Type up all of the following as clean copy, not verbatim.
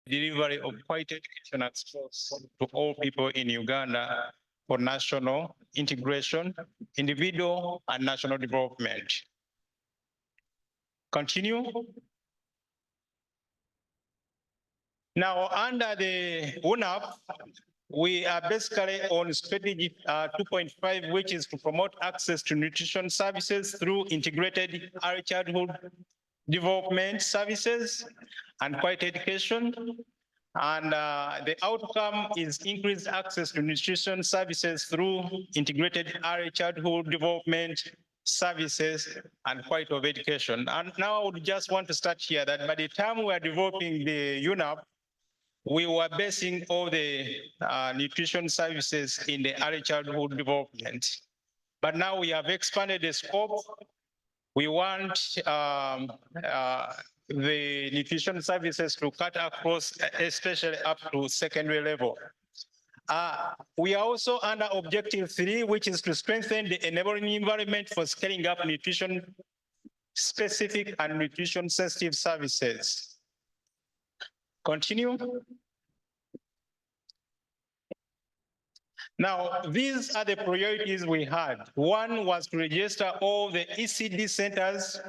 delivery of quality education access to all people in Uganda for national integration, individual and national development. Continue. Now, under the UNAP, we are basically on strategy 2.5, which is to promote access to nutrition services through integrated early childhood development services and quality education. And the outcome is increased access to nutrition services through integrated early childhood development services and quality of education. And now I would just want to start here that by the time we are developing the UNAP, we were basing all the nutrition services in the early childhood development. But now we have expanded the scope. We want the nutrition services to cut across, especially up to secondary level. We are also under Objective 3, which is to strengthen the enabling environment for scaling up nutrition-specific and nutrition-sensitive services. Continue. Now, these are the priorities we had. One was to register all the ECD centers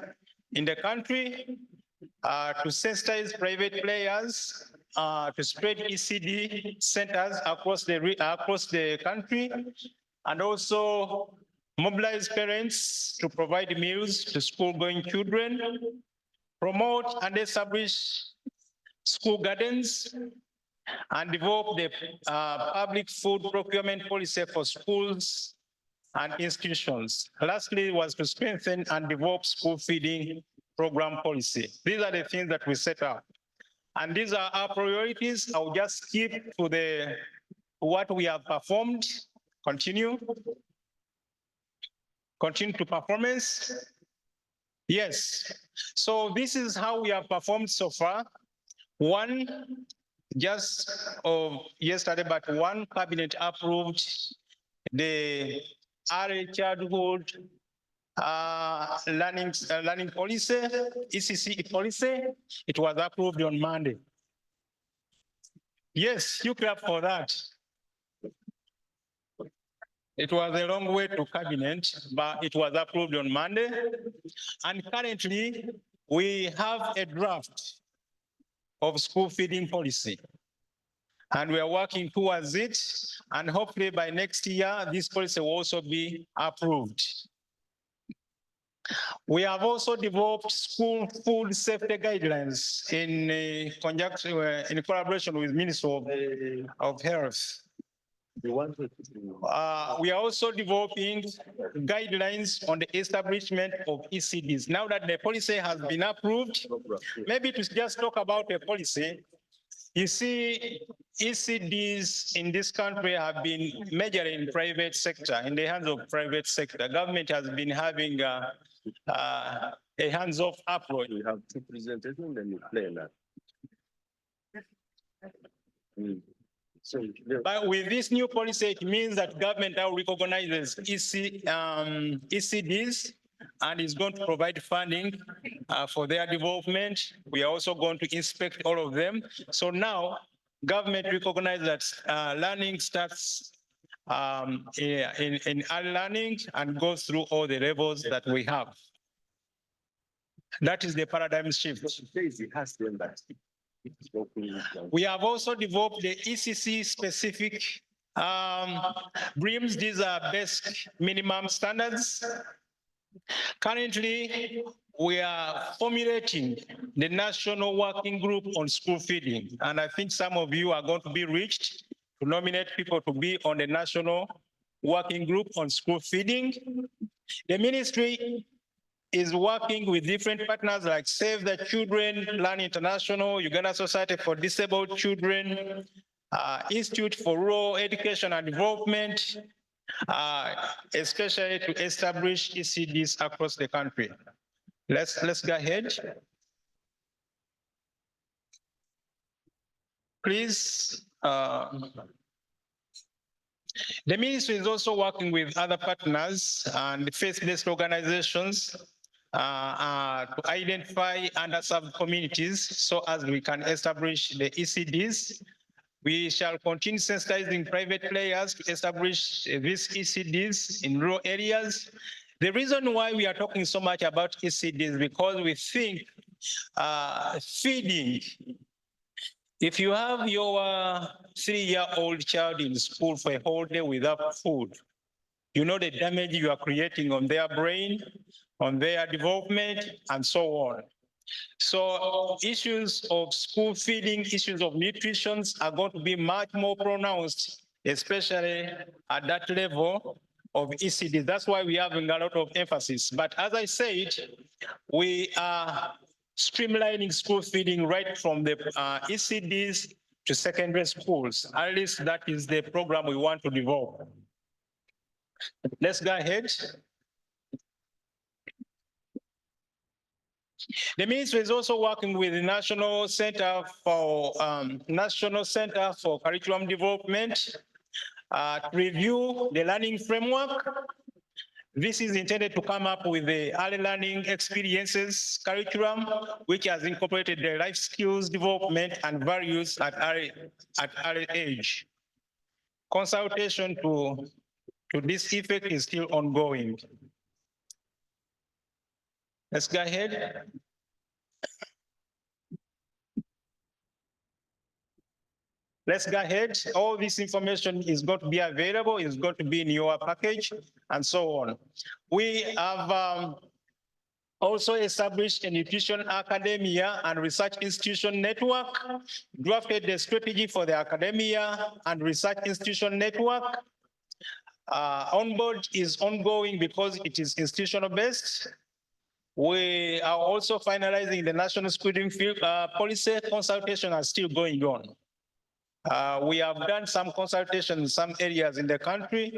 in the country, to sensitize private players, to spread ECD centers across the country, and also mobilize parents to provide meals to school-going children, promote and establish school gardens, and develop the public food procurement policy for schools and institutions. Lastly, was to strengthen and develop school feeding program policy. These are the things that we set up. And these are our priorities. I'll just skip to what we have performed. Continue. Continue to performance. Yes. So this is how we have performed so far. One, just of yesterday, but one cabinet approved the early childhood learning policy, ECC policy. It was approved on Monday. Yes, you clap for that. It was a long way to cabinet, but it was approved on Monday. And currently, we have a draft of school feeding policy. And we are working towards it. And hopefully by next year, this policy will also be approved. We have also developed school food safety guidelines in conjunction, in collaboration with Ministry of Health. We are also developing guidelines on the establishment of ECDs. Now that the policy has been approved, maybe to just talk about the policy, you see, ECDs in this country have been majorly in private sector, in the hands of private sector. Government has been having a hands-off approach. We have two presentations, then you play that. But with this new policy, it means that government now recognizes ECDs and is going to provide funding for their development. We are also going to inspect all of them. So now, government recognizes that learning starts in early learning and goes through all the levels that we have. That is the paradigm shift. We have also developed the ECC specific BRIMS. These are basic minimum standards. Currently, we are formulating the National Working Group on School Feeding. And I think some of you are going to be reached to nominate people to be on the National Working Group on School Feeding. The ministry is working with different partners like Save the Children, Learn International, Uganda Society for Disabled Children, Institute for Rural Education and Development, especially to establish ECDs across the country. Let's go ahead. Please. The ministry is also working with other partners and faith-based organizations to identify underserved communities so as we can establish the ECDs. We shall continue sensitizing private players to establish these ECDs in rural areas. The reason why we are talking so much about ECDs is because we think feeding, if you have your 3-year-old child in school for a whole day without food, you know the damage you are creating on their brain, on their development, and so on. So issues of school feeding, issues of nutrition are going to be much more pronounced, especially at that level of ECD. That's why we're having a lot of emphasis. But as I said, we are streamlining school feeding right from the ECDs to secondary schools. At least that is the program we want to develop. Let's go ahead. The ministry is also working with the National Center for Curriculum Development to review the learning framework. This is intended to come up with the early learning experiences curriculum, which has incorporated the life skills development and values at early age. Consultation to this effect is still ongoing. Let's go ahead. Let's go ahead. All this information is going to be available, is going to be in your package, and so on. We have also established a nutrition academia and research institution network, drafted the strategy for the academia and research institution network. Onboard is ongoing because it is institutional based. We are also finalizing the national schooling policy. Consultation are still going on. We have done some consultation in some areas in the country,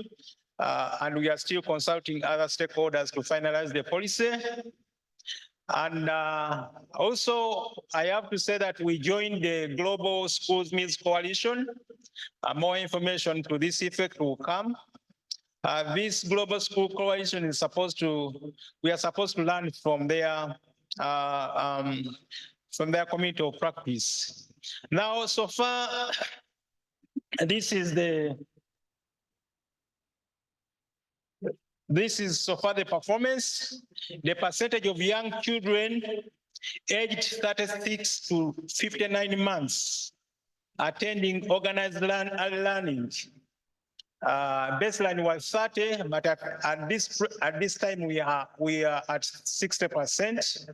and we are still consulting other stakeholders to finalize the policy. And also, I have to say that we joined the Global Schools Meals Coalition. More information to this effect will come. This Global School Coalition is we are supposed to learn from their community of practice. Now, so far, this is so far the performance. The percentage of young children aged 36 to 59 months attending organized early learning. Baseline was 30, but at this time we are at 60%.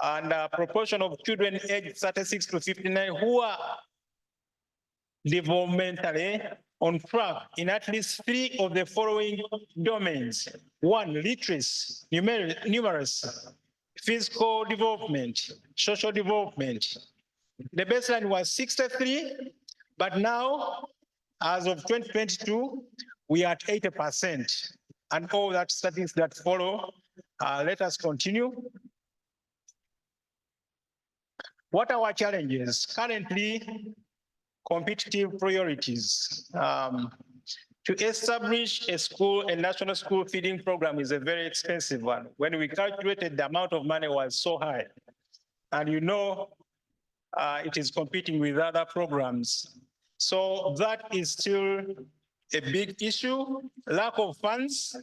And proportion of children aged 36 to 59 who are developmentally on track in at least 3 of the following domains. 1, literacy, numeracy, physical development, social development. The baseline was 63, but now, as of 2022, we are at 80%. And all that studies that follow, let us continue. What are our challenges? Currently, competitive priorities. To establish a national school feeding program is a very expensive one. When we calculated, the amount of money was so high. And you know, it is competing with other programs. So that is still a big issue. Lack of funds,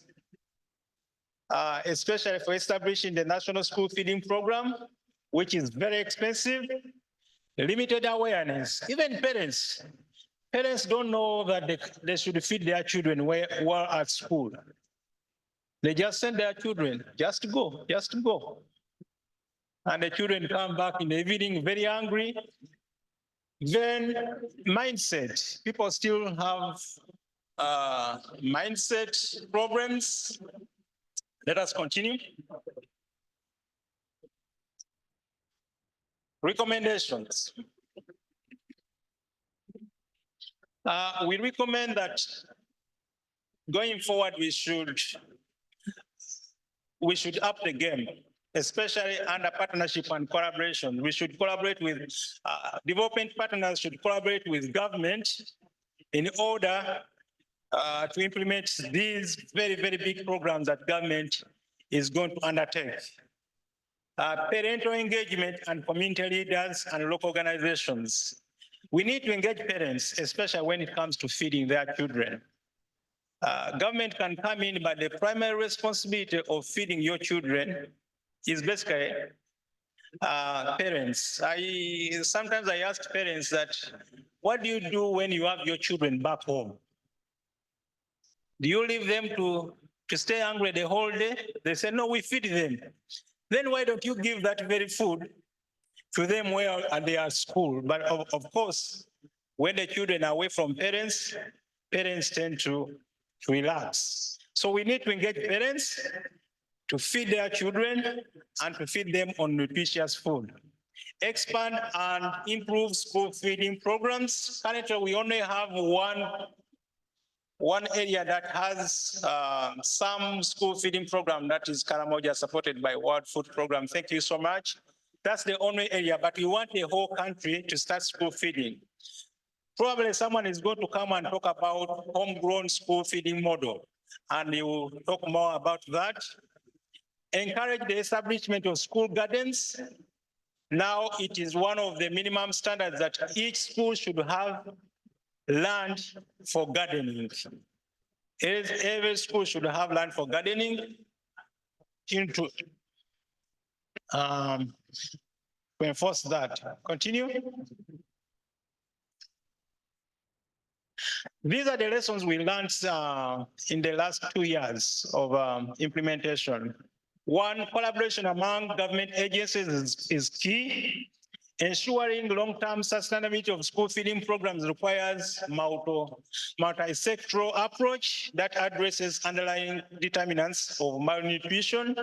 especially for establishing the national school feeding program, which is very expensive. Limited awareness, even parents don't know that they should feed their children while at school. They just send their children, just go. And the children come back in the evening very hungry. Then mindset, people still have mindset problems. Let us continue. Recommendations. We recommend that going forward, we should up the game, especially under partnership and collaboration. We should collaborate with development partners, should collaborate with government in order to implement these very, very big programs that government is going to undertake. Parental engagement and community leaders and local organizations. We need to engage parents, especially when it comes to feeding their children. Government can come in, but the primary responsibility of feeding your children is basically parents. Sometimes I ask parents that, what do you do when you have your children back home? Do you leave them to stay hungry the whole day? They say, no, we feed them. Then why don't you give that very food to them where they are at school? But of course, when the children are away from parents, parents tend to relax. So we need to engage parents to feed their children and to feed them on nutritious food. Expand and improve school feeding programs. Currently, we only have one area that has some school feeding program, that is Karamoja, supported by World Food Program. Thank you so much. That's the only area, but we want the whole country to start school feeding. Probably someone is going to come and talk about homegrown school feeding model, and he will talk more about that. Encourage the establishment of school gardens. Now it is one of the minimum standards that each school should have land for gardening. Every school should have land for gardening to enforce that. Continue. These are the lessons we learned in the last 2 years of implementation. One, collaboration among government agencies is key. Ensuring long-term sustainability of school feeding programs requires multi-sectoral approach that addresses underlying determinants of malnutrition.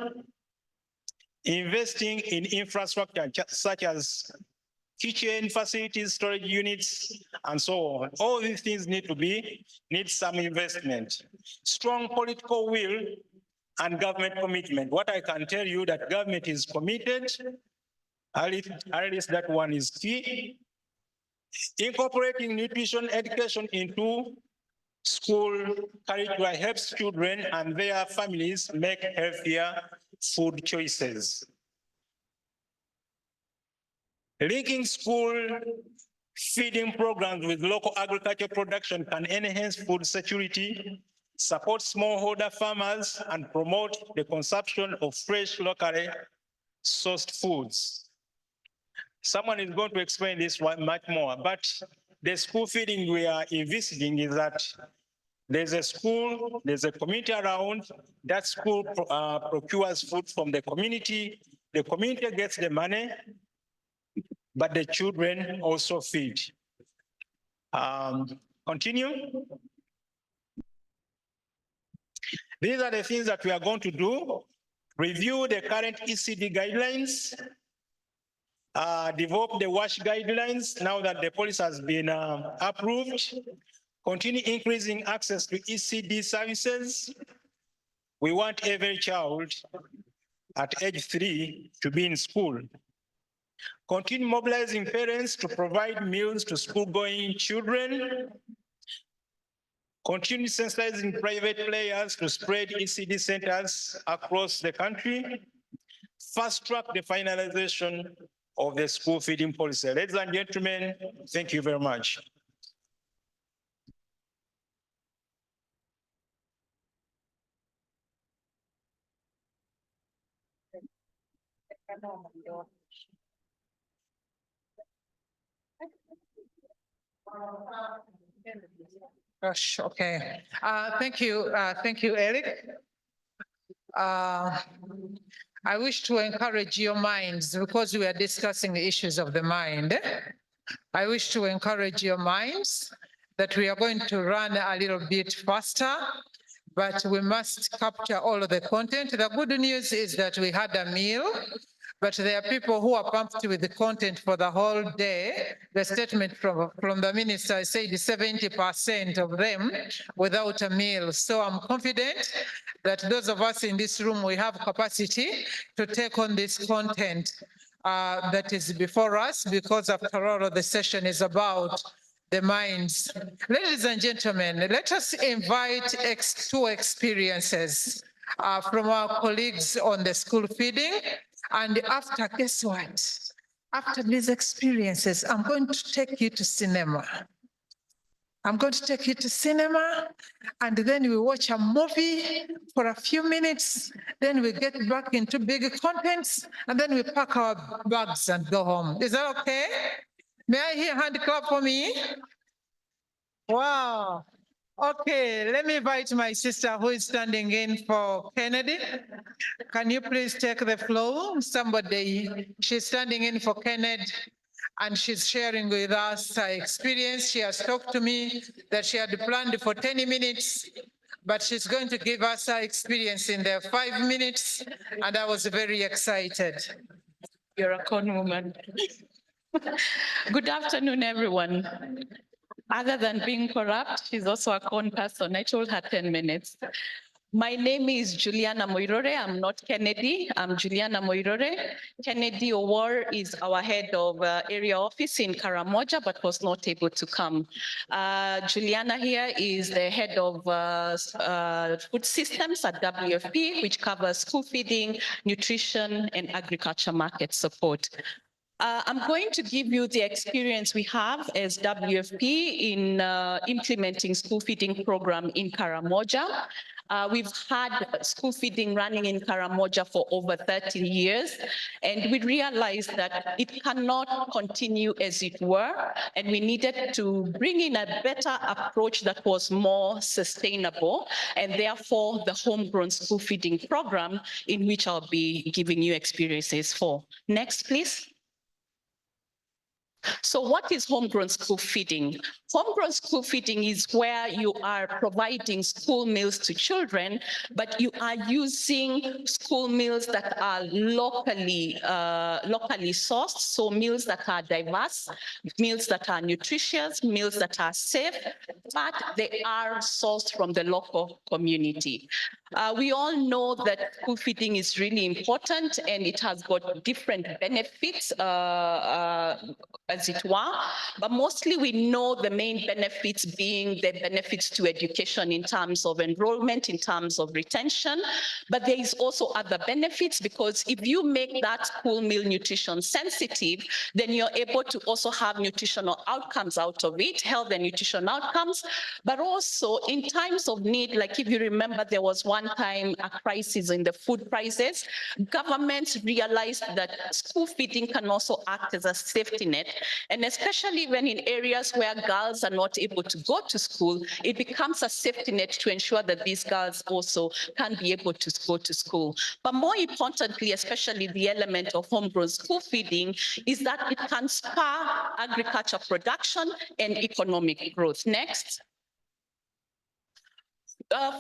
Investing in infrastructure such as kitchen facilities, storage units, and so on. All these things need some investment. Strong political will and government commitment. What I can tell you that government is committed. At least that one is key. Incorporating nutrition education into school curricula helps children and their families make healthier food choices. Linking school feeding programs with local agriculture production can enhance food security, support smallholder farmers, and promote the consumption of fresh, locally sourced foods. Someone is going to explain this one much more, but the school feeding we are envisaging is that there's a school, there's a community around, that school procures food from the community gets the money, but the children also feed. Continue. These are the things that we are going to do. Review the current ECD guidelines, develop the WASH guidelines now that the policy has been approved, continue increasing access to ECD services. We want every child at age 3 to be in school. Continue mobilizing parents to provide meals to school-going children. Continue sensitizing private players to spread ECD centers across the country. Fast track the finalization of the school feeding policy. Ladies and gentlemen, thank you very much. Gosh, okay. Thank you, Eric. I wish to encourage your minds, because we are discussing the issues of the mind. I wish to encourage your minds that we are going to run a little bit faster, but we must capture all of the content. The good news is that we had a meal, but there are people who are pumped with the content for the whole day. The statement from the minister said 70% of them without a meal. So I'm confident that those of us in this room, we have capacity to take on this content that is before us, because after all, the session is about the minds. Ladies and gentlemen, let us invite two experiences from our colleagues on the school feeding. And after, guess what? After these experiences, I'm going to take you to cinema. I'm going to take you to cinema, and then we watch a movie for a few minutes. Then we get back into big contents, and then we pack our bags and go home. Is that okay? May I hear a hand clap for me? Wow. Okay, let me invite my sister who is standing in for Kennedy. Can you please take the floor? Somebody, she's standing in for Kennedy, and she's sharing with us her experience. She has talked to me that she had planned for 10 minutes, but she's going to give us her experience in the 5 minutes, and I was very excited. You're a con woman. Good afternoon, everyone. Other than being corrupt, she's also a con person. I told her 10 minutes. My name is Juliana Moirore. I'm not Kennedy. I'm Juliana Moirore. Kennedy Owar is our head of area office in Karamoja, but was not able to come. Juliana here is the head of food systems at WFP, which covers school feeding, nutrition, and agriculture market support. I'm going to give you the experience we have as WFP in implementing school feeding program in Karamoja. We've had school feeding running in Karamoja for over 30 years, and we realized that it cannot continue as it were, and we needed to bring in a better approach that was more sustainable, and therefore the homegrown school feeding program in which I'll be giving you experiences for. Next, please. So what is homegrown school feeding? Homegrown school feeding is where you are providing school meals to children, but you are using school meals that are locally sourced, so meals that are diverse, meals that are nutritious, meals that are safe, but they are sourced from the local community. We all know that school feeding is really important, and it has got different benefits, as it were, but mostly we know the main benefits being the benefits to education in terms of enrollment, in terms of retention, but there is also other benefits, because if you make that school meal nutrition sensitive, then you're able to also have nutritional outcomes out of it, health and nutrition outcomes, but also in times of need, like if you remember, there was one time a crisis in the food prices, governments realized that school feeding can also act as a safety net. And especially when in areas where girls are not able to go to school, it becomes a safety net to ensure that these girls also can be able to go to school. But more importantly, especially the element of homegrown school feeding, is that it can spur agriculture production and economic growth. Next.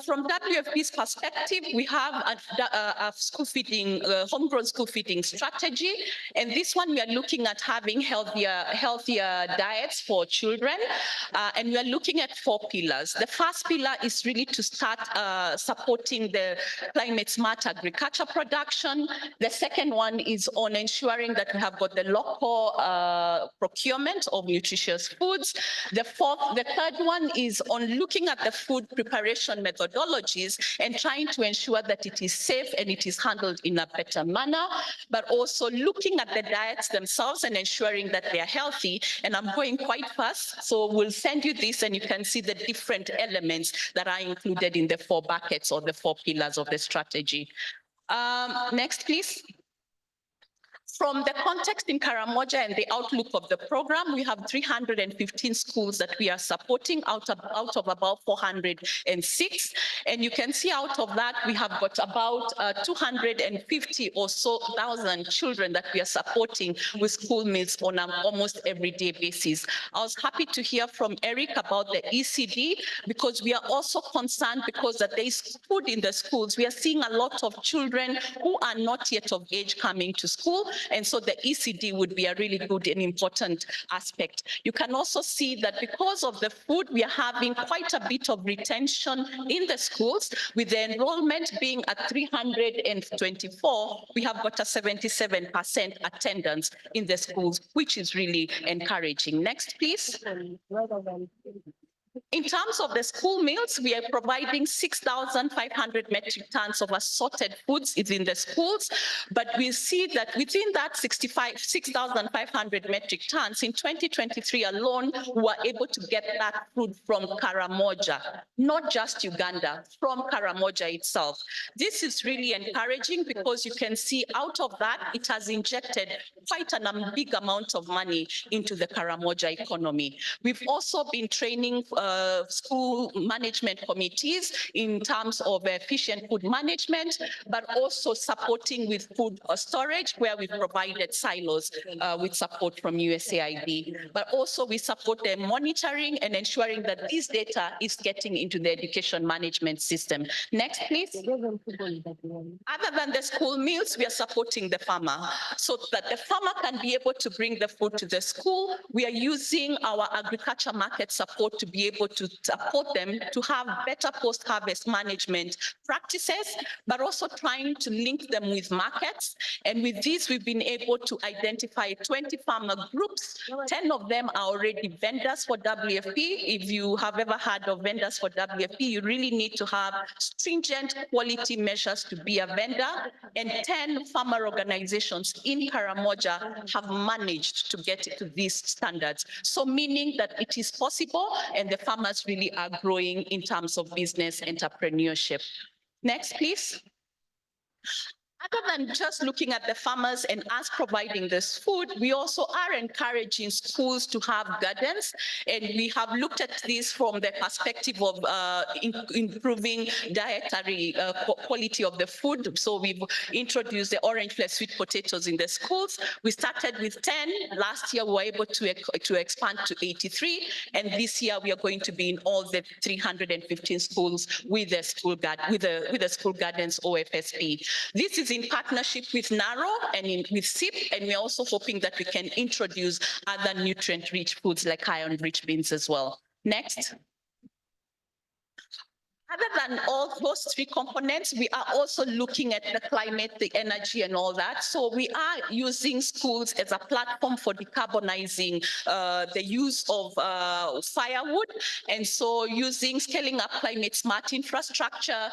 From WFP's perspective, we have a school feeding, homegrown school feeding strategy. And this one, we are looking at having healthier diets for children. And we are looking at 4 pillars. The first pillar is really to start supporting the climate smart agriculture production. The second one is on ensuring that we have got the local procurement of nutritious foods. The third one is on looking at the food preparation methodologies and trying to ensure that it is safe and it is handled in a better manner, but also looking at the diets themselves and ensuring that they are healthy. And I'm going quite fast, so we'll send you this and you can see the different elements that are included in the 4 buckets or the 4 pillars of the strategy. Next, please. From the context in Karamoja and the outlook of the program, we have 315 schools that we are supporting out of about 406. And you can see out of that, we have got about 250 or so thousand children that we are supporting with school meals on an almost everyday basis. I was happy to hear from Eric about the ECD, because we are also concerned because that there is food in the schools. We are seeing a lot of children who are not yet of age coming to school. And so the ECD would be a really good and important aspect. You can also see that because of the food, we are having quite a bit of retention in the schools. With the enrollment being at 324, we have got a 77% attendance in the schools, which is really encouraging. Next, please. In terms of the school meals, we are providing 6,500 metric tons of assorted foods in the schools. But we see that within that 6,500 metric tons, in 2023 alone, we were able to get that food from Karamoja, not just Uganda, from Karamoja itself. This is really encouraging because you can see out of that, it has injected quite a big amount of money into the Karamoja economy. We've also been training school management committees in terms of efficient food management, but also supporting with food storage, where we provided silos with support from USAID. But also we support the monitoring and ensuring that this data is getting into the education management system. Next, please. Other than the school meals, we are supporting the farmer so that the farmer can be able to bring the food to the school. We are using our agriculture market support to be able to support them to have better post-harvest management practices, but also trying to link them with markets. And with this, we've been able to identify 20 farmer groups. 10 of them are already vendors for WFP. If you have ever heard of vendors for WFP, you really need to have stringent quality measures to be a vendor. And 10 farmer organizations in Karamoja have managed to get to these standards. So meaning that it is possible and the farmers really are growing in terms of business entrepreneurship. Next, please. Other than just looking at the farmers and us providing this food, we also are encouraging schools to have gardens. And we have looked at this from the perspective of improving dietary quality of the food. So we've introduced the orange flesh sweet potatoes in the schools. We started with 10. Last year, we were able to expand to 83. And this year, we are going to be in all the 315 schools with the school with the school gardens OFSP. This is in partnership with NARO and with SIP, and we're also hoping that we can introduce other nutrient-rich foods like iron-rich beans as well. Next. Other than all those three components, we are also looking at the climate, the energy, and all that. So we are using schools as a platform for decarbonizing the use of firewood. And so scaling up climate smart infrastructure,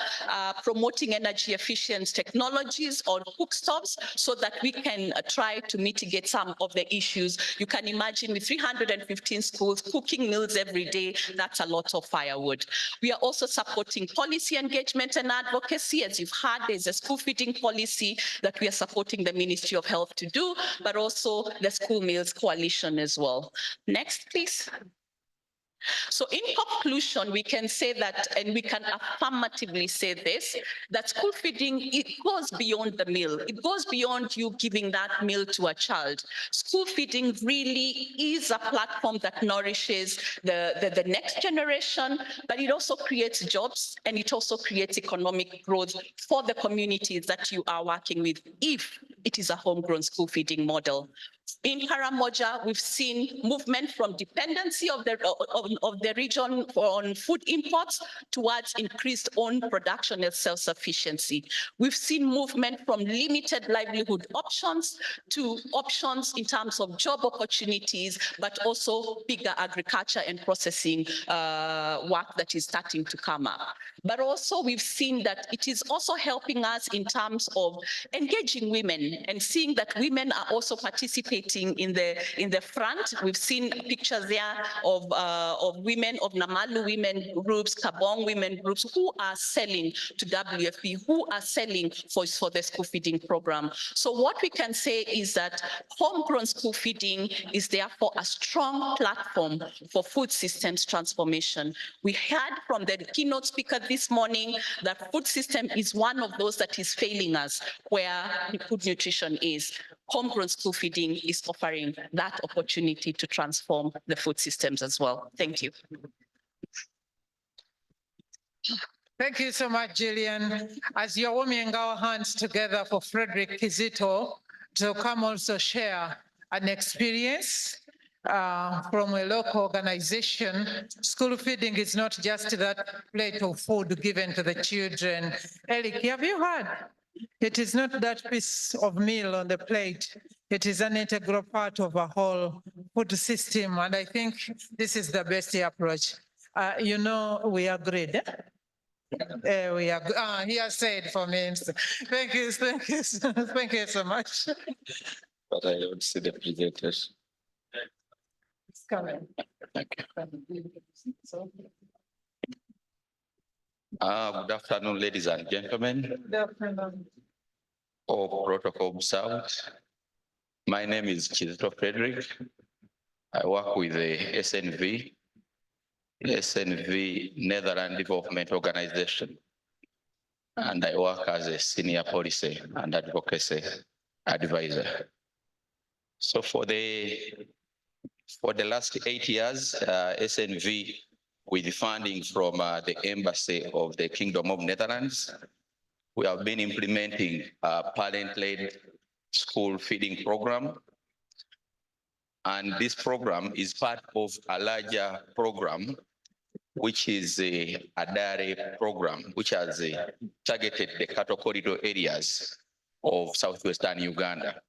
promoting energy efficient technologies on cookstoves so that we can try to mitigate some of the issues. You can imagine with 315 schools cooking meals every day, that's a lot of firewood. We are also supporting policy engagement and advocacy. As you've heard, there's a school feeding policy that we are supporting the Ministry of Health to do, but also the School Meals Coalition as well. Next, please. So in conclusion, we can say that, and we can affirmatively say this, that school feeding, it goes beyond the meal. It goes beyond you giving that meal to a child. School feeding really is a platform that nourishes the next generation, but it also creates jobs and it also creates economic growth for the communities that you are working with, if it is a homegrown school feeding model. In Karamoja, we've seen movement from dependency of the region on food imports towards increased own production and self-sufficiency. We've seen movement from limited livelihood options to options in terms of job opportunities, but also bigger agriculture and processing work that is starting to come up. But also we've seen that it is also helping us in terms of engaging women and seeing that women are also participating in the front. We've seen pictures there of women, of Namalu women groups, Kabong women groups who are selling to WFP, who are selling for the school feeding program. So what we can say is that homegrown school feeding is therefore a strong platform for food systems transformation. We heard from the keynote speaker this morning that food system is one of those that is failing us where food nutrition is. Homegrown school feeding is offering that opportunity to transform the food systems as well. Thank you. Thank you so much, Gillian. As you're warming our hands together for Frederick Kizito to come also share an experience from a local organization. School feeding is not just that plate of food given to the children. Eric, have you heard? It is not that piece of meal on the plate. It is an integral part of a whole food system. And I think this is the best approach. You know, we agreed. We are, he has said for me. Thank you, thank you, thank you so much. But I don't see the presentation. It's coming. Good afternoon, ladies and gentlemen. Good afternoon. All protocol observed. My name is Chizito Frederick. I work with the SNV Netherlands Development Organization. And I work as a senior policy and advocacy advisor. So for the last 8 years, SNV, with funding from the Embassy of the Kingdom of Netherlands, we have been implementing a parent-led school feeding program. And this program is part of a larger program, which is a dairy program, which has targeted the cattle corridor areas of southwestern Uganda.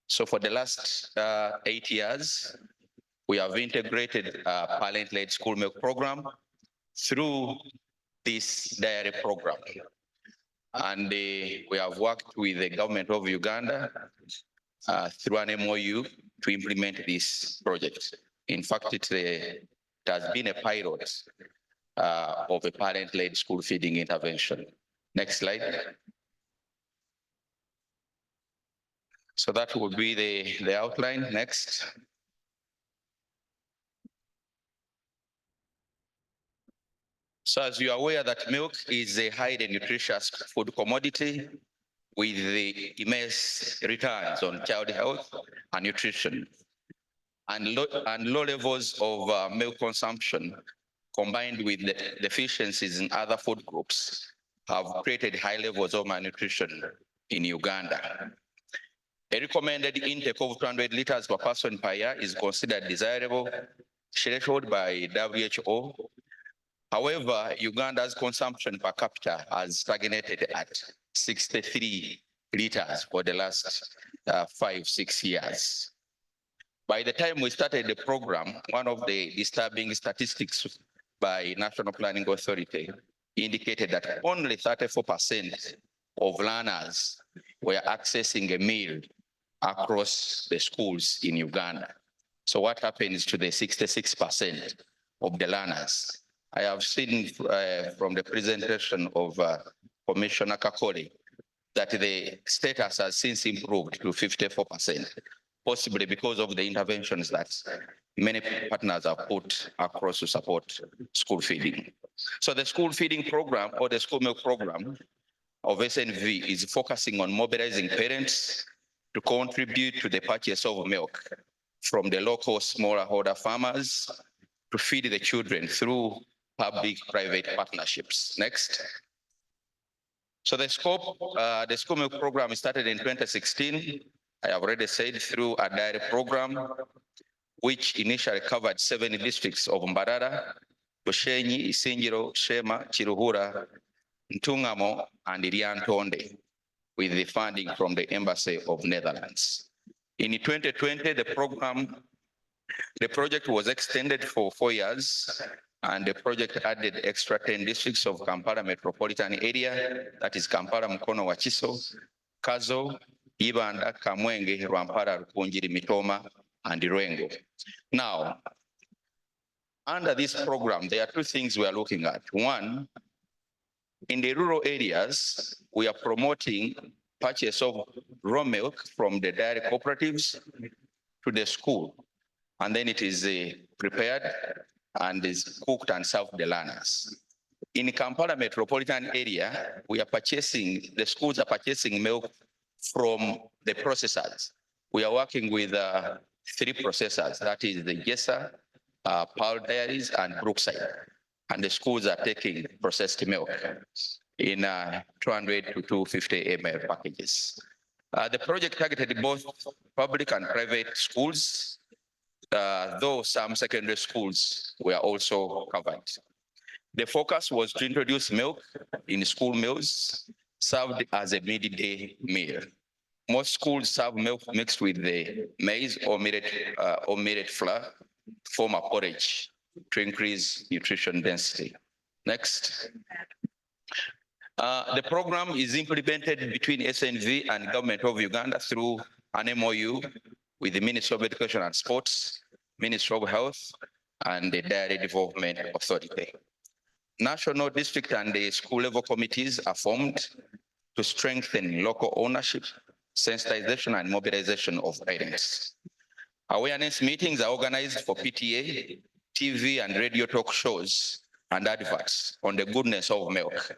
So for the last 8 years, we have integrated a parent-led school milk program through this dairy program. And we have worked with the government of Uganda through an MOU to implement this project. In fact, it has been a pilot of a parent-led school feeding intervention. Next slide. So that would be the outline. Next. So as you are aware that milk is a highly nutritious food commodity with the immense returns on child health and nutrition. And low levels of milk consumption combined with the deficiencies in other food groups have created high levels of malnutrition in Uganda. A recommended intake of 200 liters per person per year is considered desirable threshold by WHO. However, Uganda's consumption per capita has stagnated at 63 liters for the last 5-6 years. By the time we started the program, one of the disturbing statistics by National Planning Authority indicated that only 34% of learners were accessing a meal across the schools in Uganda. So what happens to the 66% of the learners? I have seen from the presentation of Commissioner Kakoli that the status has since improved to 54%, possibly because of the interventions that many partners have put across to support school feeding. So the school feeding program or the school milk program of SNV is focusing on mobilizing parents to contribute to the purchase of milk from the local smallholder farmers to feed the children through public-private partnerships. Next. So the school milk program started in 2016. I have already said through a dairy program, which initially covered 7 districts of Mbarara, Bushenyi, Isingiro, Shema, Chiruhura, Ntungamo, and Lyantonde, with the funding from the Embassy of Netherlands. In 2020, the project was extended for 4 years, and the project added extra 10 districts of Kampala metropolitan area, that is Kampala, Mukono, Wachiso, Kazo, Ibanda, Kamwenge, Rwampara, Rukunjiri, Mitoma, and Irengo. Now, under this program, there are 2 things we are looking at. One, in the rural areas, we are promoting purchase of raw milk from the dairy cooperatives to the school. And then it is prepared and is cooked and served to the learners. In Kampala metropolitan area, the schools are purchasing milk from the processors. We are working with 3 processors, that is the Gesa, Pearl Dairies, and Brookside. And the schools are taking processed milk in 200 to 250 ml packages. The project targeted both public and private schools, though some secondary schools were also covered. The focus was to introduce milk in school meals served as a midday meal. Most schools serve milk mixed with the maize or millet flour to form a porridge to increase nutrition density. Next. The program is implemented between SNV and Government of Uganda through an MOU with the Ministry of Education and Sports, Ministry of Health, and the Dairy Development Authority. National, district, and the school level committees are formed to strengthen local ownership, sensitization, and mobilization of parents. Awareness meetings are organized for PTA, TV, and radio talk shows and adverts on the goodness of milk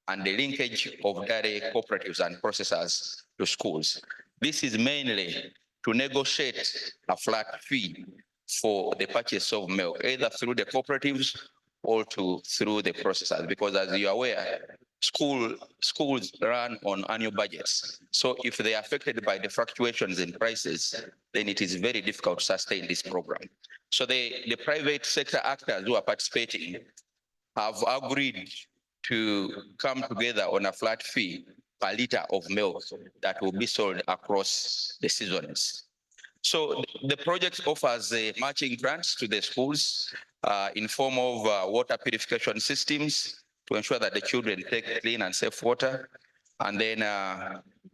and the linkage of dairy cooperatives and processors to schools. This is mainly to negotiate a flat fee for the purchase of milk, either through the cooperatives or through the processors, because as you are aware, schools run on annual budgets. So if they are affected by the fluctuations in prices, then it is very difficult to sustain this program. So the private sector actors who are participating have agreed to come together on a flat fee per liter of milk that will be sold across the seasons. So the project offers matching grants to the schools in form of water purification systems to ensure that the children take clean and safe water, and then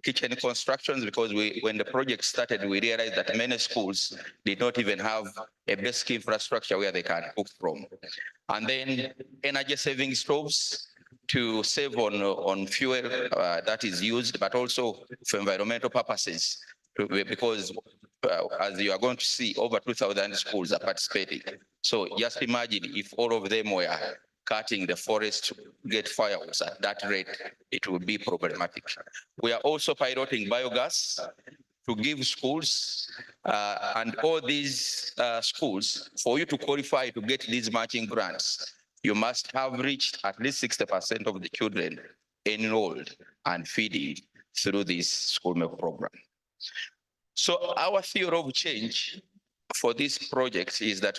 kitchen constructions, because when the project started, we realized that many schools did not even have a basic infrastructure where they can cook from. And then energy saving stoves to save on fuel that is used, but also for environmental purposes, because as you are going to see, over 2,000 schools are participating. So just imagine if all of them were cutting the forest to get fireworks at that rate, it would be problematic. We are also piloting biogas to give schools and all these schools, for you to qualify to get these matching grants, you must have reached at least 60% of the children enrolled and feeding through this school milk program. So our theory of change for this project is that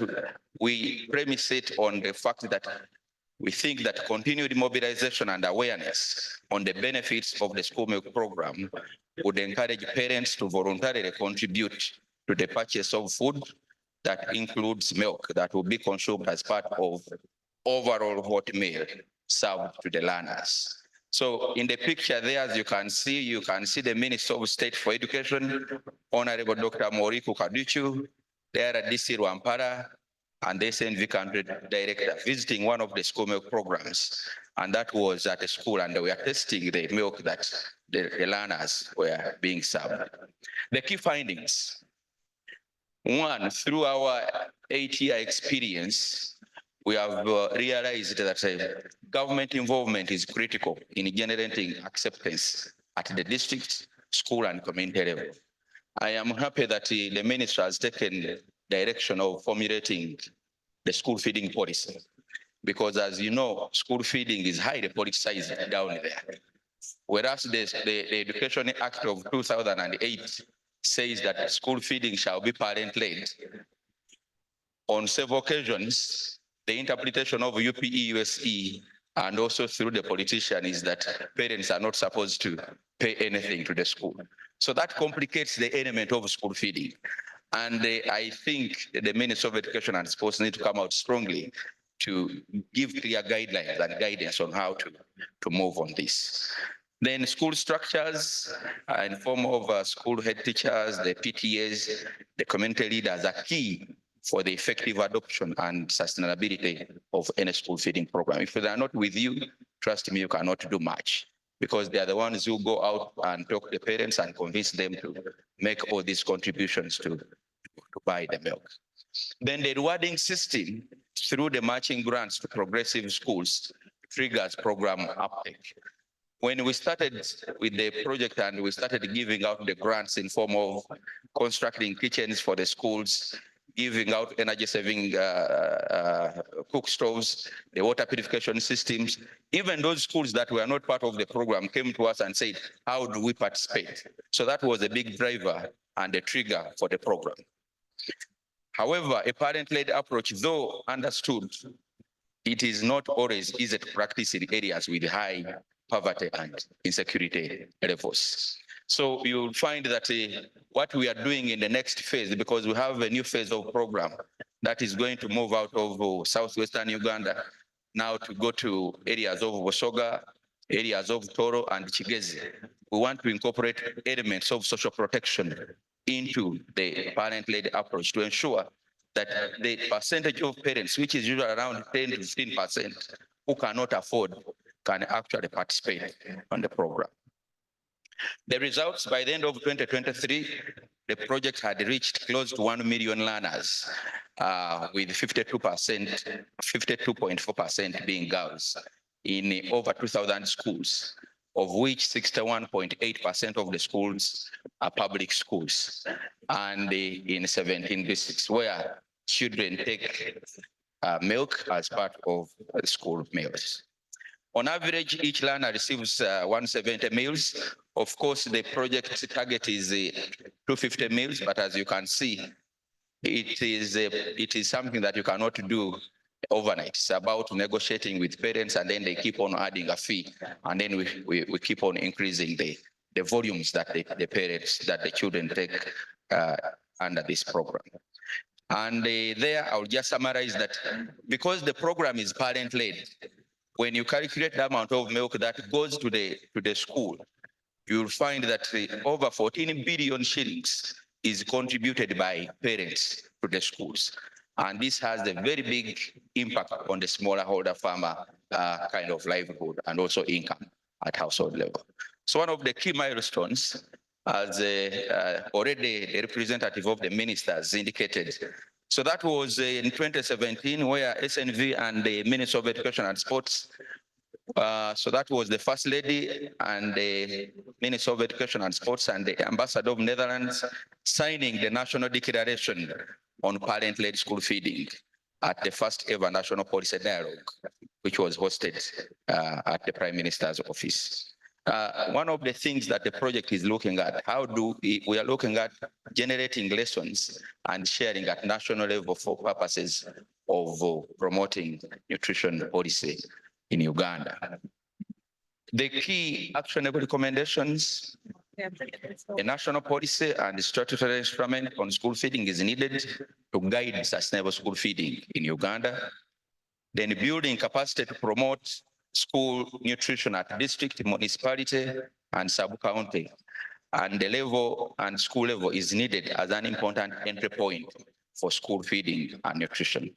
we premise it on the fact that we think that continued mobilization and awareness on the benefits of the school milk program would encourage parents to voluntarily contribute to the purchase of food that includes milk that will be consumed as part of overall hot meal served to the learners. So in the picture there, as you can see the Minister of State for Education, Honorable Dr. Moriku Kaduchu, there are DC Rwampara, and the SNV country director visiting one of the school milk programs. And that was at a school, and we are testing the milk that the learners were being served. The key findings. One, through our 8-year experience, we have realized that government involvement is critical in generating acceptance at the district, school, and community level. I am happy that the minister has taken direction of formulating the school feeding policy, because as you know, school feeding is highly politicized down there. Whereas the Education Act of 2008 says that school feeding shall be parent-led. On several occasions, the interpretation of UPE-USE and also through the politician is that parents are not supposed to pay anything to the school. So that complicates the element of school feeding. And I think the Ministry of Education and Sports need to come out strongly to give clear guidelines and guidance on how to move on this. Then school structures in form of school head teachers, the PTAs, the community leaders are key for the effective adoption and sustainability of any school feeding program. If they are not with you, trust me, you cannot do much, because they are the ones who go out and talk to the parents and convince them to make all these contributions to buy the milk. Then the rewarding system through the matching grants to progressive schools triggers program uptake. When we started with the project and we started giving out the grants in form of constructing kitchens for the schools, giving out energy saving cook stoves, the water purification systems, even those schools that were not part of the program came to us and said, how do we participate? So that was a big driver and a trigger for the program. However, a parent-led approach, though understood, it is not always easy to practice in areas with high poverty and insecurity levels. So you'll find that what we are doing in the next phase, because we have a new phase of program, that is going to move out of southwestern Uganda now to go to areas of Bosoga, areas of Toro and Chigezi. We want to incorporate elements of social protection into the parent-led approach to ensure that the percentage of parents, which is usually around 10 to 15%, who cannot afford, can actually participate on the program. The results by the end of 2023, the project had reached close to 1 million learners, with 52.4% being girls in over 2,000 schools, of which 61.8% of the schools are public schools, and in 17 districts where children take milk as part of the school meals. On average, each learner receives 170 meals. Of course, the project target is 250 meals, but as you can see, it is something that you cannot do overnight. It's about negotiating with parents, and then they keep on adding a fee, and then we keep on increasing the volumes that the children take under this program. And there, I'll just summarize that because the program is parent-led, when you calculate the amount of milk that goes to the school, you'll find that over 14 billion shillings is contributed by parents to the schools. And this has a very big impact on the smallholder farmer kind of livelihood and also income at household level. So one of the key milestones, as already the representative of the ministers indicated, so that was in 2017, where SNV and the Minister of Education and Sports, so that was the First Lady and the Minister of Education and Sports and the Ambassador of Netherlands signing the National Declaration on Parent-Led School Feeding at the first ever National Policy Dialogue, which was hosted at the Prime Minister's office. One of the things that the project is looking at, we are looking at generating lessons and sharing at national level for purposes of promoting nutrition policy in Uganda. The key actionable recommendations, a national policy and statutory instrument on school feeding is needed to guide sustainable school feeding in Uganda. Then building capacity to promote school nutrition at district, municipality, and sub-county. And the level and school level is needed as an important entry point for school feeding and nutrition.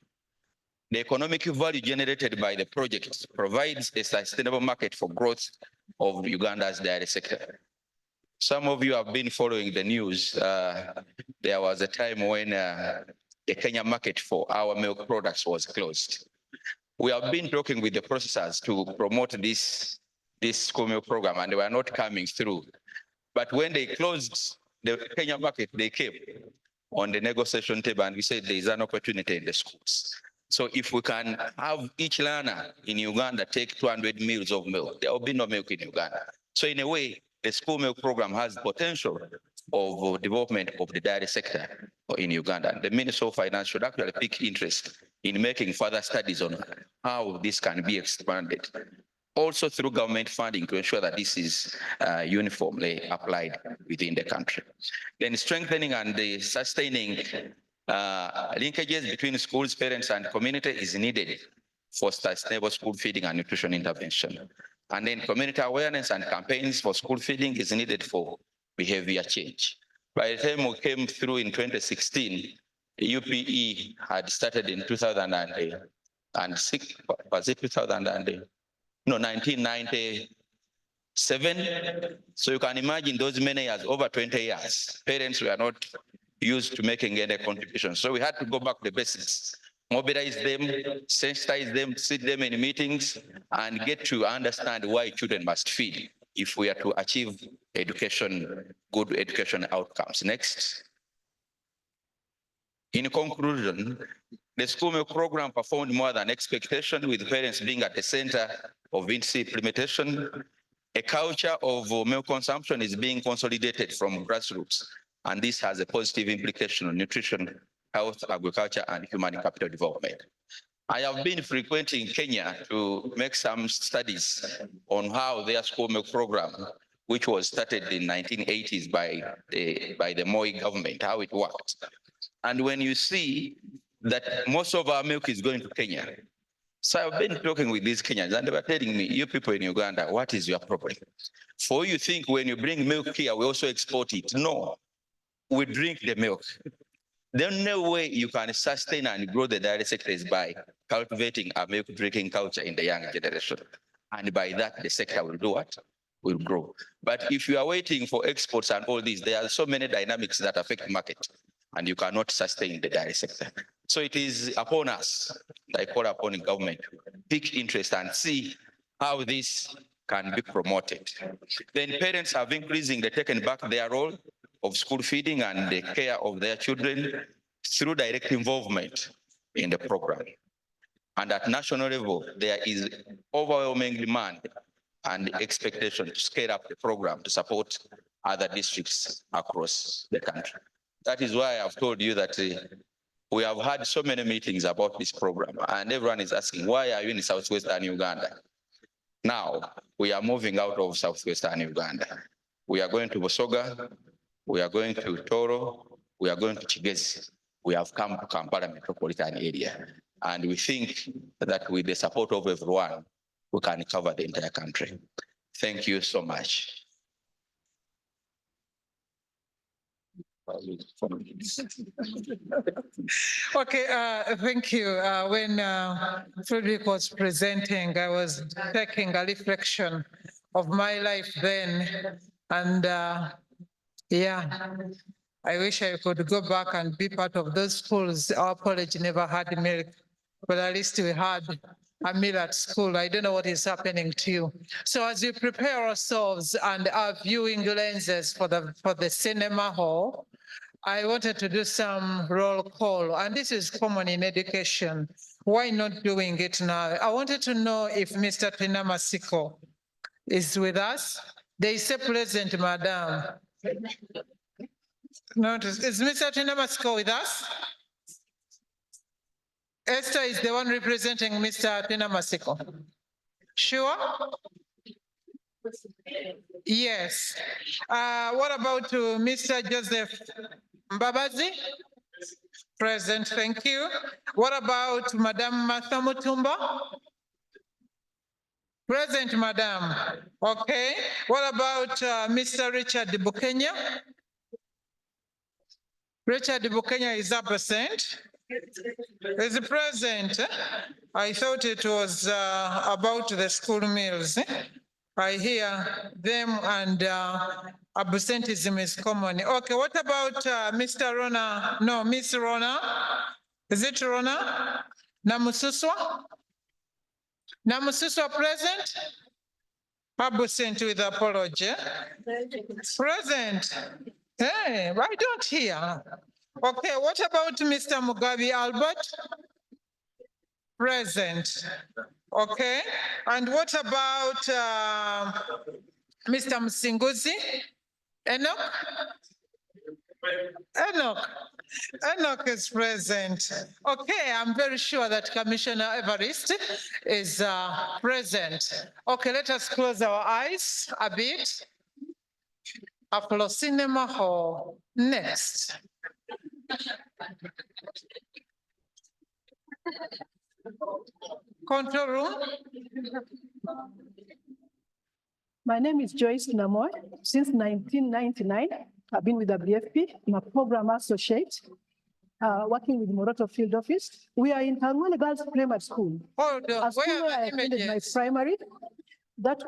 The economic value generated by the project provides a sustainable market for growth of Uganda's dairy sector. Some of you have been following the news. There was a time when the Kenya market for our milk products was closed. We have been talking with the processors to promote this school milk program, and they were not coming through. But when they closed the Kenya market, they came on the negotiation table, and we said there is an opportunity in the schools. So if we can have each learner in Uganda take 200 meals of milk, there will be no milk in Uganda. So in a way, the school milk program has potential of development of the dairy sector in Uganda. And the Minister of Finance should actually take interest in making further studies on how this can be expanded. Also through government funding to ensure that this is uniformly applied within the country. Then strengthening and sustaining linkages between schools, parents, and community is needed for sustainable school feeding and nutrition intervention. And then community awareness and campaigns for school feeding is needed for behavior change. By the time we came through in 2016, UPE had started in 2006, was it 1997. So you can imagine those many years, over 20 years, parents were not used to making any contribution. So we had to go back to the basics, mobilize them, sensitize them, sit them in meetings, and get to understand why children must feed if we are to achieve good education outcomes. Next. In conclusion, the school milk program performed more than expectation, with parents being at the center of its implementation. A culture of milk consumption is being consolidated from grassroots, and this has a positive implication on nutrition, health, agriculture, and human capital development. I have been frequenting Kenya to make some studies on how their school milk program, which was started in 1980s by the Moi government, how it worked. And when you see that most of our milk is going to Kenya. So I've been talking with these Kenyans and they were telling me, you people in Uganda, what is your problem? For you think when you bring milk here, we also export it. No, we drink the milk. The only way you can sustain and grow the dairy sector is by cultivating a milk drinking culture in the young generation. And by that, the sector will do what? Will grow. But if you are waiting for exports and all this, there are so many dynamics that affect market and you cannot sustain the dairy sector. So it is upon us, I call upon the government, to pick interest and see how this can be promoted. Then parents have increasingly taken back their role of school feeding and the care of their children through direct involvement in the program. And at national level, there is overwhelming demand and expectation to scale up the program to support other districts across the country. That is why I've told you that we have had so many meetings about this program and everyone is asking, why are you in Southwestern Uganda? Now, we are moving out of Southwestern Uganda. We are going to Busoga, we are going to Toro, we are going to Chigezi. We have come to Kampala metropolitan area. And we think that with the support of everyone, we can cover the entire country. Thank you so much. Okay, thank you. When Frederick was presenting, I was taking a reflection of my life then. And yeah, I wish I could go back and be part of those schools. Our college never had milk, but at least we had a meal at school. I don't know what is happening to you. So as we prepare ourselves and our viewing lenses for the cinema hall, I wanted to do some roll call, and this is common in education. Why not doing it now? I wanted to know if Mr. Tina Masiko is with us. They say present, madam. No, is Mr. Tina Masiko with us? Esther is the one representing Mr. Tina Masiko. Sure? Yes. What about Mr. Joseph Mbabazi? Present, thank you. What about Madam Martha Mutumba? Present, Madam. Okay. What about Mr. Richard Bukenya? Richard Bukenya is absent. Is present. I thought it was about the school meals. I hear them and absenteeism is common. Okay, what about Mr. Rona? No, Miss Rona. Is it Rona? Namususwa? Namususwa present? Absent with apology. Present. Hey, I don't hear. Okay, what about Mr. Mugabe Albert? Present. Okay, and what about Mr. Msinguzi? Enoch? Enoch is present. Okay, I'm very sure that Commissioner Evarist is present. Okay, let us close our eyes a bit. Apollo Cinema Hall. Next. Control room. My name is Joyce Namoy. Since 1999, I've been with WFP. I'm a program associate, working with Moroto Field Office. We are in Kangwele Girls Primary School. Hold on, A school where where I are the attended my images? primary. That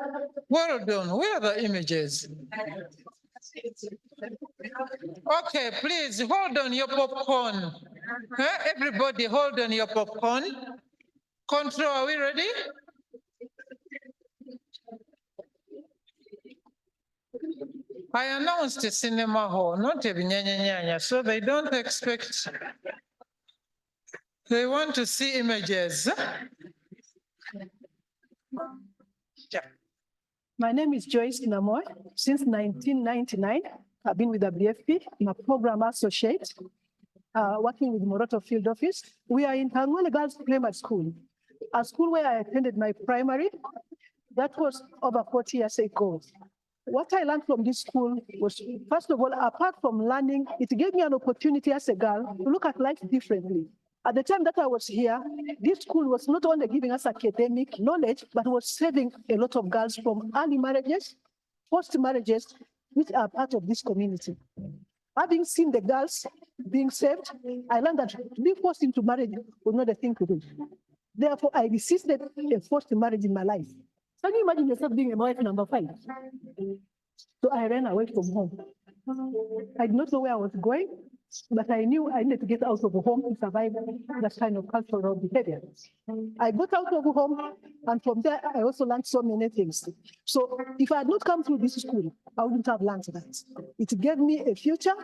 Hold on, where are the images? Okay, please hold on your popcorn. Everybody hold on your popcorn. Control, are we ready? I announced the cinema hall, not a binyanyanya, so they don't expect. They want to see images. My name is Joyce Namoy. Since 1999, I've been with WFP. I'm a program associate, working with Moroto Field Office. We are in Kangwele Girls Primary School, a school where I attended my primary. That was over 40 years ago. What I learned from this school was, first of all, apart from learning, it gave me an opportunity as a girl to look at life differently. At the time that I was here, this school was not only giving us academic knowledge, but was saving a lot of girls from early marriages, forced marriages, which are part of this community. Having seen the girls being saved, I learned that being forced into marriage was not the thing to do. Therefore, I resisted a forced marriage in my life. Can you imagine yourself being a wife number 5? So I ran away from home. I did not know where I was going, but I knew I needed to get out of the home to survive that kind of cultural behavior. I got out of the home, and from there, I also learned so many things. So if I had not come through this school, I wouldn't have learned that. It gave me a future.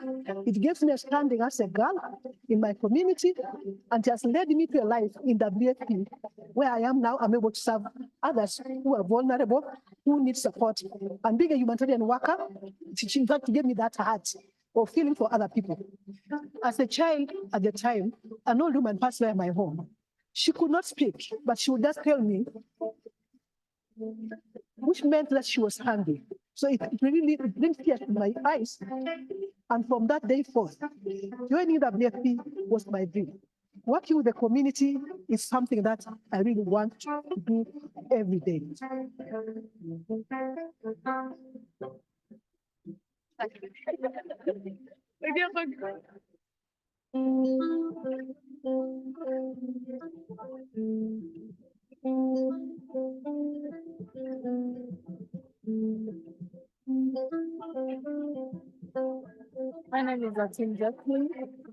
It gave me a standing as a girl in my community, and it has led me to a life in WFP, where I am now. I'm able to serve others who are vulnerable, who need support. And being a humanitarian worker, it in fact gave me that heart of feeling for other people. As a child at the time, an old woman passed by my home. She could not speak, but she would just tell me, which meant that she was hungry. So it really brings tears to my eyes. And from that day forth, joining WFP was my dream. Working with the community is something that I really want to do every day. My name is Atin Jacqueline.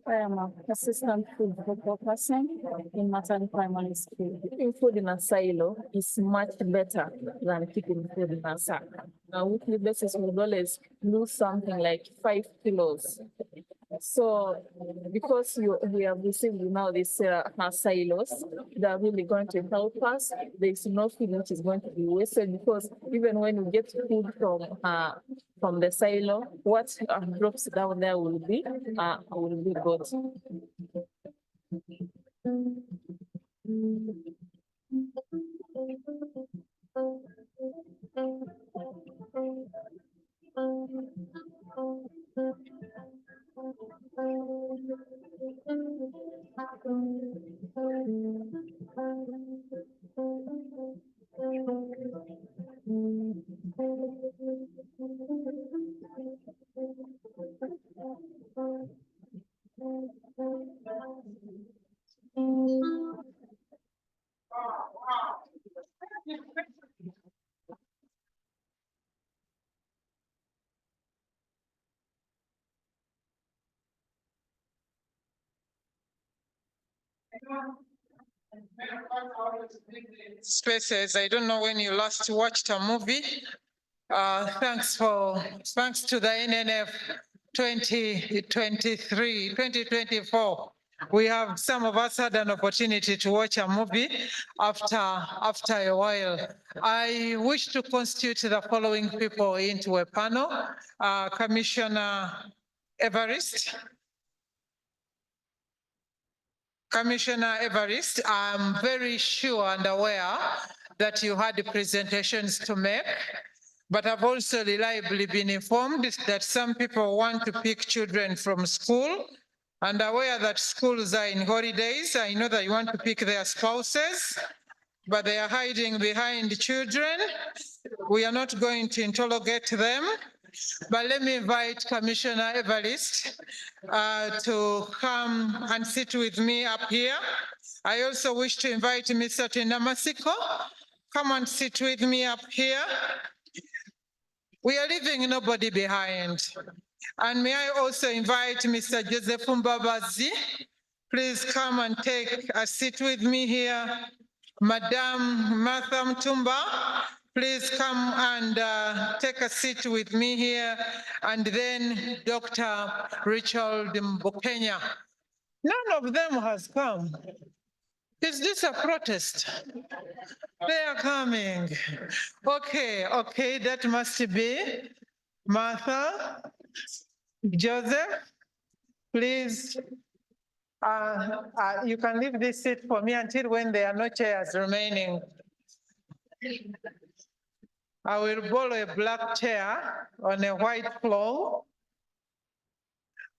I am an assistant food development person in Matani Primary School. Keeping food in a silo is much better than keeping food in a sack. On a weekly basis, we would always lose something like 5 kilos. So because we have received now these silos, they are really going to help us. There is no food which is going to be wasted, because even when we get food from the silo, what drops down there will be good. Spaces, I don't know when you last watched a movie. Thanks to the NNF 2024. We have, some of us had an opportunity to watch a movie after a while. I wish to constitute the following people into a panel. Commissioner Evarist. Commissioner Evarist, I'm very sure and aware that you had presentations to make, but I've also reliably been informed that some people want to pick children from school, and aware that schools are in holidays. I know that you want to pick their spouses, but they are hiding behind children. We are not going to interrogate them. But let me invite Commissioner Evarist to come and sit with me up here. I also wish to invite Mr. Tinamasiko. Come and sit with me up here. We are leaving nobody behind. And may I also invite Mr. Joseph Mbabazi. Please come and take a seat with me here. Madam Martha Mtumba, please come and take a seat with me here. And then Dr. Richard Mbokenya. None of them has come. Is this a protest? They are coming. Okay, that must be Martha, Joseph, please. You can leave this seat for me until when there are no chairs remaining. I will borrow a black chair on a white floor.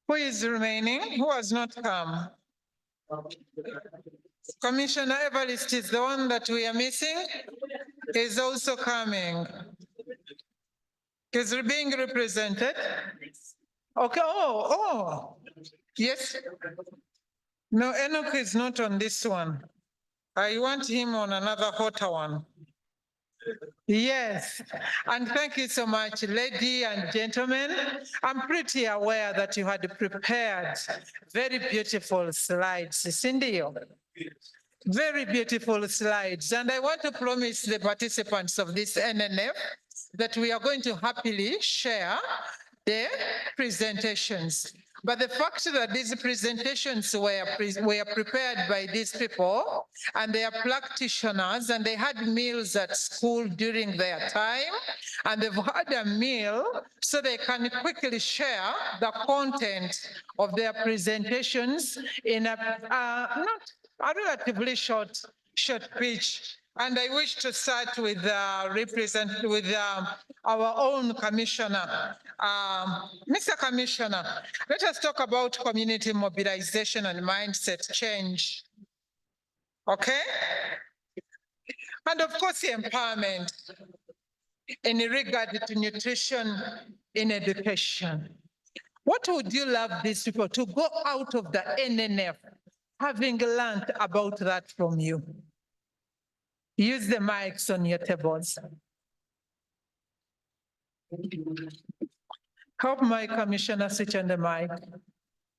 Who is remaining? Who has not come? Commissioner Evarist is the one that we are missing. Is also coming. Is being represented. Okay, yes. No, Enoch is not on this one. I want him on another hotter one. Yes, and thank you so much, ladies and gentlemen. I'm pretty aware that you had prepared very beautiful slides, Cindy. Very beautiful slides. And I want to promise the participants of this NNF that we are going to happily share the presentations. But the fact that these presentations were prepared by these people and they are practitioners and they had meals at school during their time and they've had a meal so they can quickly share the content of their presentations in a relatively short pitch. And I wish to start with our own commissioner. Mr. Commissioner, let us talk about community mobilization and mindset change. Okay? And of course, empowerment in regard to nutrition in education. What would you love these people to go out of the NNF having learned about that from you? Use the mics on your tables. Help my commissioner switch on the mic.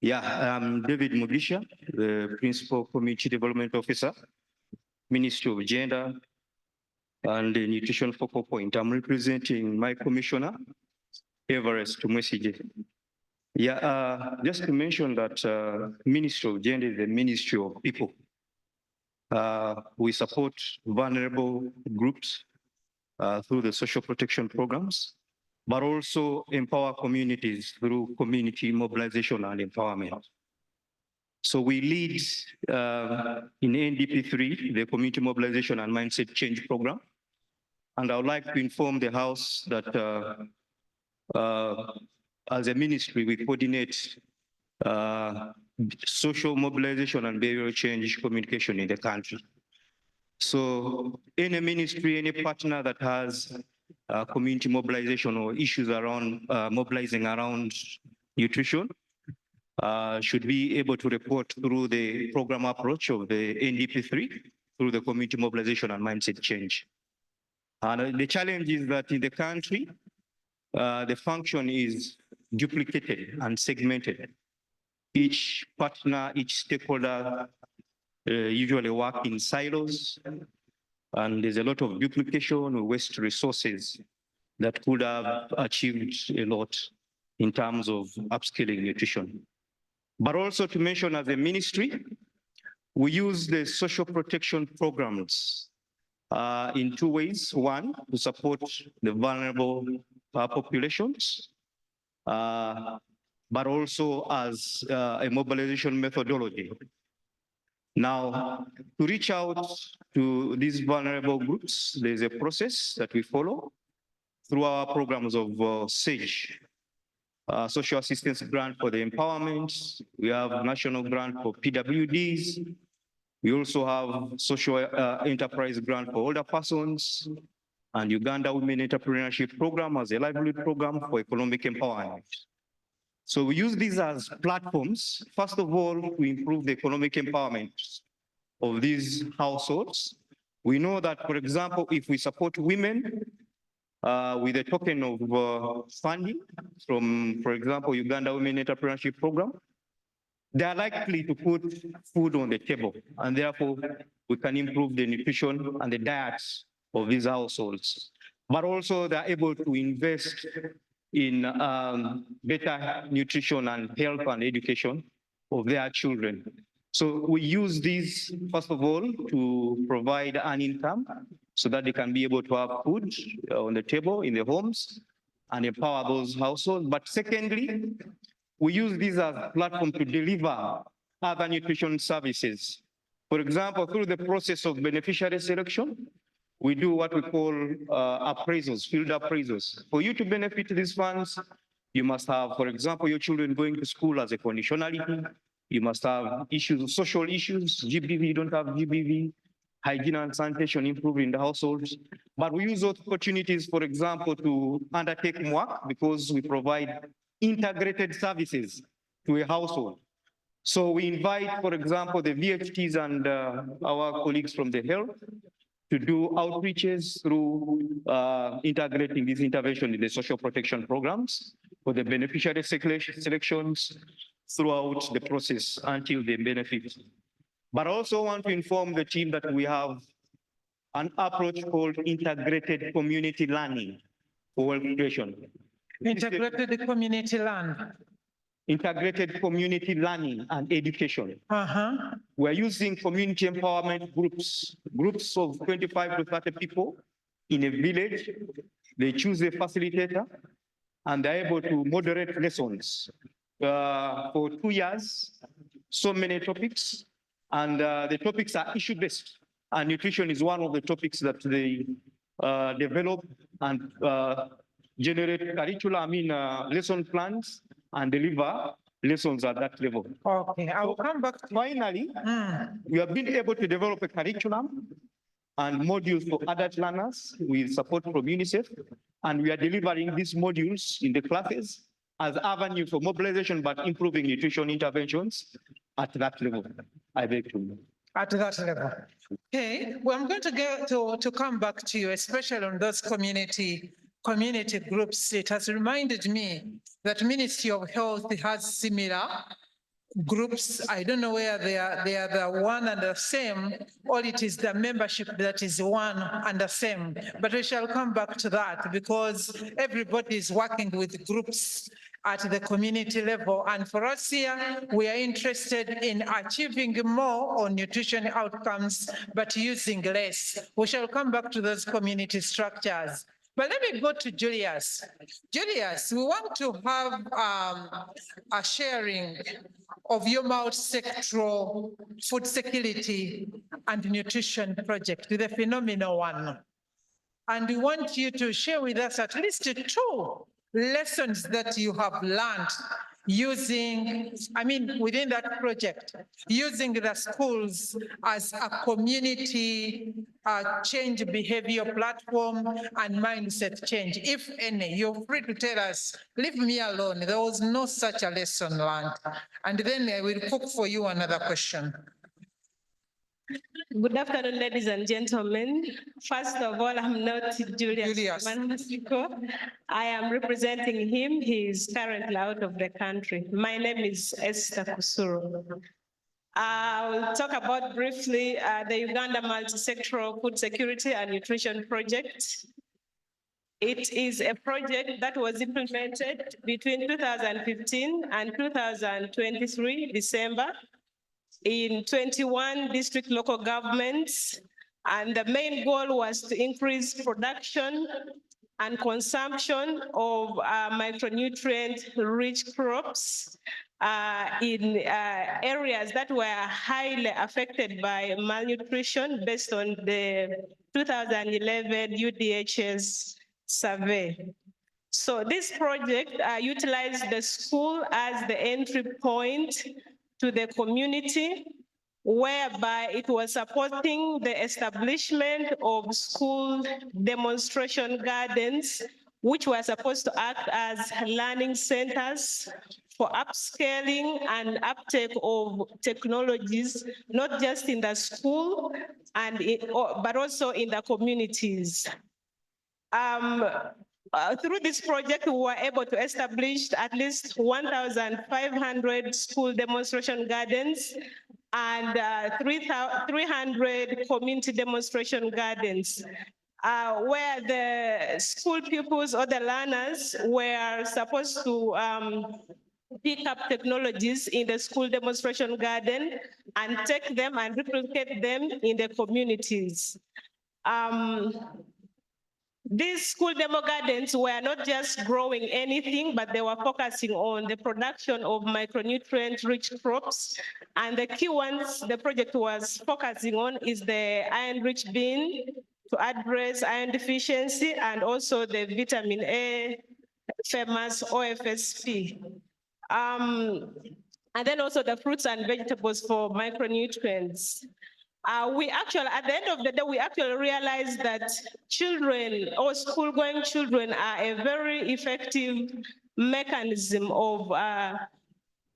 Yeah, I'm David Mugisha, the Principal Community Development Officer, Ministry of Gender and the Nutrition Focal Point. I'm representing my commissioner, Evarist Mwesige. Yeah, just to mention that Ministry of Gender is the Ministry of People. We support vulnerable groups through the social protection programs, but also empower communities through community mobilization and empowerment. So we lead in NDP3, the Community Mobilization and Mindset Change Program. And I would like to inform the House that as a ministry, we coordinate social mobilization and behavioral change communication in the country. So any ministry, any partner that has community mobilization or issues around mobilizing around nutrition should be able to report through the program approach of the NDP3 through the community mobilization and mindset change. And the challenge is that in the country, the function is duplicated and segmented. Each partner, each stakeholder usually work in silos, and there's a lot of duplication or waste resources that could have achieved a lot in terms of upscaling nutrition. But also to mention as a ministry, we use the social protection programs in two ways. One, to support the vulnerable populations, but also as a mobilization methodology. Now, to reach out to these vulnerable groups, there's a process that we follow through our programs of SAGE, Social Assistance Grant for the Empowerment. We have a national grant for PWDs. We also have social enterprise grant for older persons, and Uganda Women Entrepreneurship Program as a livelihood program for economic empowerment. So we use these as platforms, first of all, to improve the economic empowerment of these households. We know that, for example, if we support women with a token of funding from, for example, Uganda Women Entrepreneurship Program, they are likely to put food on the table, and therefore we can improve the nutrition and the diets of these households. But also they're able to invest in better nutrition and health and education of their children. So we use these, first of all, to provide an income so that they can be able to have food on the table in their homes and empower those households. But secondly, we use these as a platform to deliver other nutrition services. For example, through the process of beneficiary selection, we do what we call appraisals, field appraisals. For you to benefit these funds, you must have, for example, your children going to school as a conditionality. You must have issues, social issues, GBV, you don't have GBV, hygiene and sanitation improved in the households. But we use those opportunities, for example, to undertake work because we provide integrated services to a household. So we invite, for example, the VHTs and our colleagues from the health to do outreaches through integrating this intervention in the social protection programs for the beneficiary selections throughout the process until they benefit. But I also want to inform the team that we have an approach called integrated community learning for wealth creation. Integrated community land. Integrated community learning and education. Uh-huh. We're using community empowerment groups of 25 to 30 people in a village. They choose a facilitator and they're able to moderate lessons for 2 years, so many topics. And the topics are issue-based. And nutrition is one of the topics that they develop and generate lesson plans and deliver lessons at that level. Okay, I will come back to Finally, we have been able to develop a curriculum and modules for adult learners with support from UNICEF. And we are delivering these modules in the classes as avenue for mobilization, but improving nutrition interventions at that level. I beg to. at that level. Okay, well, I'm going to get to come back to you, especially on those community groups. It has reminded me that Ministry of Health has similar groups. I don't know where they are the one and the same, or it is the membership that is one and the same. But we shall come back to that because everybody is working with groups at the community level. And for us here, we are interested in achieving more on nutrition outcomes, but using less. We shall come back to those community structures. But let me go to Julius. Julius, we want to have a sharing of your multi-sectoral food security and nutrition project, the phenomenal one. And we want you to share with us at least 2 lessons that you have learned using, within that project, using the schools as a community change behavior platform and mindset change. If any, you're free to tell us, leave me alone. There was no such a lesson learned. And then I will cook for you another question. Good afternoon, ladies and gentlemen. First of all, I'm not Julius Manasiko. I am representing him. He is currently out of the country. My name is Esther Kusuru. I will talk about briefly the Uganda Multi-Sectoral Food Security and Nutrition Project. It is a project that was implemented between 2015 and 2023, December, in 21 district local governments. And the main goal was to increase production and consumption of micronutrient-rich crops in areas that were highly affected by malnutrition based on the 2011 UDHS survey. So this project utilized the school as the entry point to the community, whereby it was supporting the establishment of school demonstration gardens, which were supposed to act as learning centers for upscaling and uptake of technologies, not just in the school, but also in the communities. Through this project, we were able to establish at least 1,500 school demonstration gardens and 300 community demonstration gardens, where the school pupils or the learners were supposed to pick up technologies in the school demonstration garden and take them and replicate them in the communities. These school demo gardens were not just growing anything, but they were focusing on the production of micronutrient-rich crops. And the key ones the project was focusing on is the iron-rich bean to address iron deficiency, and also the vitamin A famous OFSP. and then also the fruits and vegetables for micronutrients. We actually, at the end of the day, we actually realized that children or school-going children are a very effective mechanism of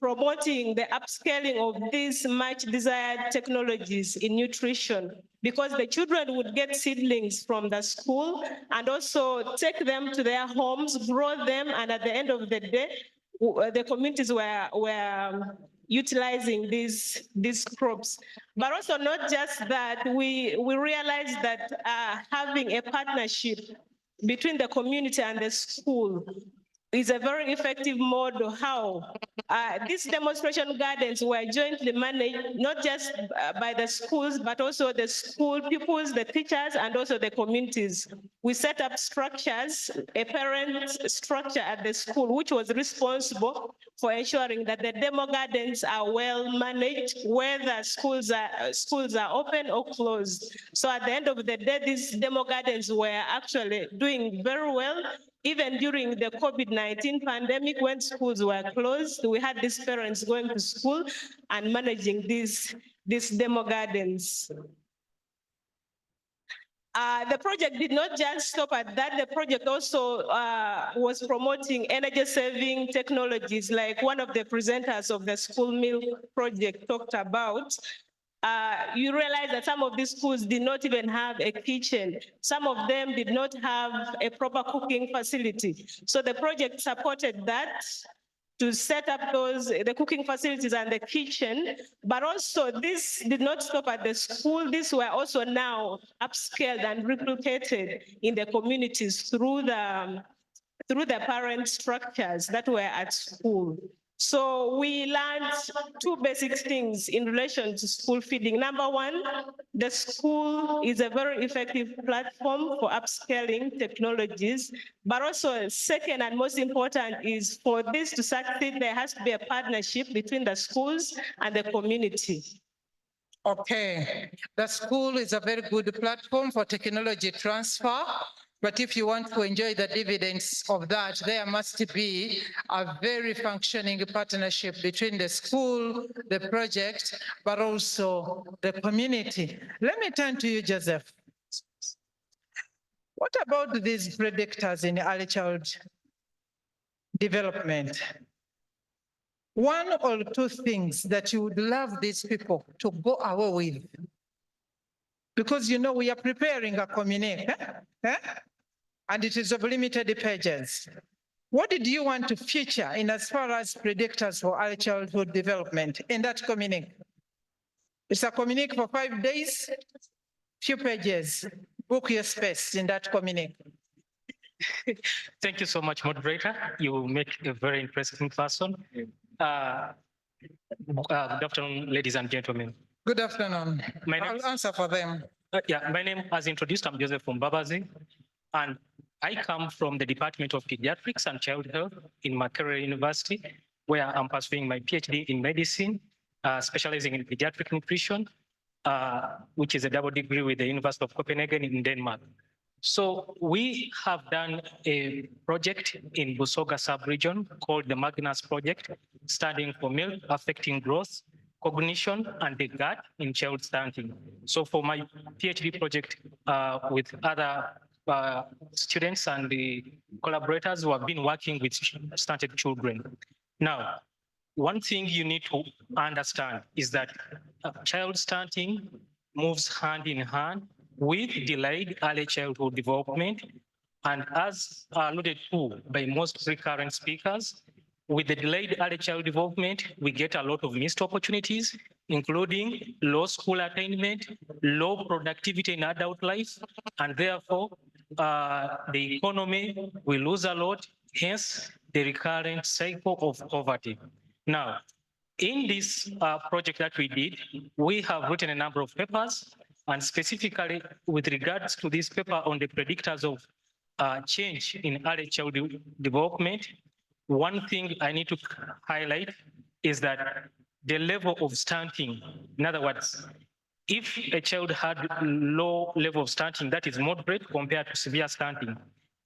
promoting the upscaling of these much desired technologies in nutrition, because the children would get seedlings from the school and also take them to their homes, grow them, and at the end of the day, the communities were utilizing these crops. But also not just that, we realized that having a partnership between the community and the school is a very effective model how these demonstration gardens were jointly managed, not just by the schools, but also the school pupils, the teachers, and also the communities. We set up structures, a parent structure at the school, which was responsible for ensuring that the demo gardens are well managed, whether schools are open or closed. So at the end of the day, these demo gardens were actually doing very well. Even during the COVID-19 pandemic, when schools were closed, we had these parents going to school and managing these demo gardens. The project did not just stop at that. The project also was promoting energy-saving technologies, like one of the presenters of the school meal project talked about. You realize that some of these schools did not even have a kitchen. Some of them did not have a proper cooking facility. So the project supported that to set up the cooking facilities and the kitchen. But also this did not stop at the school. These were also now upscaled and replicated in the communities through the parent structures that were at school. So we learned two basic things in relation to school feeding. Number one, the school is a very effective platform for upscaling technologies, but also second and most important is for this to succeed, there has to be a partnership between the schools and the community. Okay, the school is a very good platform for technology transfer. But if you want to enjoy the dividends of that, there must be a very functioning partnership between the school, the project, but also the community. Let me turn to you, Joseph. What about these predictors in early child development? One or two things that you would love these people to go away with? Because, you know, we are preparing a communique, and it is of limited pages. What did you want to feature in as far as predictors for early childhood development in that communique? It's a communique for 5 days, few pages. Book your space in that communique. Thank you so much, moderator. You make a very interesting person. Good afternoon, ladies and gentlemen. Good afternoon. I'll answer for them. My name, as introduced, I'm Joseph Mbabazi, and I come from the Department of Pediatrics and Child Health in Makerere University, where I'm pursuing my PhD in medicine, specializing in pediatric nutrition, which is a double degree with the University of Copenhagen in Denmark. So we have done a project in Busoga sub-region called the Magnus Project, studying for milk affecting growth, cognition, and the gut in child stunting. So for my PhD project with other students and the collaborators who have been working with stunted children. Now, one thing you need to understand is that child stunting moves hand in hand with delayed early childhood development. And as alluded to by most recurrent speakers, with the delayed early child development, we get a lot of missed opportunities, including low school attainment, low productivity in adult life, and therefore the economy will lose a lot, hence the recurrent cycle of poverty. Now, in this project that we did, we have written a number of papers, and specifically with regards to this paper on the predictors of change in early child development, one thing I need to highlight is that the level of stunting, in other words, if a child had low level of stunting that is moderate compared to severe stunting,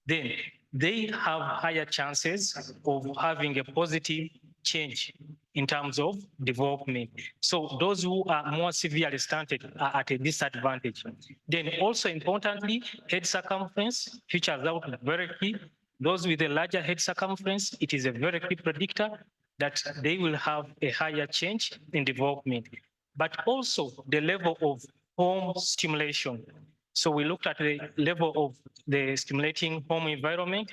then they have higher chances of having a positive change in terms of development. So those who are more severely stunted are at a disadvantage. Then also importantly, head circumference features out very key. Those with a larger head circumference, it is a very key predictor that they will have a higher change in development, but also the level of home stimulation. So we looked at the level of the stimulating home environment,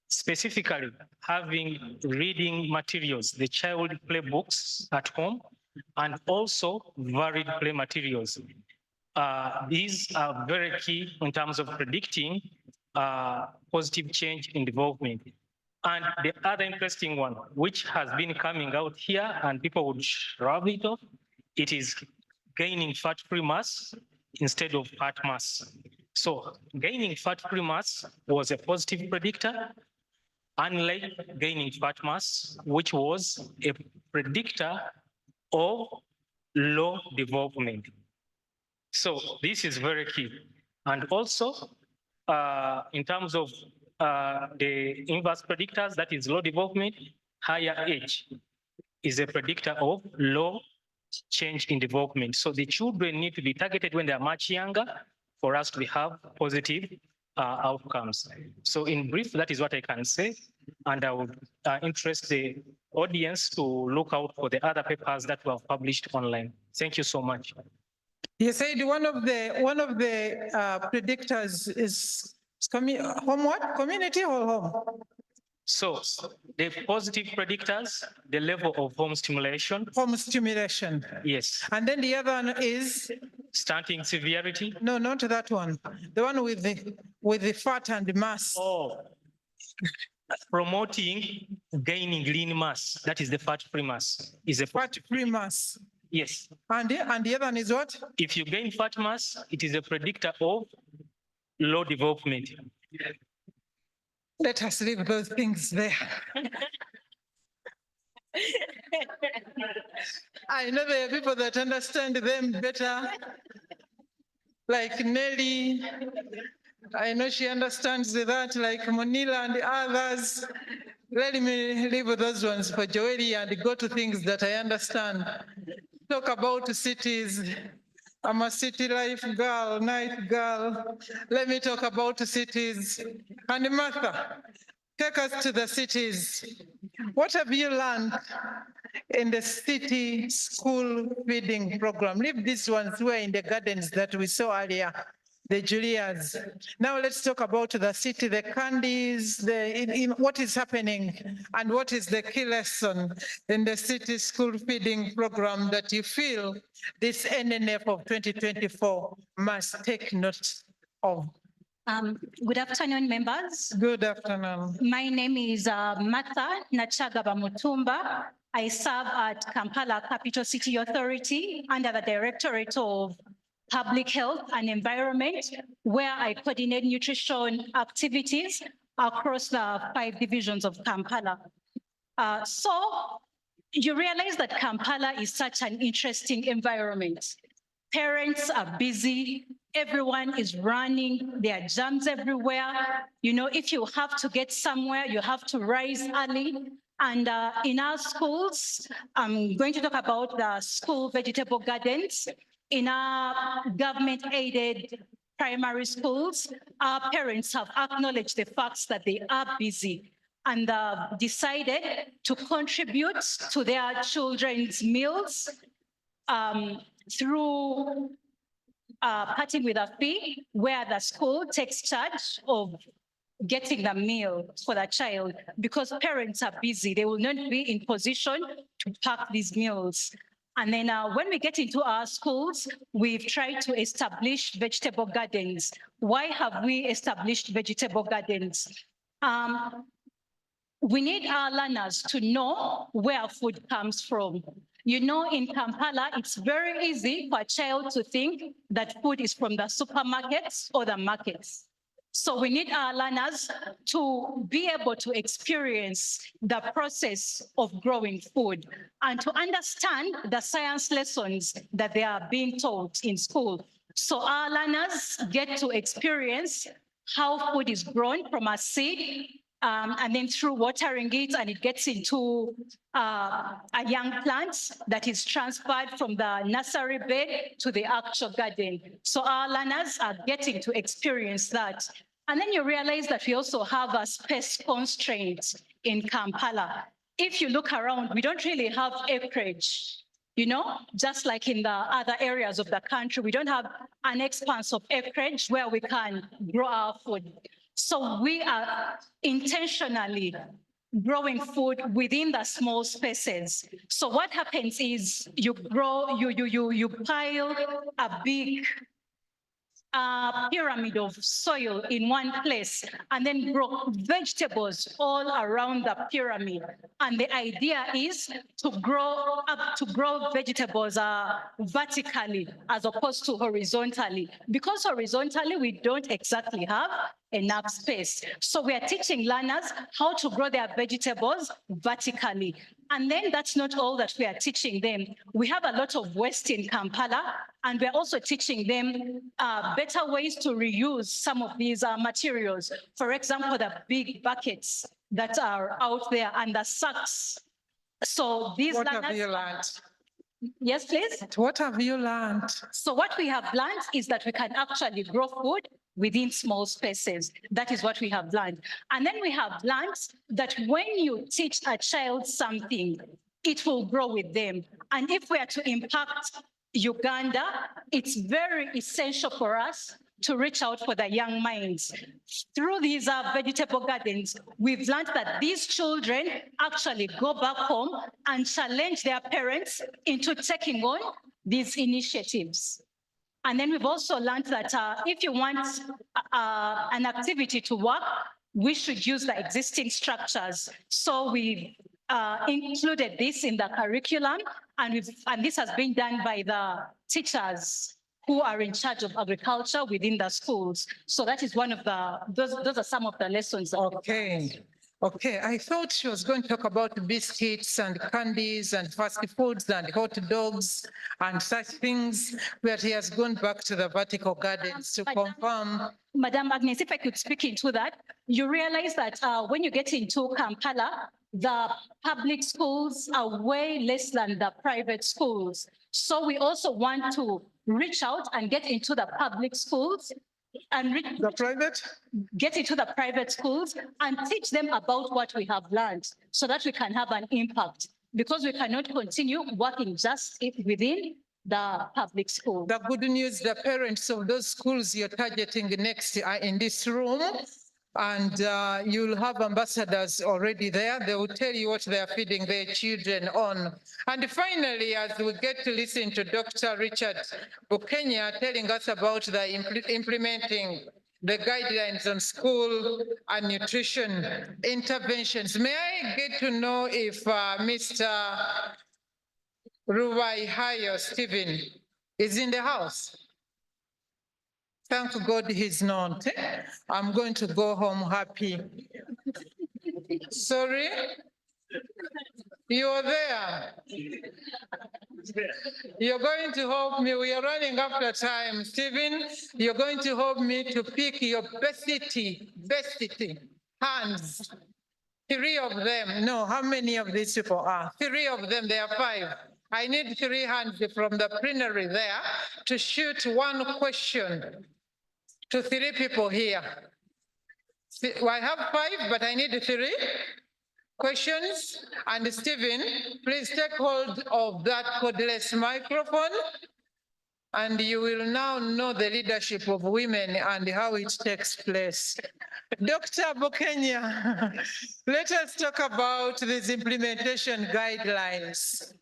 specifically having reading materials, the child play books at home, and also varied play materials. These are very key in terms of predicting positive change in development. And the other interesting one, which has been coming out here and people would rub it off, it is gaining fat-free mass instead of fat mass. So gaining fat-free mass was a positive predictor, unlike gaining fat mass, which was a predictor of low development. So this is very key. And also, in terms of the inverse predictors, that is low development, higher age is a predictor of low change in development. So the children need to be targeted when they are much younger for us to have positive outcomes. So in brief, that is what I can say. And I would interest the audience to look out for the other papers that were published online. Thank you so much. You said one of the predictors is home what? Community or home? So the positive predictors, the level of home stimulation. Home stimulation. Yes. And then the other one is? Stunting severity. No, not that one. The one with the fat and the mass. Oh, promoting gaining lean mass. That is the fat-free mass. Is a fat-free mass. Yes. And the other one is what? If you gain fat mass, it is a predictor of low development. Let us leave those things there. I know there are people that understand them better, like Nelly. I know she understands that, like Monila and the others. Let me leave those ones for Joely and go to things that I understand. Talk about cities. I'm a city life girl, night girl. Let me talk about cities. And Martha, take us to the cities. What have you learned in the city school feeding program? Leave these ones who are in the gardens that we saw earlier, the Julias. Now let's talk about the city, the candies, what is happening and what is the key lesson in the city school feeding program that you feel this NNF of 2024 must take note of. Good afternoon, members. Good afternoon. My name is Martha Nachagaba Mutumba. I serve at Kampala Capital City Authority under the Directorate of Public Health and Environment, where I coordinate nutrition activities across the 5 divisions of Kampala. So you realize that Kampala is such an interesting environment. Parents are busy, everyone is running, there are jams everywhere. You know, if you have to get somewhere, you have to rise early. And in our schools, I'm going to talk about the school vegetable gardens. In our government-aided primary schools, our parents have acknowledged the facts that they are busy and decided to contribute to their children's meals through parting with a fee, where the school takes charge of getting the meal for the child, because parents are busy. They will not be in position to pack these meals. And then when we get into our schools, we've tried to establish vegetable gardens. Why have we established vegetable gardens? We need our learners to know where food comes from. You know, in Kampala, it's very easy for a child to think that food is from the supermarkets or the markets. So we need our learners to be able to experience the process of growing food and to understand the science lessons that they are being taught in school. So our learners get to experience how food is grown from a seed and then through watering it, and it gets into a young plant that is transferred from the nursery bed to the actual garden. So our learners are getting to experience that. And then you realize that we also have a space constraint in Kampala. If you look around, we don't really have acreage. You know, just like in the other areas of the country, we don't have an expanse of acreage where we can grow our food. So we are intentionally growing food within the small spaces. So what happens is you grow, you pile a big pyramid of soil in one place and then grow vegetables all around the pyramid. And the idea is to grow vegetables vertically as opposed to horizontally. Because horizontally, we don't exactly have enough space. So we are teaching learners how to grow their vegetables vertically. And then that's not all that we are teaching them. We have a lot of waste in Kampala, and we're also teaching them better ways to reuse some of these materials. For example, the big buckets that are out there and the sacks. So these What learners— have you learned? Yes, please. What have you learned? So what we have learned is that we can actually grow food within small spaces. That is what we have learned. And then we have learned that when you teach a child something, it will grow with them. And if we are to impact Uganda, it's very essential for us to reach out for the young minds. Through these vegetable gardens, we've learned that these children actually go back home and challenge their parents into taking on these initiatives. And then we've also learned that if you want an activity to work, we should use the existing structures. So we've included this in the curriculum, and this has been done by the teachers who are in charge of agriculture within the schools. So that is one of those are some of the lessons. Okay. Okay, I thought she was going to talk about biscuits and candies and fast foods and hot dogs and such things, but he has gone back to the vertical gardens to confirm. Madam Agnes, if I could speak into that, you realize that when you get into Kampala, the public schools are way less than the private schools. So we also want to reach out and get into the public schools and get into the private schools and teach them about what we have learned so that we can have an impact, because we cannot continue working just within the public school. The good news, the parents of those schools you're targeting next are in this room, and you'll have ambassadors already there. They will tell you what they are feeding their children on. And finally, as we get to listen to Dr. Richard Bukenya telling us about the implementing the guidelines on school and nutrition interventions, may I get to know if Mr. Ruwaihayo Stephen is in the house? Thank God he's not. I'm going to go home happy. Sorry? You're there. You're going to help me. We are running after time. Stephen, you're going to help me to pick your bestity hands. 3 of them. No, how many of these people are? 3 of them, there are 5. I need 3 hands from the plenary there to shoot one question to 3 people here. I have 5, but I need 3 questions. And Stephen, please take hold of that cordless microphone, and you will now know the leadership of women and how it takes place. Dr. Bukenya, let us talk about these implementation guidelines.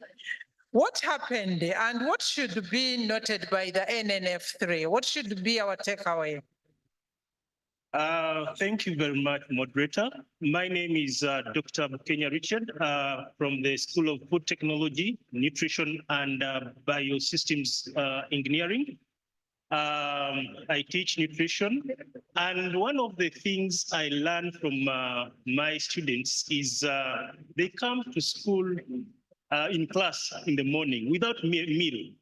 What happened and what should be noted by the NNF3? What should be our takeaway? Thank you very much, moderator. My name is Dr. Bukenya Richard from the School of Food Technology, Nutrition and Biosystems Engineering. I teach nutrition, and one of the things I learned from my students is they come to school in class in the morning without meal.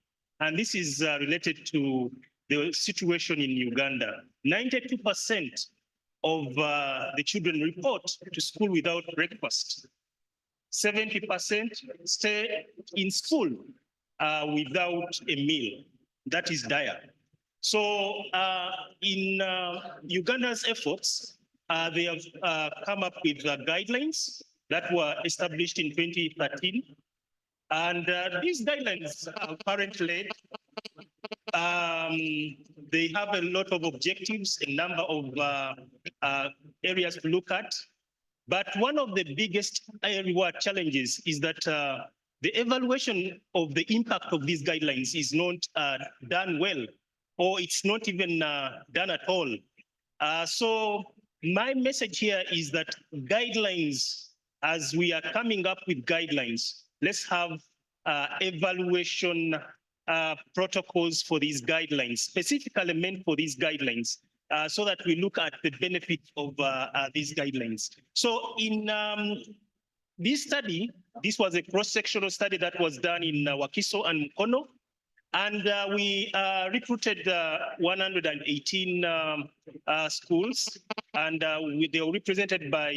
And this is related to the situation in Uganda. 92% of the children report to school without breakfast. 70% stay in school without a meal. That is dire. So in Uganda's efforts, they have come up with guidelines that were established in 2013. And these guidelines are parent-led. They have a lot of objectives, a number of areas to look at. But one of the biggest challenges is that the evaluation of the impact of these guidelines is not done well, or it's not even done at all. So my message here is that guidelines, as we are coming up with guidelines, let's have evaluation protocols for these guidelines, specifically meant for these guidelines, so that we look at the benefit of these guidelines. So in this study, this was a cross-sectional study that was done in Wakiso and Mukono, and we recruited 118 schools, and they were represented by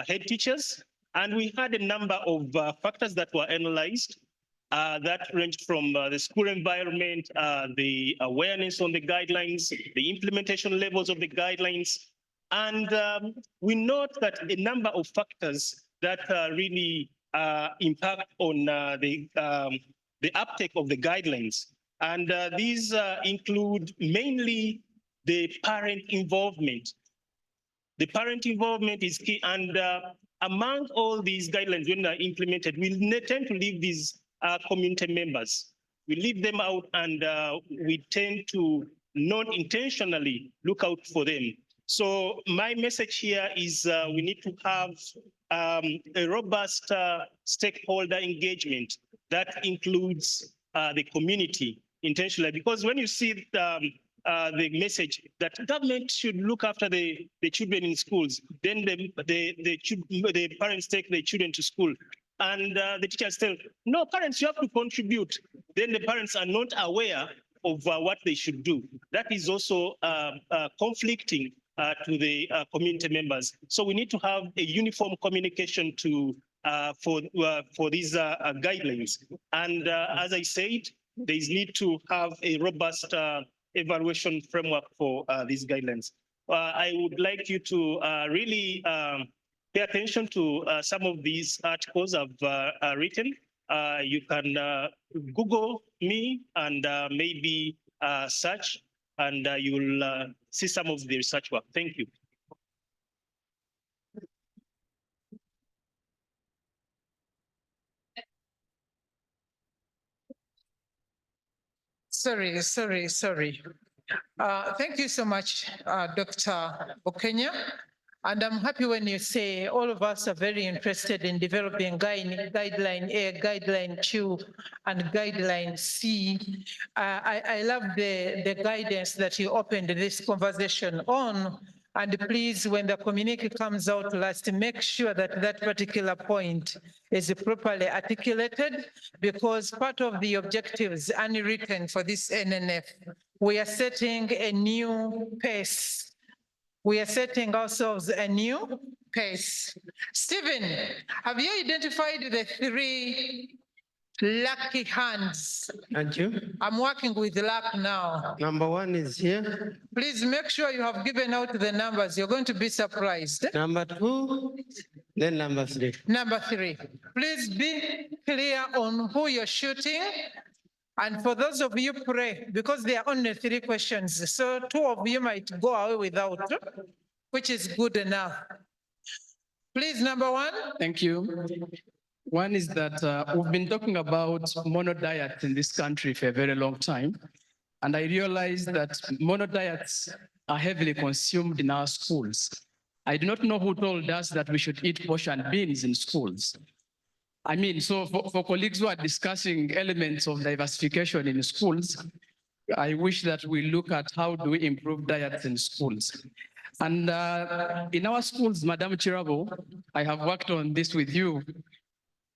head teachers. And we had a number of factors that were analyzed that ranged from the school environment, the awareness on the guidelines, the implementation levels of the guidelines. And we note that a number of factors that really impact on the uptake of the guidelines. And these include mainly the parent involvement. The parent involvement is key, and among all these guidelines, when they're implemented, we tend to leave these community members. We leave them out, and we tend to not intentionally look out for them. So my message here is we need to have a robust stakeholder engagement that includes the community intentionally, because when you see the message that government should look after the children in schools, then the parents take the children to school, and the teachers tell, no, parents, you have to contribute. Then the parents are not aware of what they should do. That is also conflicting to the community members. So we need to have a uniform communication for these guidelines. And as I said, there is need to have a robust evaluation framework for these guidelines. I would like you to really pay attention to some of these articles I've written. You can Google me and maybe search, and you'll see some of the research work. Thank you. Sorry. Thank you so much, Dr. Bukenya. And I'm happy when you say all of us are very interested in developing guideline A, guideline 2, and guideline C. I love the guidance that you opened this conversation on. And please, when the communique comes out last, make sure that that particular point is properly articulated, because part of the objectives unwritten for this NNF, we are setting a new pace. We are setting ourselves a new pace. Stephen, have you identified the 3 lucky hands? Thank you. I'm working with luck now. Number 1 is here. Please make sure you have given out the numbers. You're going to be surprised. Number 2, then number 3. Number 3. Please be clear on who you're shooting. And for those of you pray, because there are only 3 questions, so 2 of you might go away without, which is good enough. Please, number 1. Thank you. One is that we've been talking about mono diets in this country for a very long time. And I realized that mono diets are heavily consumed in our schools. I do not know who told us that we should eat portion beans in schools. I mean, so for colleagues who are discussing elements of diversification in schools, I wish that we look at how do we improve diets in schools. And in our schools, Madam Chirabo, I have worked on this with you.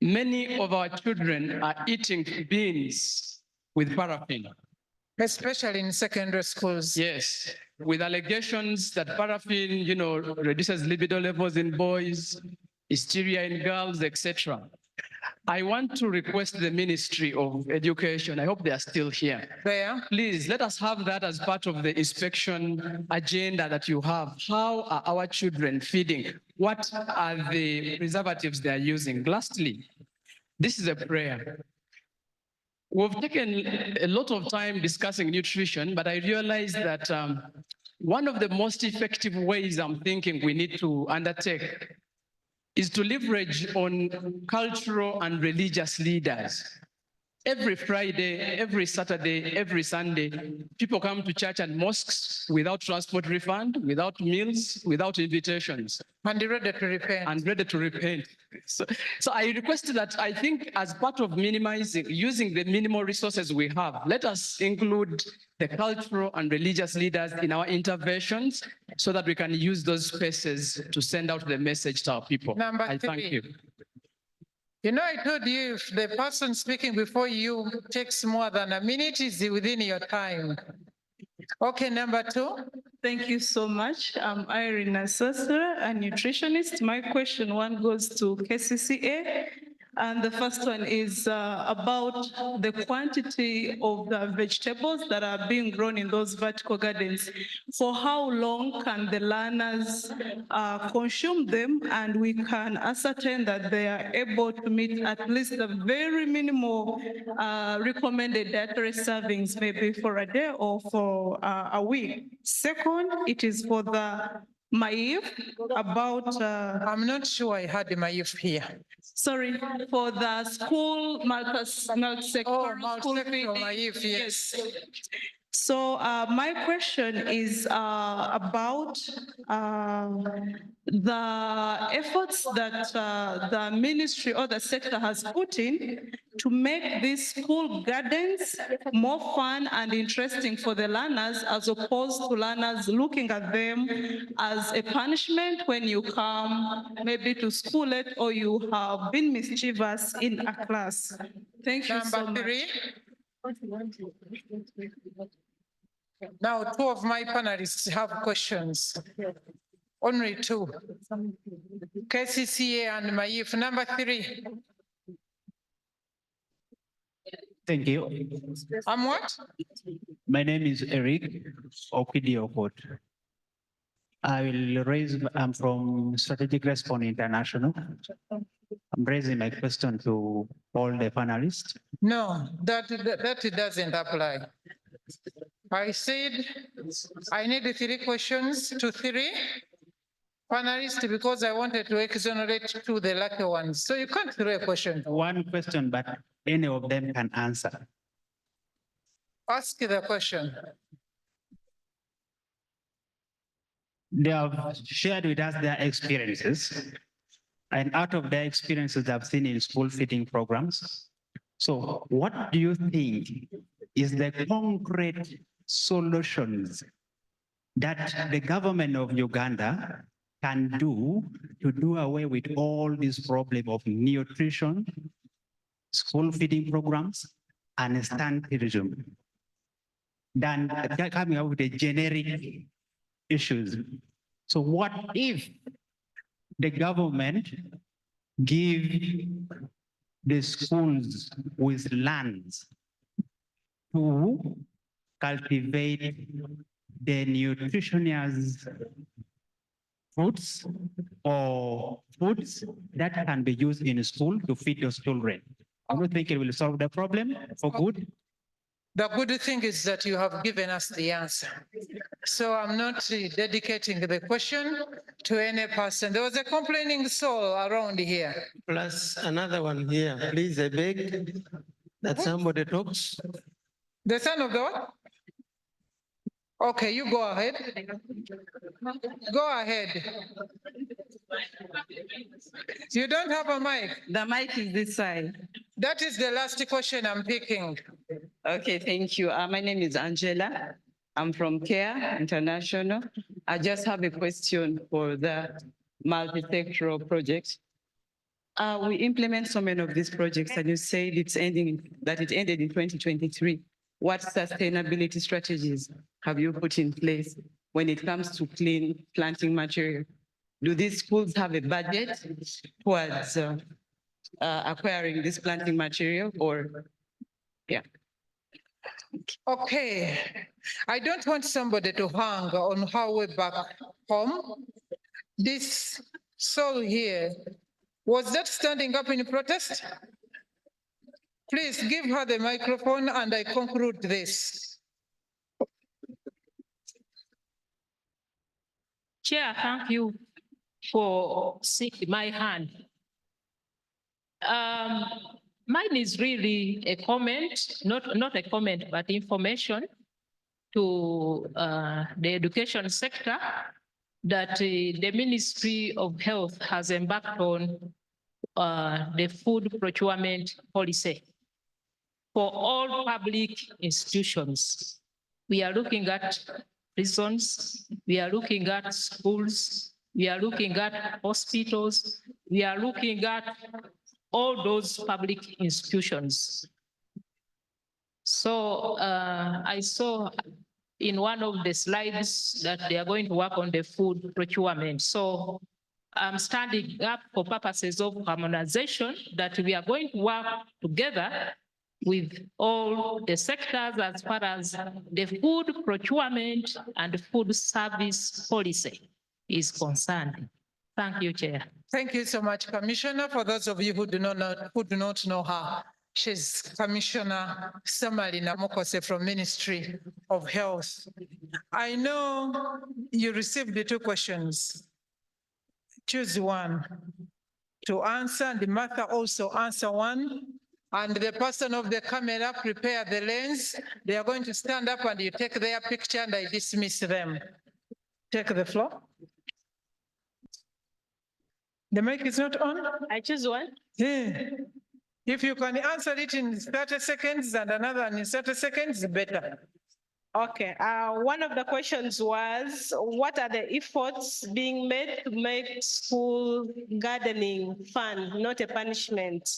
Many of our children are eating beans with paraffin. Especially in secondary schools. Yes. with allegations that paraffin, reduces libido levels in boys, hysteria in girls, etc. I want to request the Ministry of Education, I hope they are still here. There. Please, let us have that as part of the inspection agenda that you have. How are our children feeding? What are the preservatives they are using? Lastly, this is a prayer. We've taken a lot of time discussing nutrition, but I realize that one of the most effective ways I'm thinking we need to undertake is to leverage on cultural and religious leaders. Every Friday, every Saturday, every Sunday, people come to church and mosques without transport refund, without meals, without invitations. And ready to repent. And ready to repent. So I request that I think as part of minimizing, using the minimal resources we have, let us include the cultural and religious leaders in our interventions so that we can use those spaces to send out the message to our people. Number I thank three. you. You know, I told you if the person speaking before you takes more than a minute, is within your time. Okay, number two. Thank you so much. I'm Irene Assessor, a nutritionist. My question one goes to KCCA. And the first one is about the quantity of the vegetables that are being grown in those vertical gardens. For how long can the learners consume them, and we can ascertain that they are able to meet at least the very minimal recommended dietary servings, maybe for a day or for a week. Second, it is for the Maif about. I'm not sure I had the Maif here. Sorry, for the school multi-sector school feeding. Maif, yes. So my question is about the efforts that the ministry or the sector has put in to make these school gardens more fun and interesting for the learners, as opposed to learners looking at them as a punishment when you come maybe to school late or you have been mischievous in a class. Thank you so much. Number three. Now, two of my panelists have questions. Only two. KCCA and Maif. Number three. Thank you. I'm what? My name is Eric Okidiokot. I will raise, I'm from Strategic Response International. I'm raising my question to all the panelists. No, that doesn't apply. I said I need three questions to three panelists because I wanted to exonerate to the lucky ones. So you can't throw a question. One question, but any of them can answer. Ask the question. They have shared with us their experiences. And out of their experiences I've seen in school feeding programs. So what do you think is the concrete solutions that the government of Uganda can do to do away with all this problem of nutrition, school feeding programs, and stuntism, than coming up with the generic issues? So what if the government give the schools with lands to cultivate the nutritious fruits or foods that can be used in school to feed those children? I don't think it will solve the problem for good. The good thing is that you have given us the answer. So I'm not dedicating the question to any person. There was a complaining soul around here. Plus another one here. Please, I beg that somebody talks. The son of the what? Okay, you go ahead. Go ahead. You don't have a mic. The mic is this side. That is the last question I'm picking. Okay, thank you. My name is Angela. I'm from CARE International. I just have a question for the multi-sectoral project. We implement so many of these projects, and you said it ended in 2023. What sustainability strategies have you put in place when it comes to clean planting material? Do these schools have a budget towards acquiring this planting material or, yeah? Okay, I don't want somebody to hang on how way back home. This soul here, was that standing up in protest? Please give her the microphone and I conclude this. Chair, thank you for seeing my hand. Mine is really a comment, not a comment, but information to the education sector that the Ministry of Health has embarked on the food procurement policy for all public institutions. We are looking at prisons, we are looking at schools, we are looking at hospitals, we are looking at all those public institutions. So I saw in one of the slides that they are going to work on the food procurement. So I'm standing up for purposes of harmonization that we are going to work together with all the sectors as far as the food procurement and food service policy is concerned. Thank you, Chair. Thank you so much, Commissioner. For those of you who do not know her, she's Commissioner Samalina Mokose from Ministry of Health. I know you received the two questions. Choose one to answer, and Martha also answer one. And the person of the camera prepare the lens. They are going to stand up and you take their picture and I dismiss them. Take the floor. The mic is not on? I choose one. Yeah. If you can answer it in 30 seconds and another in 30 seconds, better. Okay, one of the questions was, what are the efforts being made to make school gardening fun, not a punishment?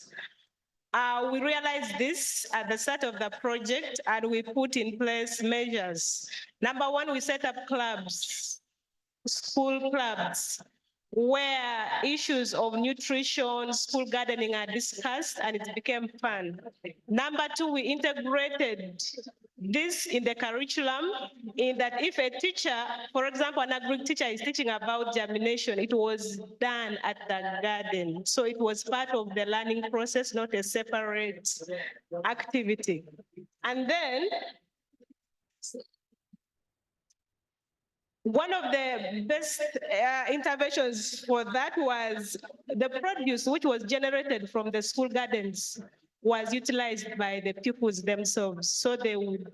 We realized this at the start of the project and we put in place measures. Number one, we set up clubs, school clubs, where issues of nutrition, school gardening are discussed and it became fun. Number two, we integrated this in the curriculum in that if a teacher, for example, an agri teacher is teaching about germination, it was done at the garden. So it was part of the learning process, not a separate activity. And then one of the best interventions for that was the produce which was generated from the school gardens was utilized by the pupils themselves. So they would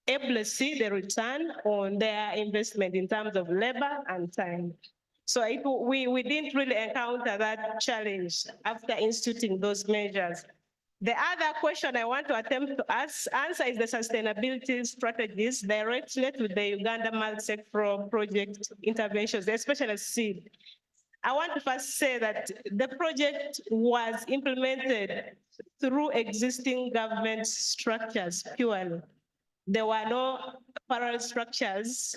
able to see the return on their investment in terms of labor and time. So we didn't really encounter that challenge after instituting those measures. The other question I want to attempt to answer is the sustainability strategies directly to the Uganda multi-sectoral project interventions, especially seed. I want to first say that the project was implemented through existing government structures purely. There were no parallel structures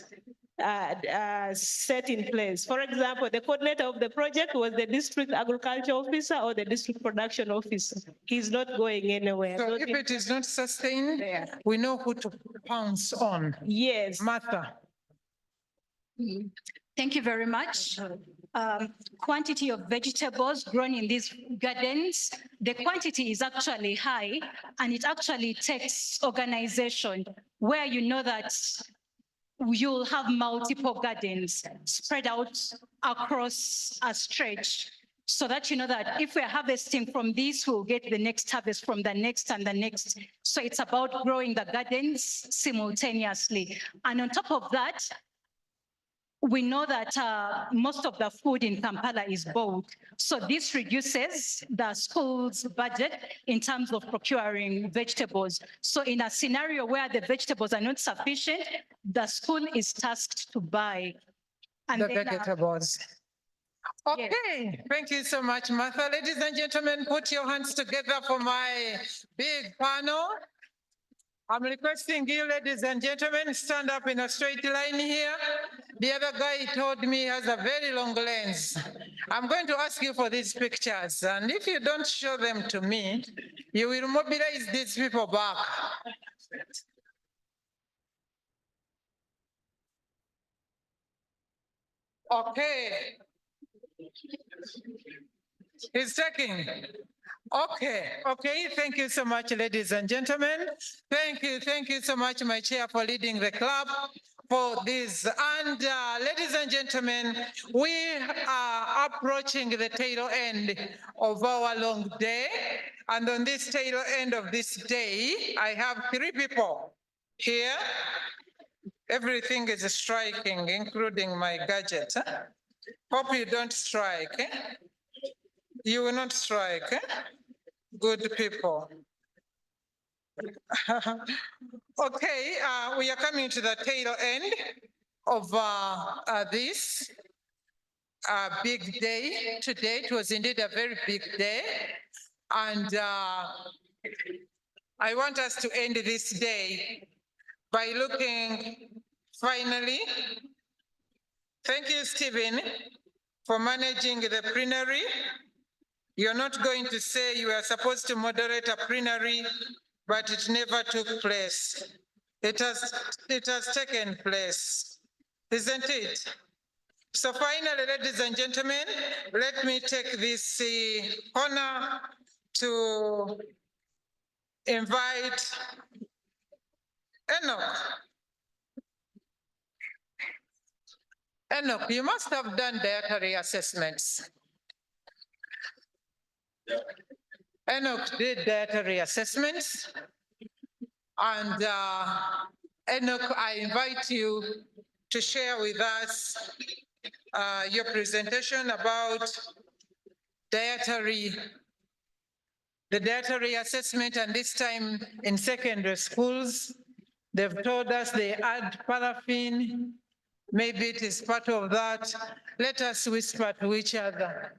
set in place. For example, the coordinator of the project was the district agriculture officer or the district production officer. He's not going anywhere. So if it is not sustained, we know who to pounce on. Yes. Martha. Thank you very much. Quantity of vegetables grown in these gardens, the quantity is actually high and it actually takes organization where you know that you'll have multiple gardens spread out across a stretch so that you know that if we're harvesting from this, we'll get the next harvest from the next and the next. So it's about growing the gardens simultaneously. And on top of that, we know that most of the food in Kampala is bought. So this reduces the school's budget in terms of procuring vegetables. So in a scenario where the vegetables are not sufficient, the school is tasked to buy. And the vegetables. Okay, thank you so much, Martha. Ladies and gentlemen, put your hands together for my big panel. I'm requesting you, ladies and gentlemen, stand up in a straight line here. The other guy told me he has a very long lens. I'm going to ask you for these pictures, and if you don't show them to me, you will mobilize these people back. Okay. He's taking. Okay, thank you so much, ladies and gentlemen. Thank you so much, my chair, for leading the club for this. And ladies and gentlemen, we are approaching the tail end of our long day. And on this tail end of this day, I have 3 people here. Everything is striking, including my gadget. Hope you don't strike. You will not strike. Good people. Okay, we are coming to the tail end of this big day today. It was indeed a very big day. And I want us to end this day by looking finally. Thank you, Stephen, for managing the plenary. You're not going to say you are supposed to moderate a plenary, but it never took place. It has taken place, isn't it? So finally, ladies and gentlemen, let me take this honor to invite Enoch. Enoch, you must have done dietary assessments. Enoch did dietary assessments. And Enoch, I invite you to share with us your presentation about the dietary assessment, and this time in secondary schools. They've told us they add paraffin. Maybe it is part of that. Let us whisper to each other.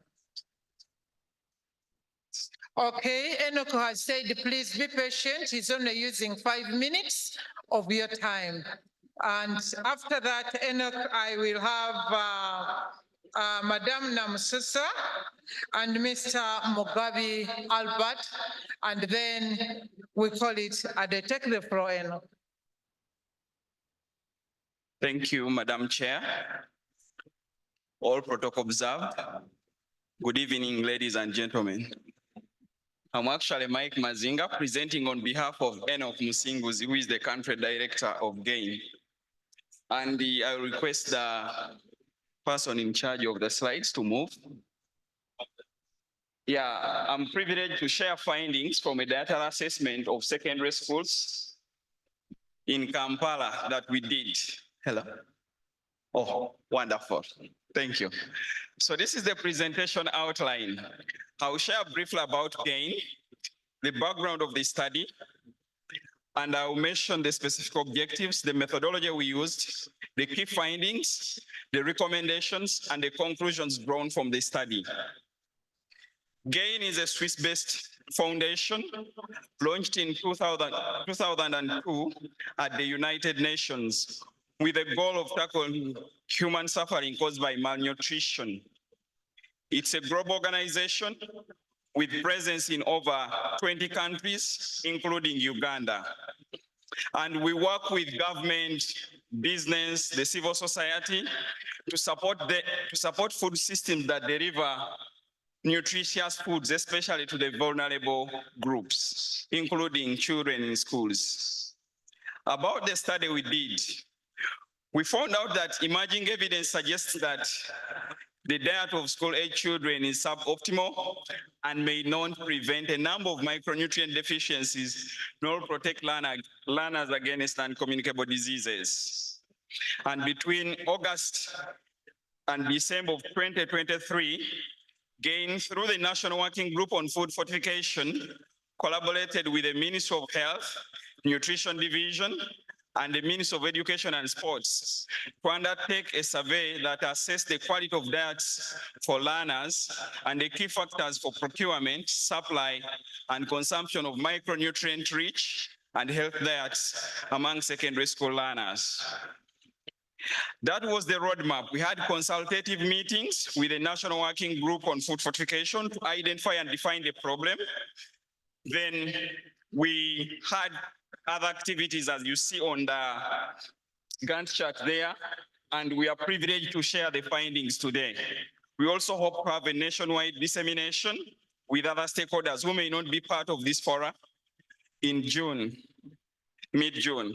Okay, Enoch has said, please be patient. He's only using 5 minutes of your time. And after that, Enoch, I will have Madame Namsusa and Mr. Mugabe Albert, and then we call it a day. Take the floor, Enoch. Thank you, Madam Chair. All protocol observed. Good evening, ladies and gentlemen. I'm actually Mike Mazinga, presenting on behalf of Enoch Musinguzi, who is the country director of GAIN. And I request the person in charge of the slides to move. Yeah, I'm privileged to share findings from a data assessment of secondary schools in Kampala that we did. Hello. Oh, wonderful. Thank you. So this is the presentation outline. I'll share briefly about GAIN, the background of the study, and I'll mention the specific objectives, the methodology we used, the key findings, the recommendations, and the conclusions drawn from the study. GAIN is a Swiss-based foundation launched in 2002 at the United Nations with the goal of tackling human suffering caused by malnutrition. It's a global organization with presence in over 20 countries, including Uganda. And we work with government, business, the civil society to support food systems that deliver nutritious foods, especially to the vulnerable groups, including children in schools. About the study we did, we found out that emerging evidence suggests that the diet of school-age children is suboptimal and may not prevent a number of micronutrient deficiencies, nor protect learners against non-communicable diseases. And between August and December of 2023, GAIN, through the National Working Group on Food Fortification, collaborated with the Ministry of Health, Nutrition Division, and the Ministry of Education and Sports to undertake a survey that assessed the quality of diets for learners and the key factors for procurement, supply, and consumption of micronutrient-rich and health diets among secondary school learners. That was the roadmap. We had consultative meetings with a national working group on food fortification to identify and define the problem. Then we had other activities, as you see on the Gantt chart there, and we are privileged to share the findings today. We also hope to have a nationwide dissemination with other stakeholders who may not be part of this forum in June, mid-June.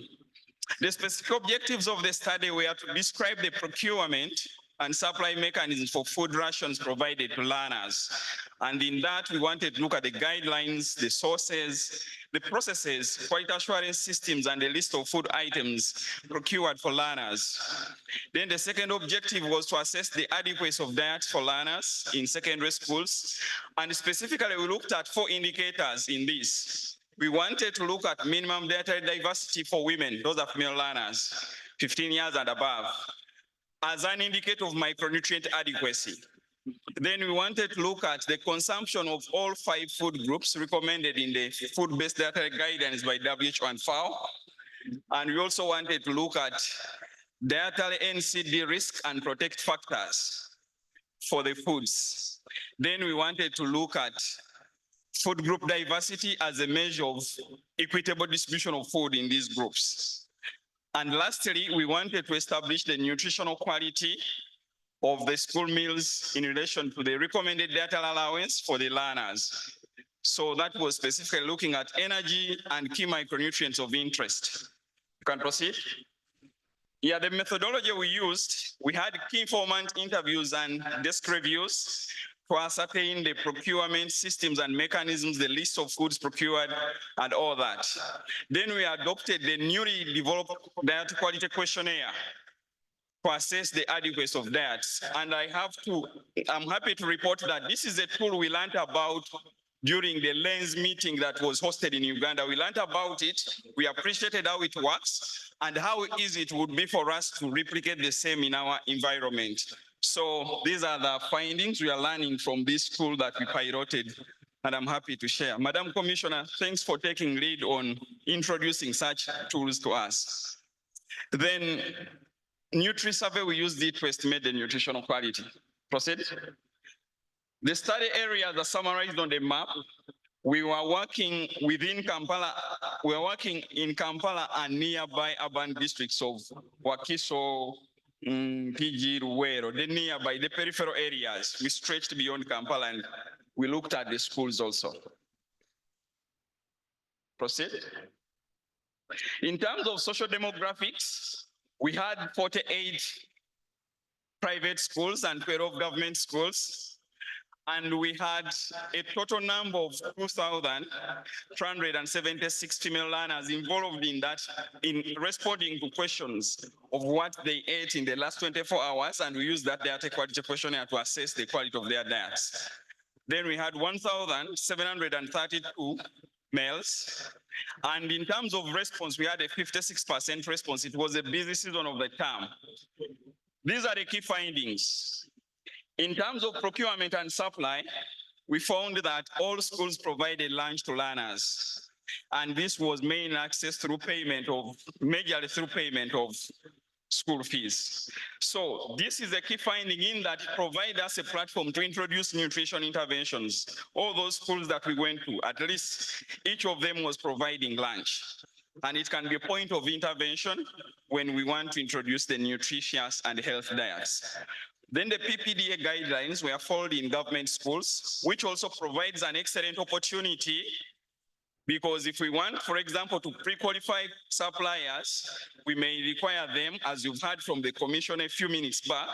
The specific objectives of the study were to describe the procurement and supply mechanisms for food rations provided to learners. And in that, we wanted to look at the guidelines, the sources, the processes, quality assurance systems, and a list of food items procured for learners. Then the second objective was to assess the adequacy of diets for learners in secondary schools. And specifically, we looked at 4 indicators in this. We wanted to look at minimum dietary diversity for women, those are female learners, 15 years and above, as an indicator of micronutrient adequacy. Then we wanted to look at the consumption of all 5 food groups recommended in the food-based dietary guidance by WHO and FAO. And we also wanted to look at dietary NCD risk and protect factors for the foods. Then we wanted to look at food group diversity as a measure of equitable distribution of food in these groups. And lastly, we wanted to establish the nutritional quality of the school meals in relation to the recommended dietary allowance for the learners. So that was specifically looking at energy and key micronutrients of interest. You can proceed. Yeah, the methodology we used, we had key informant interviews and desk reviews to ascertain the procurement systems and mechanisms, the list of foods procured and all that. Then we adopted the newly developed diet quality questionnaire to assess the adequacy of diets. And I'm happy to report that this is a tool we learned about during the LENS meeting that was hosted in Uganda. We learned about it, we appreciated how it works and how easy it would be for us to replicate the same in our environment. So these are the findings we are learning from this tool that we piloted, and I'm happy to share. Madam Commissioner, thanks for taking lead on introducing such tools to us. Then NutriSurvey, we used it to estimate the nutritional quality. Proceed. The study areas are summarized on the map. We were working within Kampala. We were working in Kampala and nearby urban districts of Wakiso, PG, Ruwero, the nearby, the peripheral areas. We stretched beyond Kampala and we looked at the schools also. Proceed. In terms of social demographics, we had 48 private schools and 12 government schools. And we had a total number of 2,376 female learners involved in that, in responding to questions of what they ate in the last 24 hours. And we used that dietary quality questionnaire to assess the quality of their diets. Then we had 1,732 males. And in terms of response, we had a 56% response. It was a busy season of the term. These are the key findings. In terms of procurement and supply, we found that all schools provided lunch to learners. And this was mainly accessed through majorly through payment of school fees. So this is a key finding in that it provides us a platform to introduce nutrition interventions. All those schools that we went to, at least each of them was providing lunch. And it can be a point of intervention when we want to introduce the nutritious and health diets. Then the PPDA guidelines were followed in government schools, which also provides an excellent opportunity because if we want, for example, to pre-qualify suppliers, we may require them, as you've heard from the commission a few minutes back,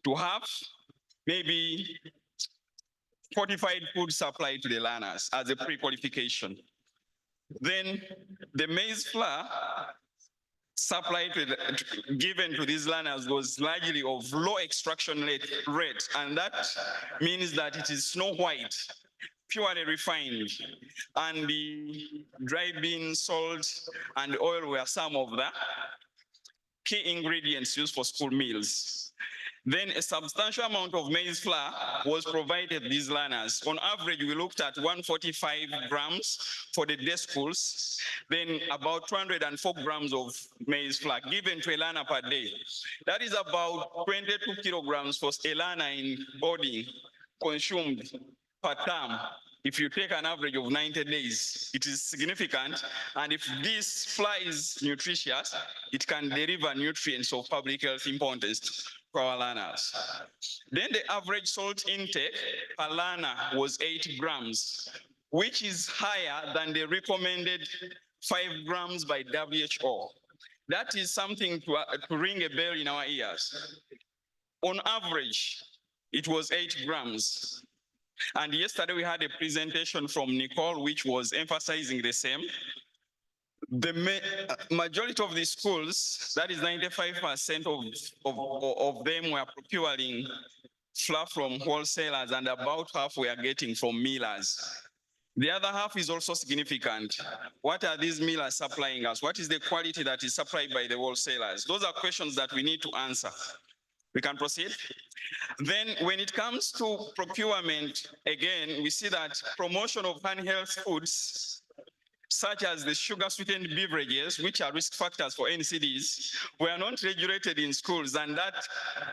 to have maybe fortified food supply to the learners as a pre-qualification. Then the maize flour supply given to these learners was largely of low extraction rate, and that means that it is snow white, purely refined, and the dry bean, salt, and oil were some of the key ingredients used for school meals. Then a substantial amount of maize flour was provided to these learners. On average, we looked at 145 grams for the day schools, then about 204 grams of maize flour given to a learner per day. That is about 22 kilograms for a learner in boarding consumed per term. If you take an average of 90 days, it is significant. And if this flour is nutritious, it can deliver nutrients of public health importance for our learners. Then the average salt intake per learner was 8 grams, which is higher than the recommended 5 grams by WHO. That is something to ring a bell in our ears. On average, it was 8 grams. And yesterday we had a presentation from Nicole, which was emphasizing the same. The majority of the schools, that is 95% of them were procuring flour from wholesalers and about half we are getting from millers. The other half is also significant. What are these millers supplying us? What is the quality that is supplied by the wholesalers? Those are questions that we need to answer. We can proceed. Then when it comes to procurement, again, we see that promotion of unhealthy foods, such as the sugar-sweetened beverages, which are risk factors for NCDs, were not regulated in schools, and that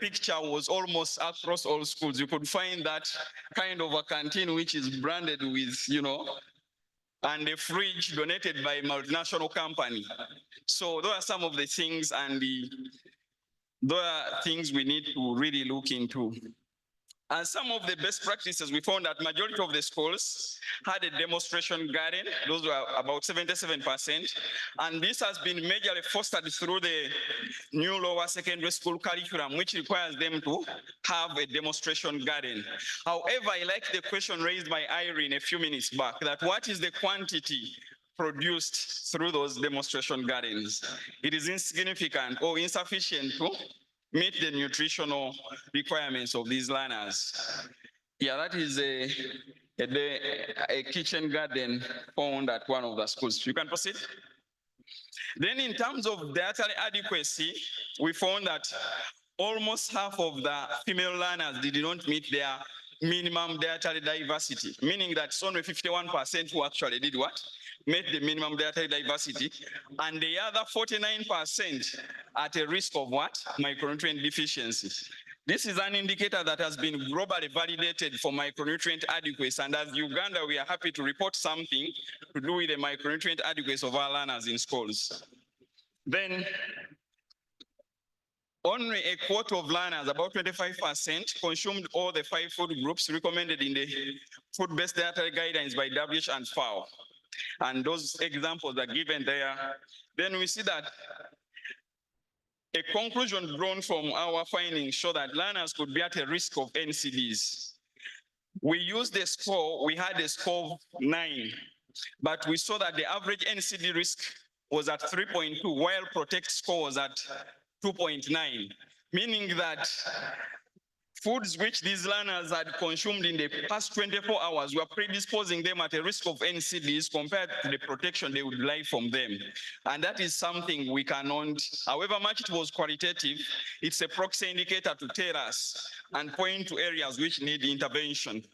picture was almost across all schools. You could find that kind of a canteen which is branded with, and a fridge donated by a multinational company. So those are some of the things, and those are things we need to really look into. And some of the best practices, we found that majority of the schools had a demonstration garden. Those were about 77%. And this has been majorly fostered through the new lower secondary school curriculum, which requires them to have a demonstration garden. However, I like the question raised by Irene a few minutes back, that what is the quantity produced through those demonstration gardens? It is insignificant or insufficient to meet the nutritional requirements of these learners. Yeah, that is a kitchen garden found at one of the schools. You can proceed. Then in terms of dietary adequacy, we found that almost half of the female learners did not meet their minimum dietary diversity, meaning that it's only 51% who actually did what? Met the minimum dietary diversity, and the other 49% at a risk of what? Micronutrient deficiency. This is an indicator that has been globally validated for micronutrient adequacy, and as Uganda, we are happy to report something to do with the micronutrient adequacy of our learners in schools. Then, only a quarter of learners, about 25%, consumed all the 5 food groups recommended in the food-based dietary guidelines by WHO and FAO. And those examples are given there. Then we see that a conclusion drawn from our findings show that learners could be at a risk of NCDs. We used the score, we had a score of 9, but we saw that the average NCD risk was at 3.2, while PROTECT score was at 2.9, meaning that foods which these learners had consumed in the past 24 hours were predisposing them at a risk of NCDs compared to the protection they would like from them. And that is something we cannot, however much it was qualitative, it's a proxy indicator to tell us and point to areas which need intervention.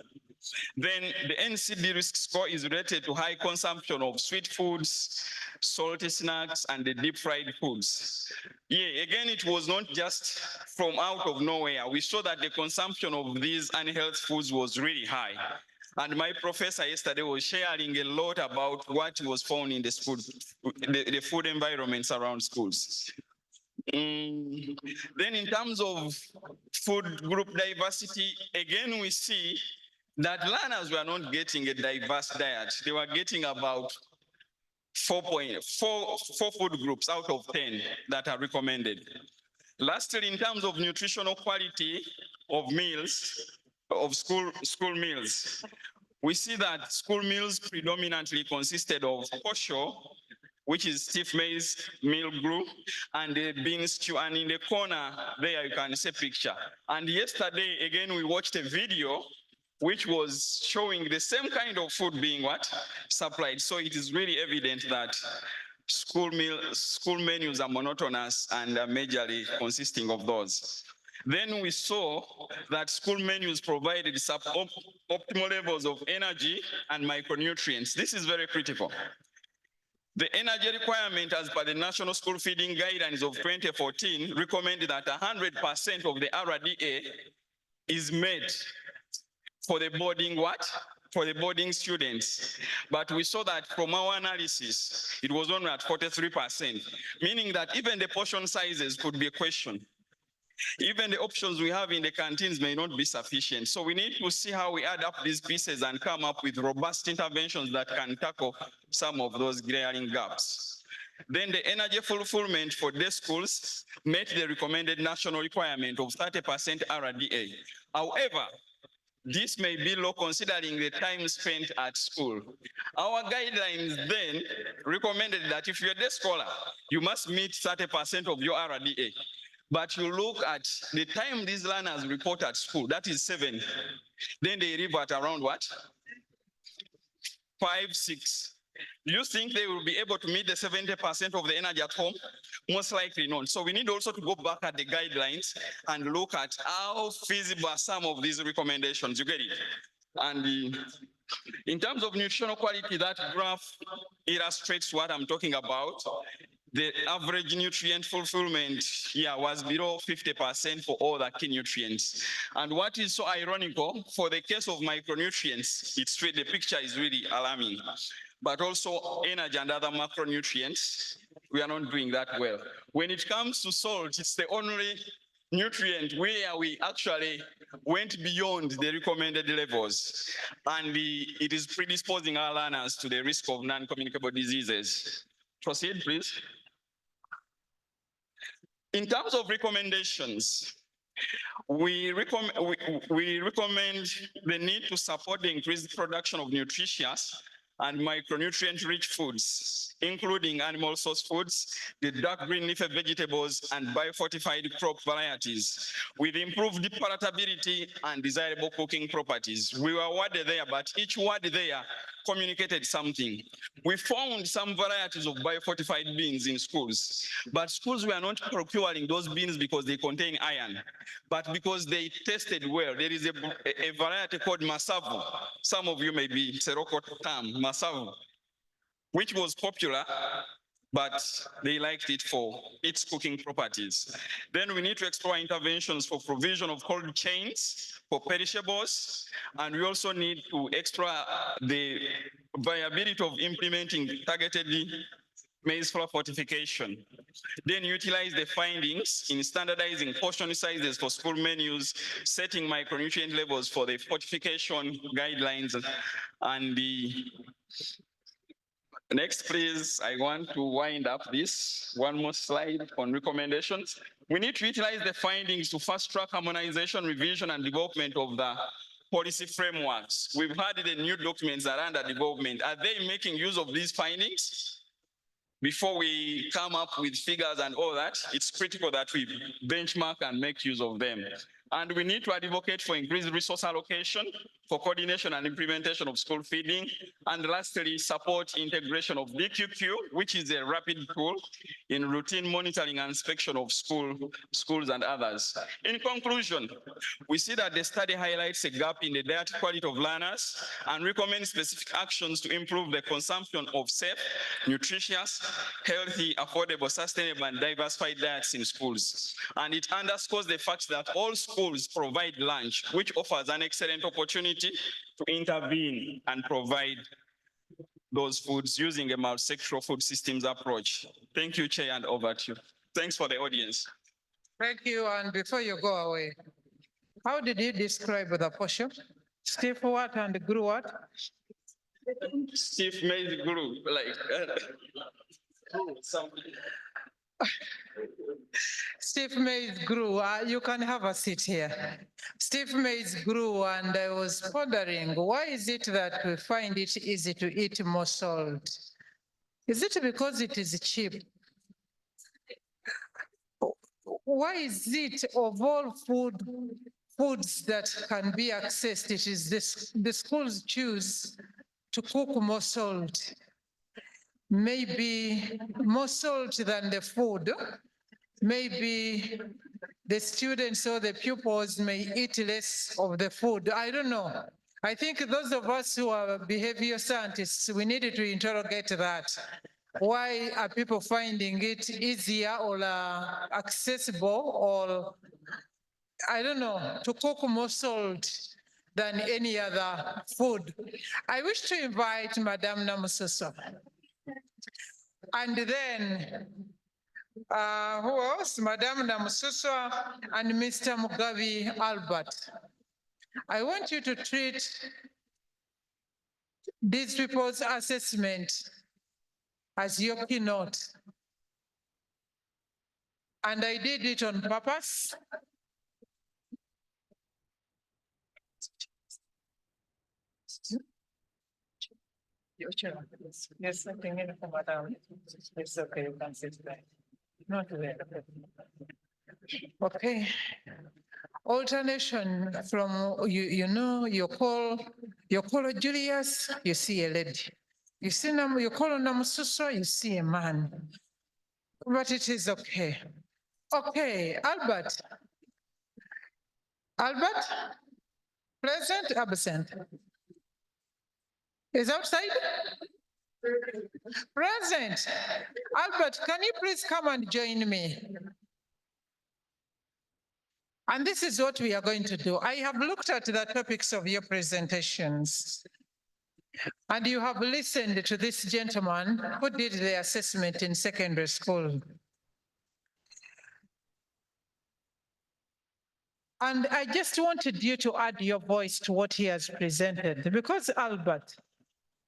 Then the NCD risk score is related to high consumption of sweet foods, salty snacks, and the deep fried foods. Yeah, again, it was not just from out of nowhere. We saw that the consumption of these unhealthy foods was really high. And my professor yesterday was sharing a lot about what was found in the food environments around schools. Then in terms of food group diversity, again, we see that learners were not getting a diverse diet. They were getting about 4 food groups out of 10 that are recommended. Lastly, in terms of nutritional quality of meals, of school meals, we see that school meals predominantly consisted of kosho, which is stiff maize meal brew, and the bean stew. And in the corner there, you can see a picture. And yesterday, again, we watched a video which was showing the same kind of food being supplied. So it is really evident that school menus are monotonous and are majorly consisting of those. Then we saw that school menus provided optimal levels of energy and micronutrients. This is very critical. The energy requirement as per the National School Feeding Guidelines of 2014 recommended that 100% of the RDA is met for the boarding what? For the boarding students. But we saw that from our analysis, it was only at 43%, meaning that even the portion sizes could be a question. Even the options we have in the canteens may not be sufficient. So we need to see how we add up these pieces and come up with robust interventions that can tackle some of those glaring gaps. Then the energy fulfillment for day schools met the recommended national requirement of 30% RDA. However, this may be low considering the time spent at school. Our guidelines then recommended that if you're a day scholar, you must meet 30% of your RDA. But you look at the time these learners report at school, that is 7. Then they leave at around what? 5, 6. Do you think they will be able to meet the 70% of the energy at home? Most likely not. So we need also to go back at the guidelines and look at how feasible are some of these recommendations. You get it? And in terms of nutritional quality, that graph illustrates what I'm talking about. The average nutrient fulfillment here was below 50% for all the key nutrients. And what is so ironical, for the case of micronutrients, the picture is really alarming. But also energy and other macronutrients, we are not doing that well. When it comes to salt, it's the only nutrient where we actually went beyond the recommended levels. And it is predisposing our learners to the risk of non-communicable diseases. Proceed, please. In terms of recommendations, we recommend the need to support the increased production of nutritious and micronutrient-rich foods, including animal source foods, the dark green leafy vegetables, and biofortified crop varieties, with improved palatability and desirable cooking properties. We were worded there, but each word there communicated something. We found some varieties of biofortified beans in schools, but schools were not procuring those beans because they contain iron, but because they tasted well. There is a variety called Masavu. Some of you may be Seroko term, Masavu, which was popular, but they liked it for its cooking properties. Then we need to explore interventions for provision of cold chains for perishables, and we also need to explore the viability of implementing targeted maize flour fortification. Then utilize the findings in standardizing portion sizes for school menus, setting micronutrient levels for the fortification guidelines, and the next, please, I want to wind up this. One more slide on recommendations. We need to utilize the findings to fast-track harmonization, revision, and development of the policy frameworks. We've had the new documents that are under development. Are they making use of these findings? Before we come up with figures and all that, it's critical that we benchmark and make use of them. And we need to advocate for increased resource allocation for coordination and implementation of school feeding. And lastly, support integration of DQQ, which is a rapid tool in routine monitoring and inspection of schools and others. In conclusion, we see that the study highlights a gap in the diet quality of learners and recommends specific actions to improve the consumption of safe, nutritious, healthy, affordable, sustainable, and diversified diets in schools. And it underscores the fact that all schools provide lunch, which offers an excellent opportunity to intervene and provide those foods using a multi-sectoral food systems approach. Thank you, Chair, and over to you. Thanks for the audience. Thank you. And before you go away, how did you describe the portion? Stiff what and grew what? Stiff maize grew, like something. Steve Maize grew. You can have a seat here. Steve Maize grew, and I was wondering, why is it that we find it easy to eat more salt? Is it because it is cheap? Why is it of all foods that can be accessed, it is the schools choose to cook more salt? Maybe more salt than the food. Maybe the students or the pupils may eat less of the food. I don't know. I think those of us who are behavior scientists, we needed to interrogate that. Why are people finding it easier or accessible or, I don't know, to cook more salt than any other food? I wish to invite Madame Namususo. And then, who else? Madame Namususo and Mr. Mugabe Albert. I want you to treat these people's assessment as your keynote. And I did it on purpose. Yes, something in for Madam. It's okay, you can sit there. Not there. Okay. Alternation from, you know, you call Julius, you see a lady. You see, you call Namususo, you see a man. But it is okay. Okay, Albert. Albert? Present, absent? Is outside? Present. Albert, can you please come and join me? And this is what we are going to do. I have looked at the topics of your presentations. And you have listened to this gentleman who did the assessment in secondary school. And I just wanted you to add your voice to what he has presented, because Albert,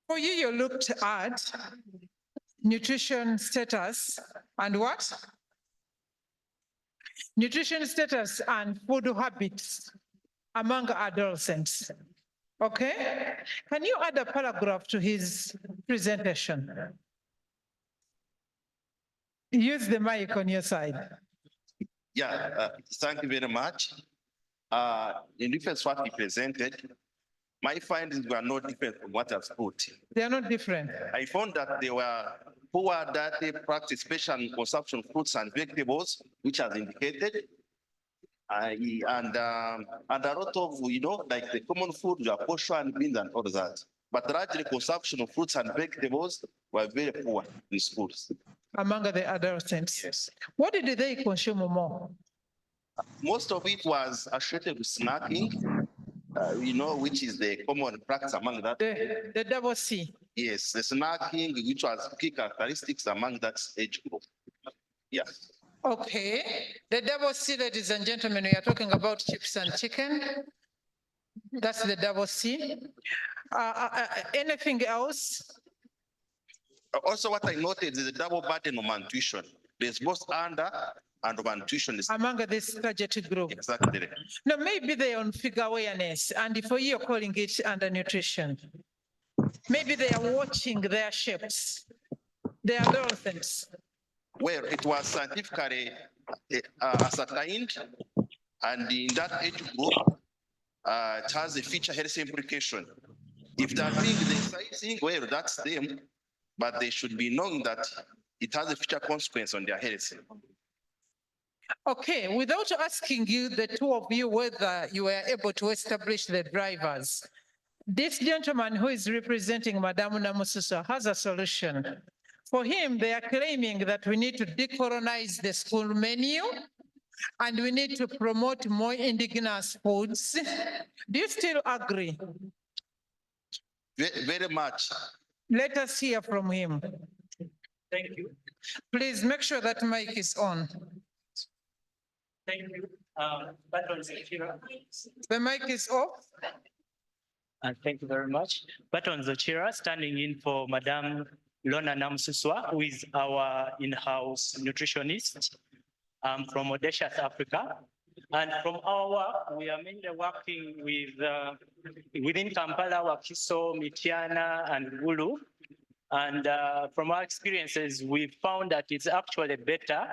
for you, you looked at nutrition status and what? Nutrition status and food habits among adolescents. Okay? Can you add a paragraph to his presentation? Use the mic on your side. Yeah, thank you very much. In reference to what he presented, my findings were not different from what I've put. They are not different. I found that they were poor dietary practice, especially consumption of fruits and vegetables, which has indicated. And a lot of, you know, like the common food, you have posho and beans and all that. But largely consumption of fruits and vegetables were very poor in schools. Among the adolescents. Yes. What did they consume more? Most of it was associated with snacking, you know, which is the common practice among that. The double C. Yes, the snacking, which was key characteristics among that age group. Yeah. Okay. The double C, ladies and gentlemen, we are talking about chips and chicken. That's the double C. Anything else? Also, what I noted is the double burden of malnutrition. There's both under and malnutrition. Among this target group. Exactly. No, maybe they are on figure awareness, and for you, you're calling it undernutrition. Maybe they are watching their shapes. They are adolescents. Well, it was scientifically ascertained, and in that age group, it has a feature health implication. If they're doing the sizing, well, that's them, but they should be knowing that it has a future consequence on their health. Okay, without asking you, the two of you, whether you were able to establish the drivers, this gentleman who is representing Madame Namususo has a solution. For him, they are claiming that we need to decolonize the school menu and we need to promote more indigenous foods. Do you still agree? Very much. Let us hear from him. Thank you. Please make sure that mic is on. Thank you. Patron Zachira. The mic is off. Thank you very much. Patron Zachira, standing in for Madame Lona Namususo, who is our in-house nutritionist from Audacious Africa. And from our work, we are mainly working with within Kampala, Wakiso, Mityana, and Gulu. And from our experiences, we found that it's actually better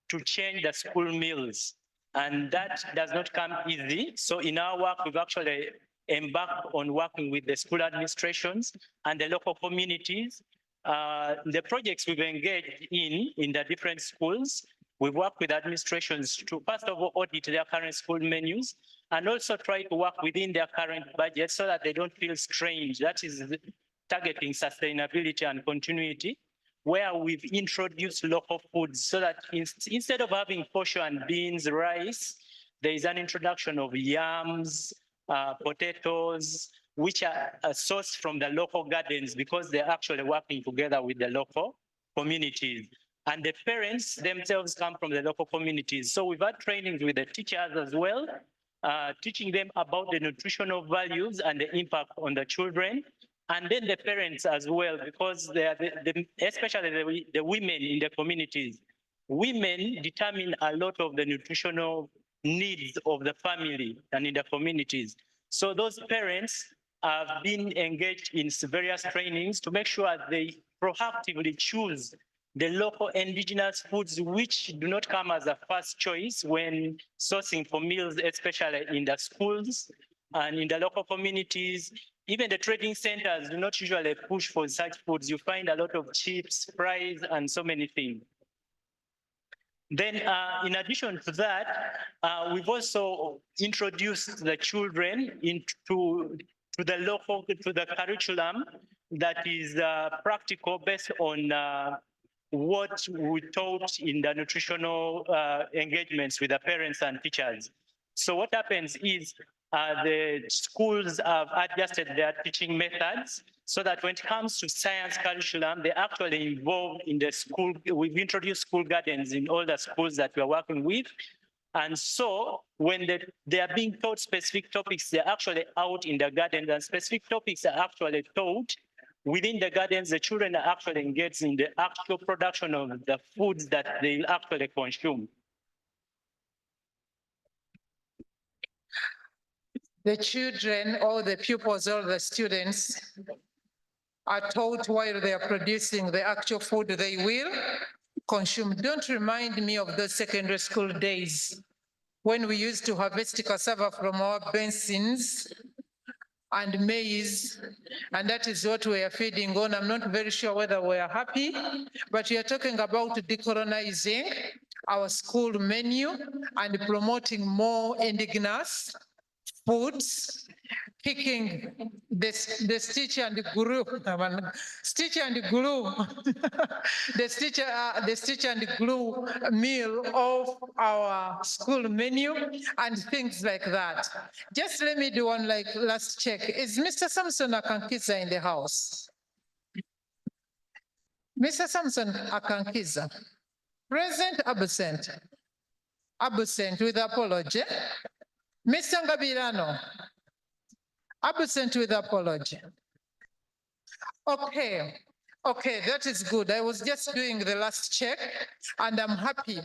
to change the school meals. And that does not come easy. So in our work, we've actually embarked on working with the school administrations and the local communities. The projects we've engaged in the different schools we've worked with administrations to first of all audit their current school menus and also try to work within their current budget so that they don't feel strange. That is targeting sustainability and continuity, where we've introduced local foods so that instead of having posho and beans, rice, there is an introduction of yams, potatoes, which are sourced from the local gardens because they're actually working together with the local communities. And the parents themselves come from the local communities. So we've had trainings with the teachers as well, teaching them about the nutritional values and the impact on the children. And then the parents as well, because they are especially the women in the communities. Women determine a lot of the nutritional needs of the family and in the communities. So those parents have been engaged in various trainings to make sure they proactively choose the local indigenous foods, which do not come as a first choice when sourcing for meals, especially in the schools and in the local communities. Even the trading centers do not usually push for such foods. You find a lot of chips, fries, and so many things. Then in addition to that, we've also introduced the children to the curriculum that is practical based on what we taught in the nutritional engagements with the parents and teachers. So what happens is the schools have adjusted their teaching methods so that when it comes to science curriculum, they're actually involved in the school. We've introduced school gardens in all the schools that we're working with. And so when they are being taught specific topics, they're actually out in the gardens, and specific topics are actually taught within the gardens. The children are actually engaged in the actual production of the foods that they actually consume. The children or the pupils or the students are taught while they are producing the actual food they will consume. Don't remind me of those secondary school days when we used to harvest cassava from our basins and maize, and that is what we are feeding on. I'm not very sure whether we are happy, but we are talking about decolonizing our school menu and promoting more indigenous foods, picking the stitch and glue, stitch and glue, the stitch and glue meal of our school menu and things like that. Just let me do one last check. Is Mr. Samson Akankiza in the house? Mr. Samson Akankiza, present, absent? Absent with apology. Mr. Ngabirano, absent with apology. Okay, that is good. I was just doing the last check and I'm happy.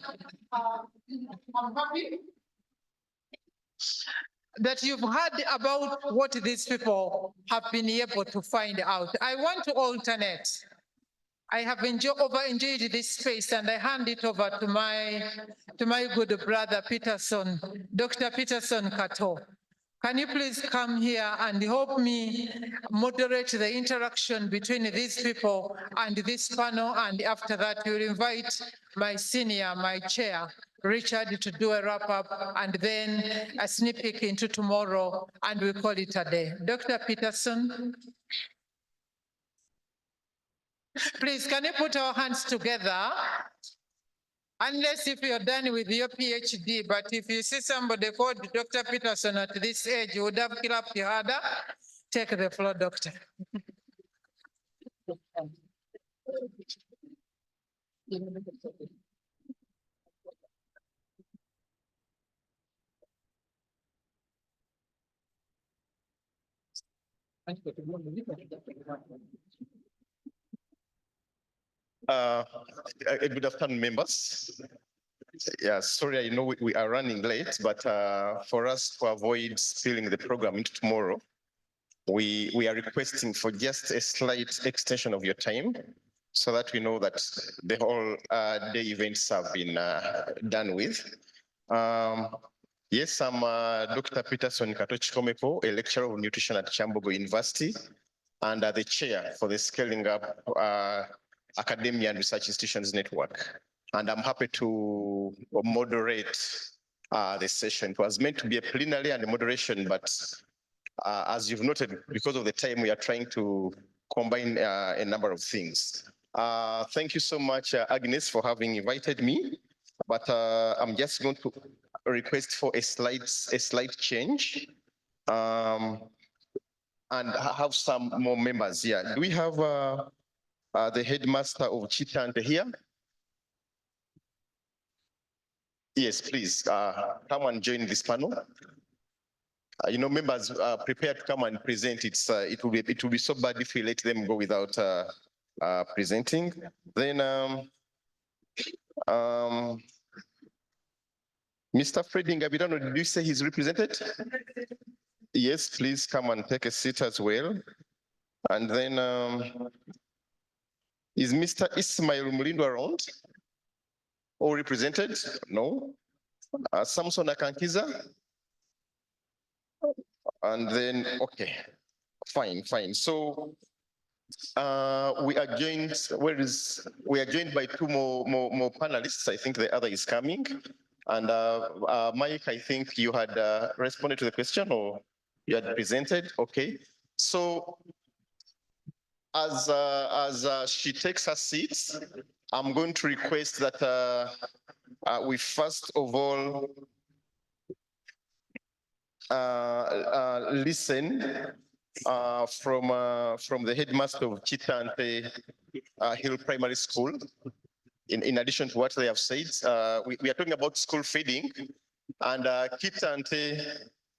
I'm happy that you've heard about what these people have been able to find out. I want to alternate. I have over-enjoyed this space and I hand it over to my good brother Peterson, Dr. Peterson Kato. Can you please come here and help me moderate the interaction between these people and this panel? And after that, we'll invite my senior, my chair, Richard, to do a wrap up and then a sneak peek into tomorrow, and we'll call it a day. Dr. Peterson. Please, can you put our hands together? Unless if you're done with your PhD, but if you see somebody called Dr. Peterson at this age, you would have clapped harder. Take the floor, doctor. Good afternoon, members. Yeah, sorry, I know we are running late, but for us to avoid spilling the program into tomorrow, we are requesting for just a slight extension of your time so that we know that the whole day events have been done with. Yes, I'm Dr. Peterson Kato Chikomeko, a lecturer of nutrition at Chambogo University, and the chair for the Scaling Up Academia and Research Institutions Network. and I'm happy to moderate the session. It was meant to be a plenary and a moderation, but as you've noted, because of the time, we are trying to combine a number of things. Thank you so much, Agnes, for having invited me. But I'm just going to request for a slight change and have some more members here. Do we have the headmaster of Chitante here? Yes, please come and join this panel. Members prepare to come and present. It will be so bad if we let them go without presenting. Then, Mr. Freddy Ngabirano, did you say he's represented? Yes, please come and take a seat as well. And then, is Mr. Ismail Mulindo around? Or represented? No. Samson Akankiza? And then, okay, fine. So we are joined. We are joined by two more panelists. I think the other is coming. And Mike, I think you had responded to the question, or you had presented. Okay. So as she takes her seat, I'm going to request that we first of all listen from the headmaster of Chitante Hill Primary School. In addition to what they have said, we are talking about school feeding, and Chitante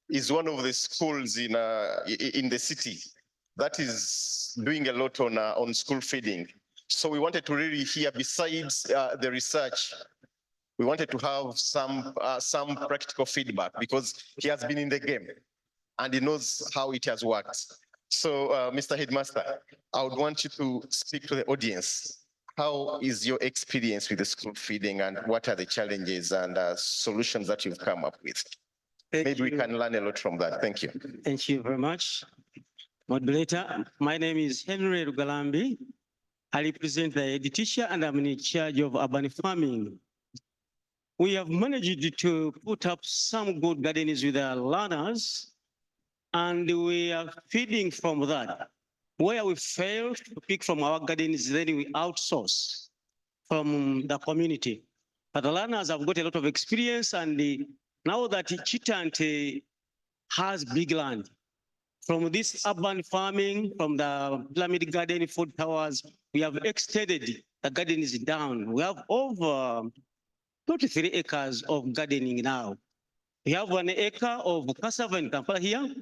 is one of the schools in the city that is doing a lot on school feeding. So we wanted to really hear, besides the research, we wanted to have some practical feedback, because he has been in the game and he knows how it has worked. So, Mr. Headmaster, I would want you to speak to the audience. How is your experience with the school feeding, and what are the challenges and solutions that you've come up with? Maybe we can learn a lot from that. Thank you. Thank you very much. Moderator, my name is Henry Rugalambi. I represent the head teacher and I'm in charge of urban farming. We have managed to put up some good gardens with our learners, and we are feeding from that. Where we fail to pick from our gardens, then we outsource from the community. But the learners have got a lot of experience, and now that Chitante has big land, from this urban farming, from the pyramid garden, food towers, we have extended the gardens down. We have over 23 acres of gardening now. We have 1 acre of cassava in Kampala here.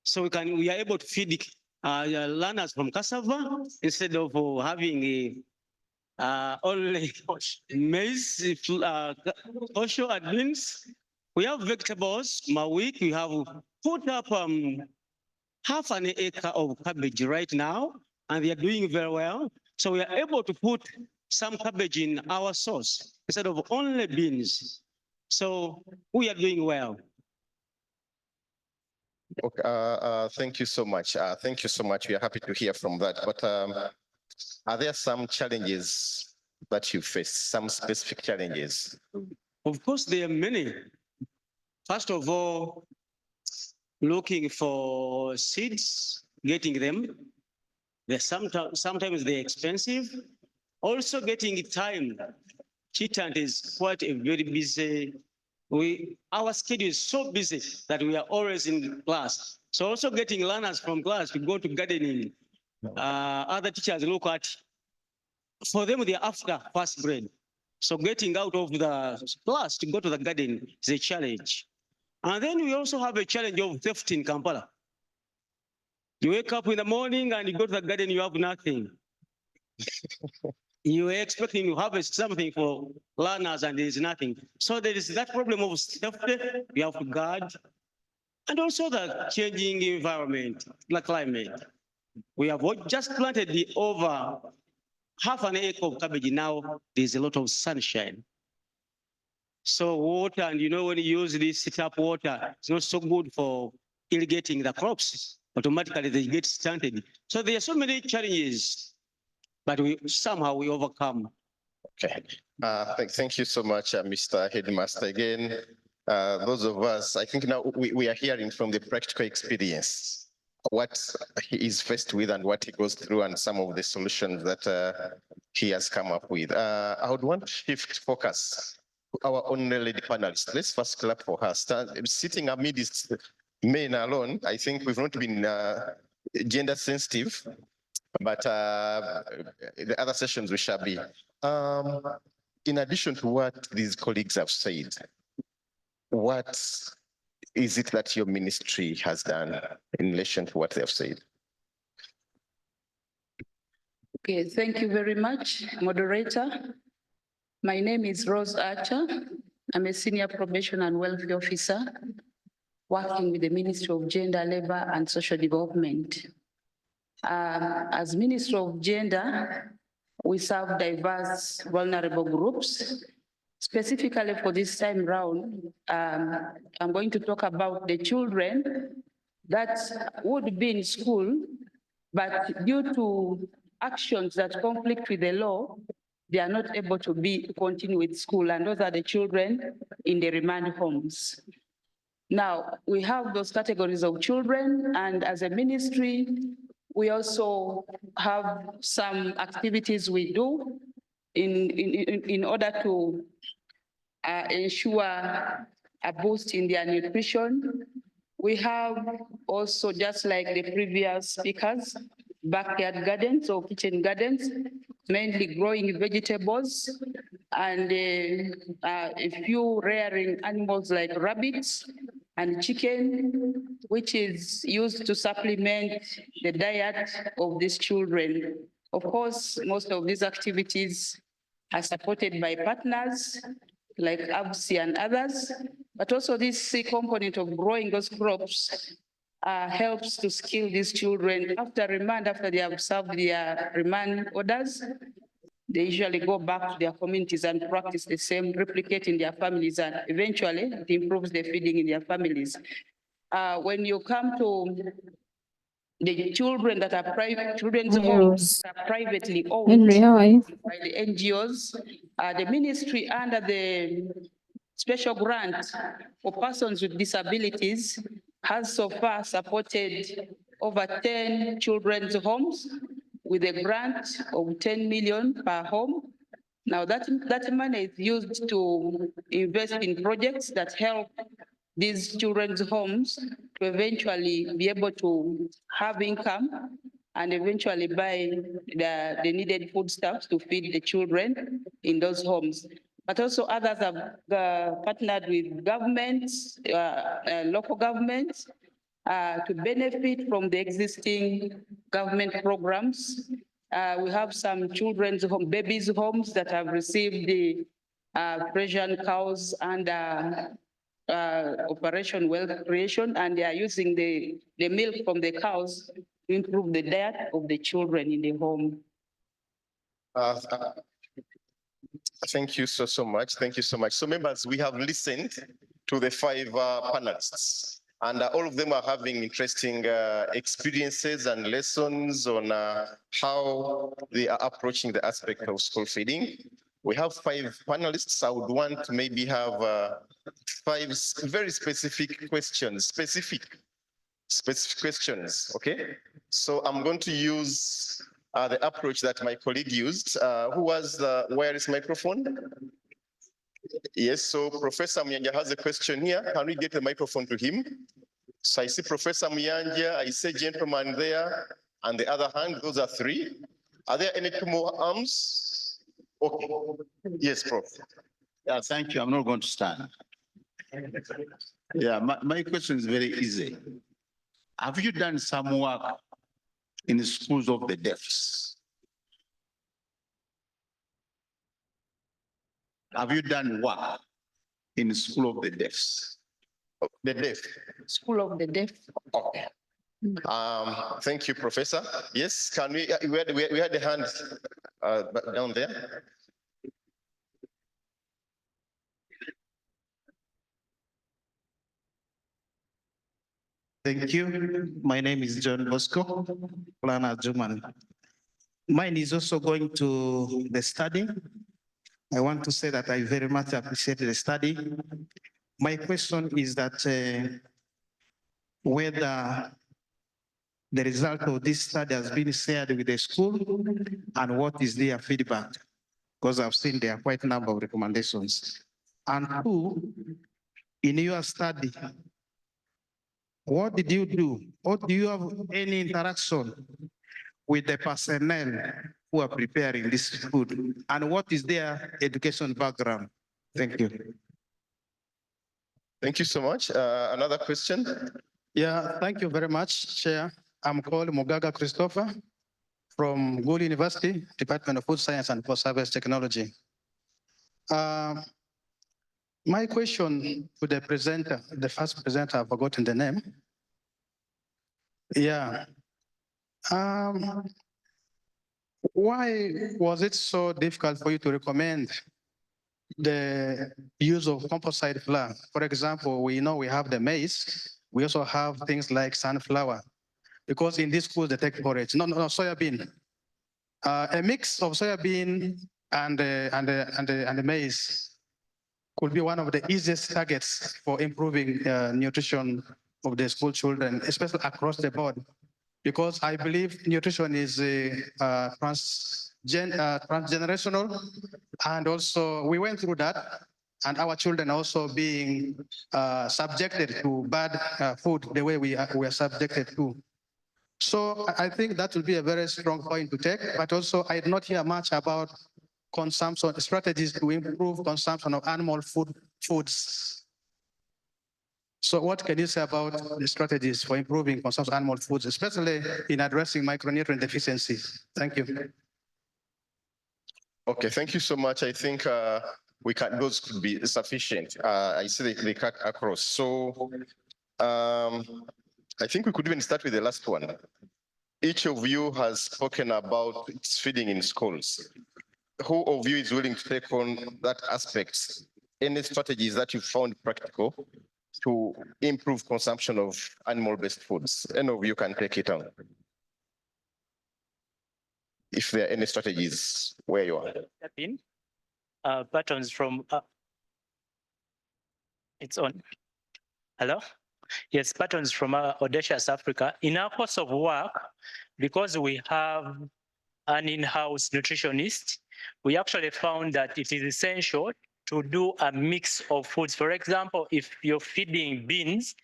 So we are able to feed learners from cassava instead of having only maize, osho and beans. We have vegetables. My week, we have put up half an acre of cabbage right now, and they are doing very well. So we are able to put some cabbage in our sauce instead of only beans. So we are doing well. Okay, thank you so much. Thank you so much. We are happy to hear from that. But are there some challenges that you face, some specific challenges? Of course, there are many. First of all, looking for seeds, getting them. Sometimes they're expensive. Also getting time. Chitante is quite a very busy. Our schedule is so busy that we are always in class. So also getting learners from class to go to gardening. Other teachers look at, for them, they're after first grade. So getting out of the class to go to the garden is a challenge. And then we also have a challenge of theft in Kampala. You wake up in the morning and you go to the garden, you have nothing. You are expecting to harvest something for learners and there is nothing. So there is that problem of safety we have to guard. And also the changing environment, the climate. We have just planted over half an acre of cabbage. Now there's a lot of sunshine. So water, and when you use this tap water, it's not so good for irrigating the crops. Automatically they get stunted. So there are so many challenges, but somehow we overcome. Okay. Thank you so much, Mr. Headmaster. Again, those of us, I think now we are hearing from the practical experience, what he is faced with and what he goes through and some of the solutions that he has come up with. I would want to shift focus to our honorary lady panelist. Let's first clap for her. Sitting amidst men alone, I think we've not been gender sensitive, but the other sessions we shall be. In addition to what these colleagues have said, what is it that your ministry has done in relation to what they have said? Okay, thank you very much, moderator. My name is Rose Archer. I'm a senior probation and welfare officer working with the Ministry of Gender, Labor and Social Development. As Ministry of Gender, we serve diverse vulnerable groups. Specifically for this time round, I'm going to talk about the children that would be in school, but due to actions that conflict with the law, they are not able to continue with school, and those are the children in the remand homes. Now, we have those categories of children, and as a ministry, we also have some activities we do in order to ensure a boost in their nutrition. We have also, just like the previous speakers, backyard gardens or kitchen gardens, mainly growing vegetables and a few rearing animals like rabbits and chicken, which is used to supplement the diet of these children. Of course, most of these activities are supported by partners like ABSI and others, but also this component of growing those crops helps to skill these children. After remand, after they have served their remand orders, they usually go back to their communities and practice the same, replicate in their families, and eventually it improves the feeding in their families. When you come to the children that are private, children's homes that are privately owned by the NGOs, the ministry under the special grant for persons with disabilities has so far supported over 10 children's homes with a grant of 10 million per home. Now that money is used to invest in projects that help these children's homes to eventually be able to have income and eventually buy the needed foodstuffs to feed the children in those homes. But also others have partnered with governments, local governments, to benefit from the existing government programs. We have some children's home, babies' homes that have received the Persian cows and Operation Wealth Creation, and they are using the milk from the cows to improve the diet of the children in the home. Thank you so much. Thank you so much. So members, we have listened to the 5 panelists, and all of them are having interesting experiences and lessons on how they are approaching the aspect of school feeding. We have 5 panelists. I would want to maybe have 5 very specific questions, specific questions, okay? So I'm going to use the approach that my colleague used. Where is microphone? Yes, so Professor Muyanja has a question here. Can we get the microphone to him? So I see Professor Muyanja, I see gentleman there, and the other hand, those are 3. Are there any 2 more arms? Okay. Yes, Prof. Yeah, thank you. I'm not going to stand. Yeah, my question is very easy. Have you done some work in the schools of the deafs? Have you done work in the school of the deafs? The deaf. School of the deaf. Okay. Thank you, Professor. Yes, can we had the hand down there. Thank you. My name is John Bosco, Plana Juman. Mine is also going to the study I want to say that I very much appreciate the study. My question is that whether the result of this study has been shared with the school and what is their feedback? Because I've seen there are quite a number of recommendations. And two, in your study, what did you do? Or do you have any interaction with the personnel who are preparing this food? And what is their education background? Thank you. Thank you so much. Another question? Yeah, thank you very much, Chair. I'm called Mugaga Christopher from Gould University, Department of Food Science and Post-Harvest Technology. My question to the presenter, the first presenter, I've forgotten the name. Yeah. Why was it so difficult for you to recommend the use of composite flour? For example, we know we have the maize. We also have things like sunflower, because in this school they take porridge. No, soybean. A mix of soybean and the maize could be one of the easiest targets for improving nutrition of the school children, especially across the board. Because I believe nutrition is transgenerational, and also we went through that, and our children also being subjected to bad food the way we are subjected to. So I think that will be a very strong point to take, but also I did not hear much about consumption strategies to improve consumption of animal foods. So what can you say about the strategies for improving consumption of animal foods, especially in addressing micronutrient deficiency? Thank you. Okay, thank you so much. I think those could be sufficient. I see they cut across. So I think we could even start with the last one. Each of you has spoken about feeding in schools. Who of you is willing to take on that aspect? Any strategies that you found practical to improve consumption of animal-based foods? Any of you can take it on. If there are any strategies where you are. Buttons from, it's on. Hello? Yes, Buttons from Audacious Africa. In our course of work, because we have an in-house nutritionist, we actually found that it is essential to do a mix of foods. For example, if you're feeding beans,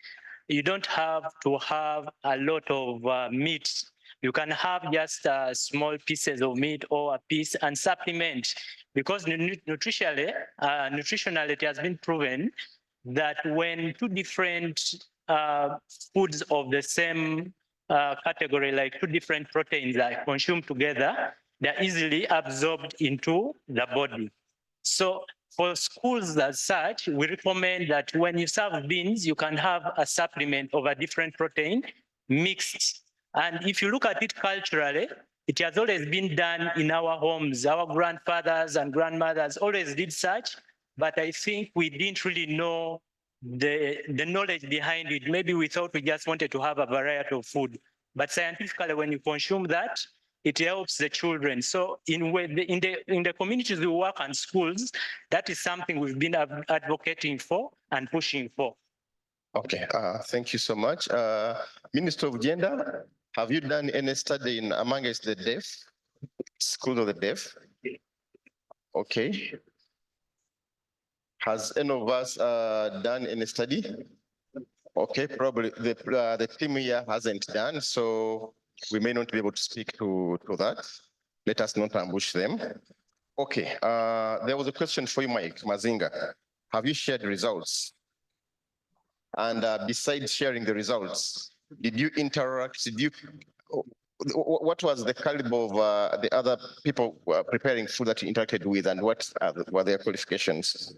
you don't have to have a lot of meat. You can have just small pieces of meat or a piece and supplement, because nutritionally it has been proven that when two different foods of the same category, like two different proteins are consumed together, they're easily absorbed into the body. So for schools as such, we recommend that when you serve beans, you can have a supplement of a different protein mixed. And if you look at it culturally, it has always been done in our homes. Our grandfathers and grandmothers always did such, but I think we didn't really know the knowledge behind it. Maybe we thought we just wanted to have a variety of food, but scientifically, when you consume that, it helps the children. So in the communities we work and schools, that is something we've been advocating for and pushing for. Okay, thank you so much. Minister of Gender, have you done any study amongst the deaf, schools of the deaf? Okay. Has any of us done any study? Okay, probably the team here hasn't done, so we may not be able to speak to that. Let us not ambush them. Okay, there was a question for you, Mike Mazinga. Have you shared results? And besides sharing the results, did you interact? What was the caliber of the other people preparing food that you interacted with, and what were their qualifications?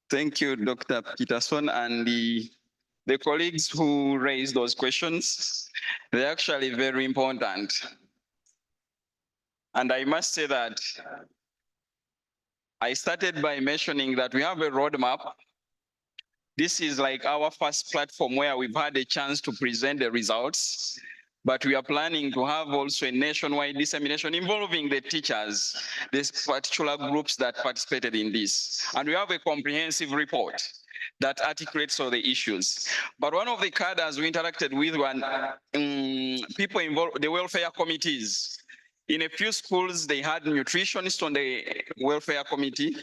Thank you, Dr. Peterson, and the colleagues who raised those questions. They're actually very important. And I must say that I started by mentioning that we have a roadmap. This is like our first platform where we've had a chance to present the results. but we are planning to have also a nationwide dissemination involving the teachers, these particular groups that participated in this. And we have a comprehensive report that articulates all the issues. But one of the cadres we interacted with were people involved, the welfare committees. In a few schools, they had nutritionists on the welfare committee,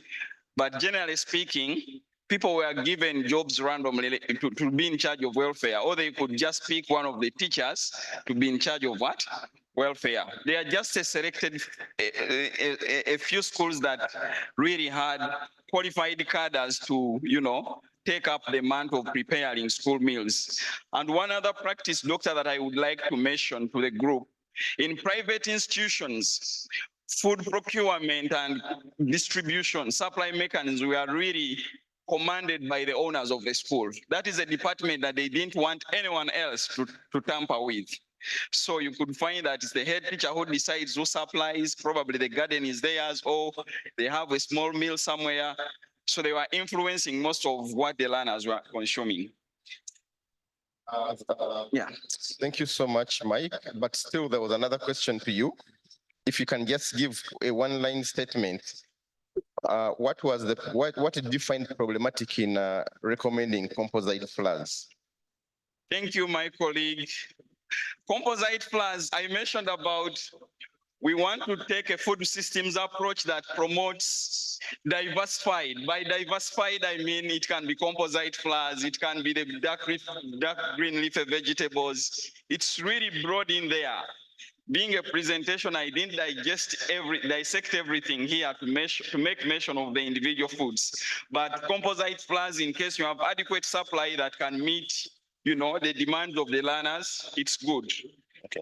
but generally speaking, people were given jobs randomly to be in charge of welfare, or they could just pick one of the teachers to be in charge of what? Welfare. They are just a selected, a few schools that really had qualified cadres to, take up the mantle of preparing school meals. And one other practice, Doctor, that I would like to mention to the group, in private institutions, food procurement and distribution, supply mechanisms were really commanded by the owners of the school. That is a department that they didn't want anyone else to tamper with. So you could find that it's the head teacher who decides who supplies, probably the garden is theirs, or they have a small mill somewhere. So they were influencing most of what the learners were consuming. Yeah. Thank you so much, Mike. But still, there was another question to you. If you can just give a one-line statement, what did you find problematic in recommending composite flours? Thank you, my colleague. Composite flours, I mentioned about we want to take a food systems approach that promotes diversified. By diversified, I mean it can be composite flours, it can be the dark green leafy vegetables. It's really broad in there. Being a presentation, I didn't dissect everything here to make mention of the individual foods. But composite flours, in case you have adequate supply that can meet, the demands of the learners, it's good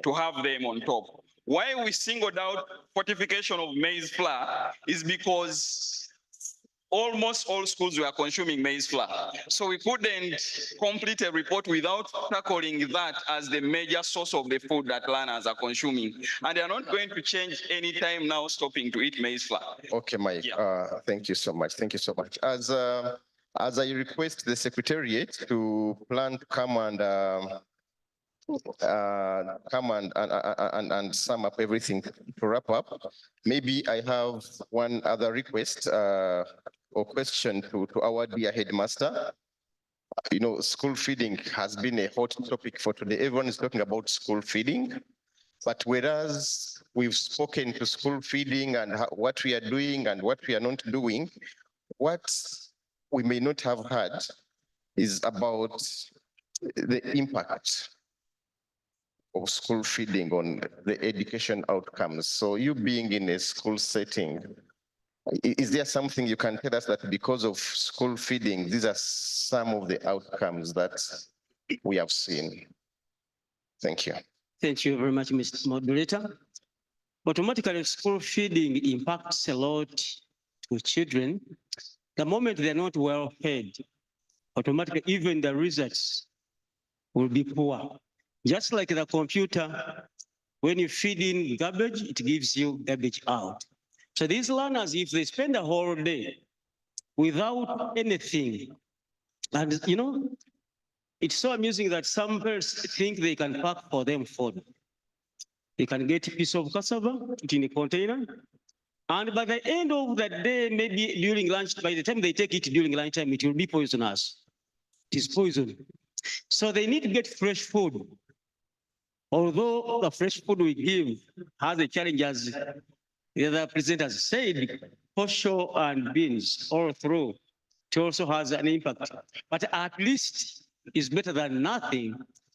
to have them on top. Why we singled out fortification of maize flour is because almost all schools were consuming maize flour. So we couldn't complete a report without tackling that as the major source of the food that learners are consuming. And they're not going to change any time now stopping to eat maize flour. Okay, Mike, thank you so much. Thank you so much. As I request the Secretariat to plan to come and sum up everything to wrap up, maybe I have one other request or question to our dear headmaster. School feeding has been a hot topic for today. Everyone is talking about school feeding, but whereas we've spoken to school feeding and what we are doing and what we are not doing, what we may not have heard is about the impact of school feeding on the education outcomes. So you being in a school setting, is there something you can tell us that because of school feeding, these are some of the outcomes that we have seen? Thank you. Thank you very much, Mr. Moderator. Automatically, school feeding impacts a lot to children. The moment they're not well fed, automatically even the results will be poor. Just like the computer, when you feed in garbage, it gives you garbage out. So these learners, if they spend a whole day without anything, and it's so amusing that some parents think they can pack for them food. They can get a piece of cassava, put in a container, and by the end of the day, maybe during lunch, by the time they take it during lunchtime, it will be poisonous. It is poison. So they need to get fresh food. Although the fresh food we give has a challenge, as the other presenters said, posho and beans all through, it also has an impact. But at least it's better than nothing.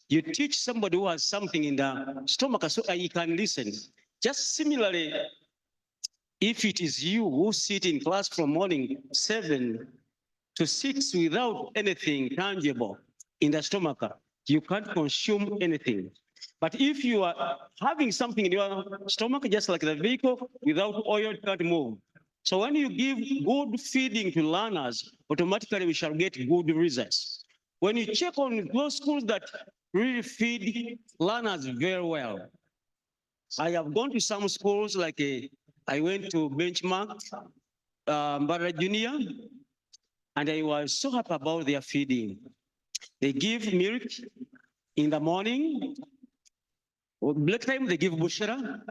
You teach somebody who has something in the stomach so he can listen. Just similarly, if it is you who sit in class from morning 7 to 6 without anything tangible in the stomach, you can't consume anything. But if you are having something in your stomach, just like the vehicle, without oil, it can't move. So when you give good feeding to learners, automatically we shall get good results. When you check on those schools that really feed learners very well, I have gone to some schools like I went to Benchmark, Mbara Junior, and I was so happy about their feeding. They give milk in the morning, Break time, they give bushera.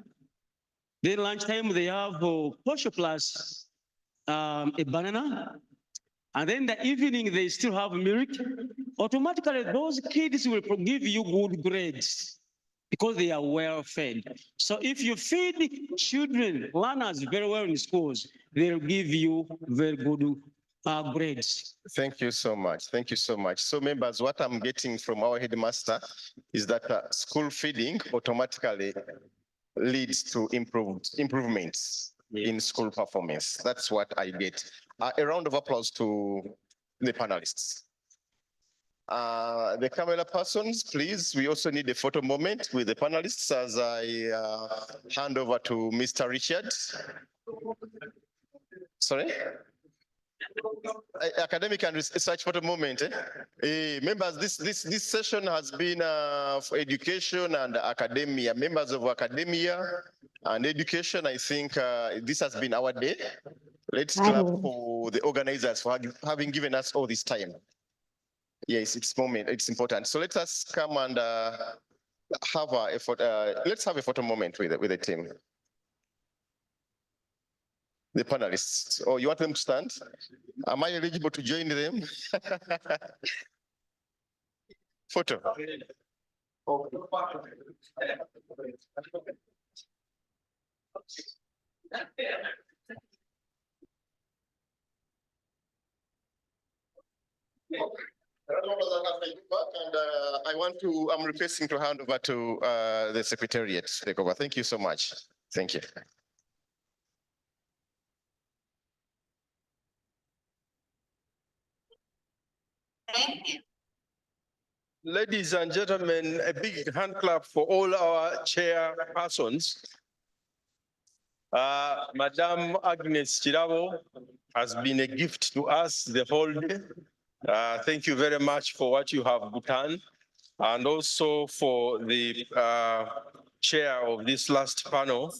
Then lunchtime, they have posho plus a banana. And then the evening, they still have milk. Automatically, those kids will give you good grades because they are well fed. So if you feed children, learners very well in schools, they'll give you very good grades. Thank you so much. Thank you so much. So members, what I'm getting from our headmaster is that school feeding automatically leads to improvements in school performance. That's what I get. A round of applause to the panelists. The camera persons, please, we also need a photo moment with the panelists as I hand over to Mr. Richard. Sorry? Academic and research photo moment. Members, this session has been for education and academia. Members of academia and education, I think this has been our day. Let's clap for the organizers for having given us all this time. Yes, it's important. So let us come and have a photo. Let's have a photo moment with the team. The panelists. Oh, you want them to stand? Am I eligible to join them? Photo. I'm requesting to hand over to the Secretariat to take over. Thank you so much. Thank you. Ladies and gentlemen, a big hand clap for all our chairpersons. Madam Agnes Chirabo has been a gift to us the whole day. Thank you very much for what you have done, and also for the chair of this last panel,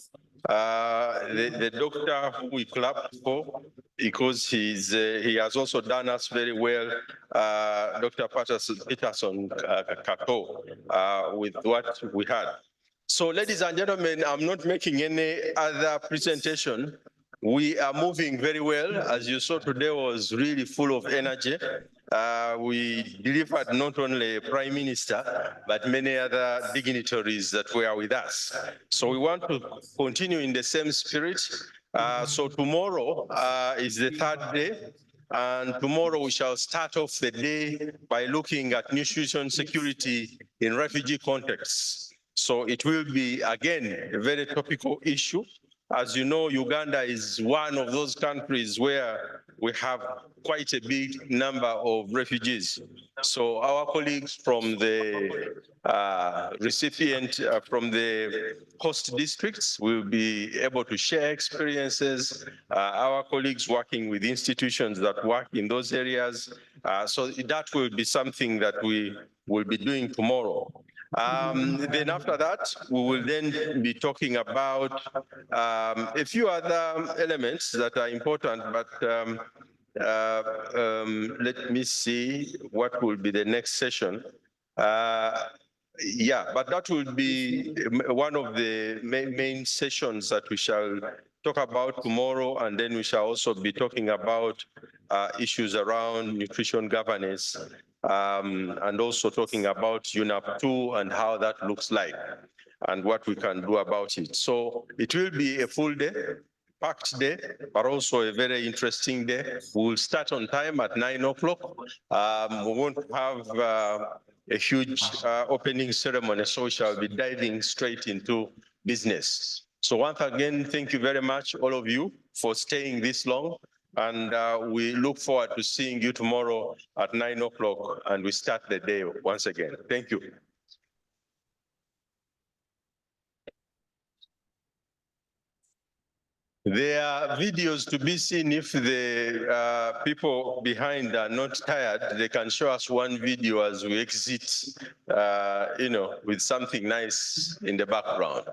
the doctor who we clap for, because he has also done us very well, Dr. Peterson Kato, with what we had. So, ladies and gentlemen, I'm not making any other presentation. We are moving very well. As you saw, today was really full of energy. We delivered not only Prime Minister, but many other dignitaries that were with us. So we want to continue in the same spirit. So tomorrow is the third day. And tomorrow we shall start off the day by looking at nutrition security in refugee contexts. So it will be, again, a very topical issue. As you know, Uganda is one of those countries where we have quite a big number of refugees. So our colleagues from the from the host districts will be able to share experiences. Our colleagues working with institutions that work in those areas. So that will be something that we will be doing tomorrow. Then after that, we will then be talking about a few other elements that are important, but let me see what will be the next session. Yeah, but that will be one of the main sessions that we shall talk about tomorrow, and then we shall also be talking about issues around nutrition governance, and also talking about UNAP2 and how that looks like and what we can do about it. So it will be a full day, packed day, but also a very interesting day. We will start on time at 9 o'clock. We won't have a huge opening ceremony, so we shall be diving straight into business. So once again, thank you very much, all of you, for staying this long. And we look forward to seeing you tomorrow at 9 o'clock, and we start the day once again. Thank you. There are videos to be seen. If the people behind are not tired, they can show us one video as we exit, with something nice in the background.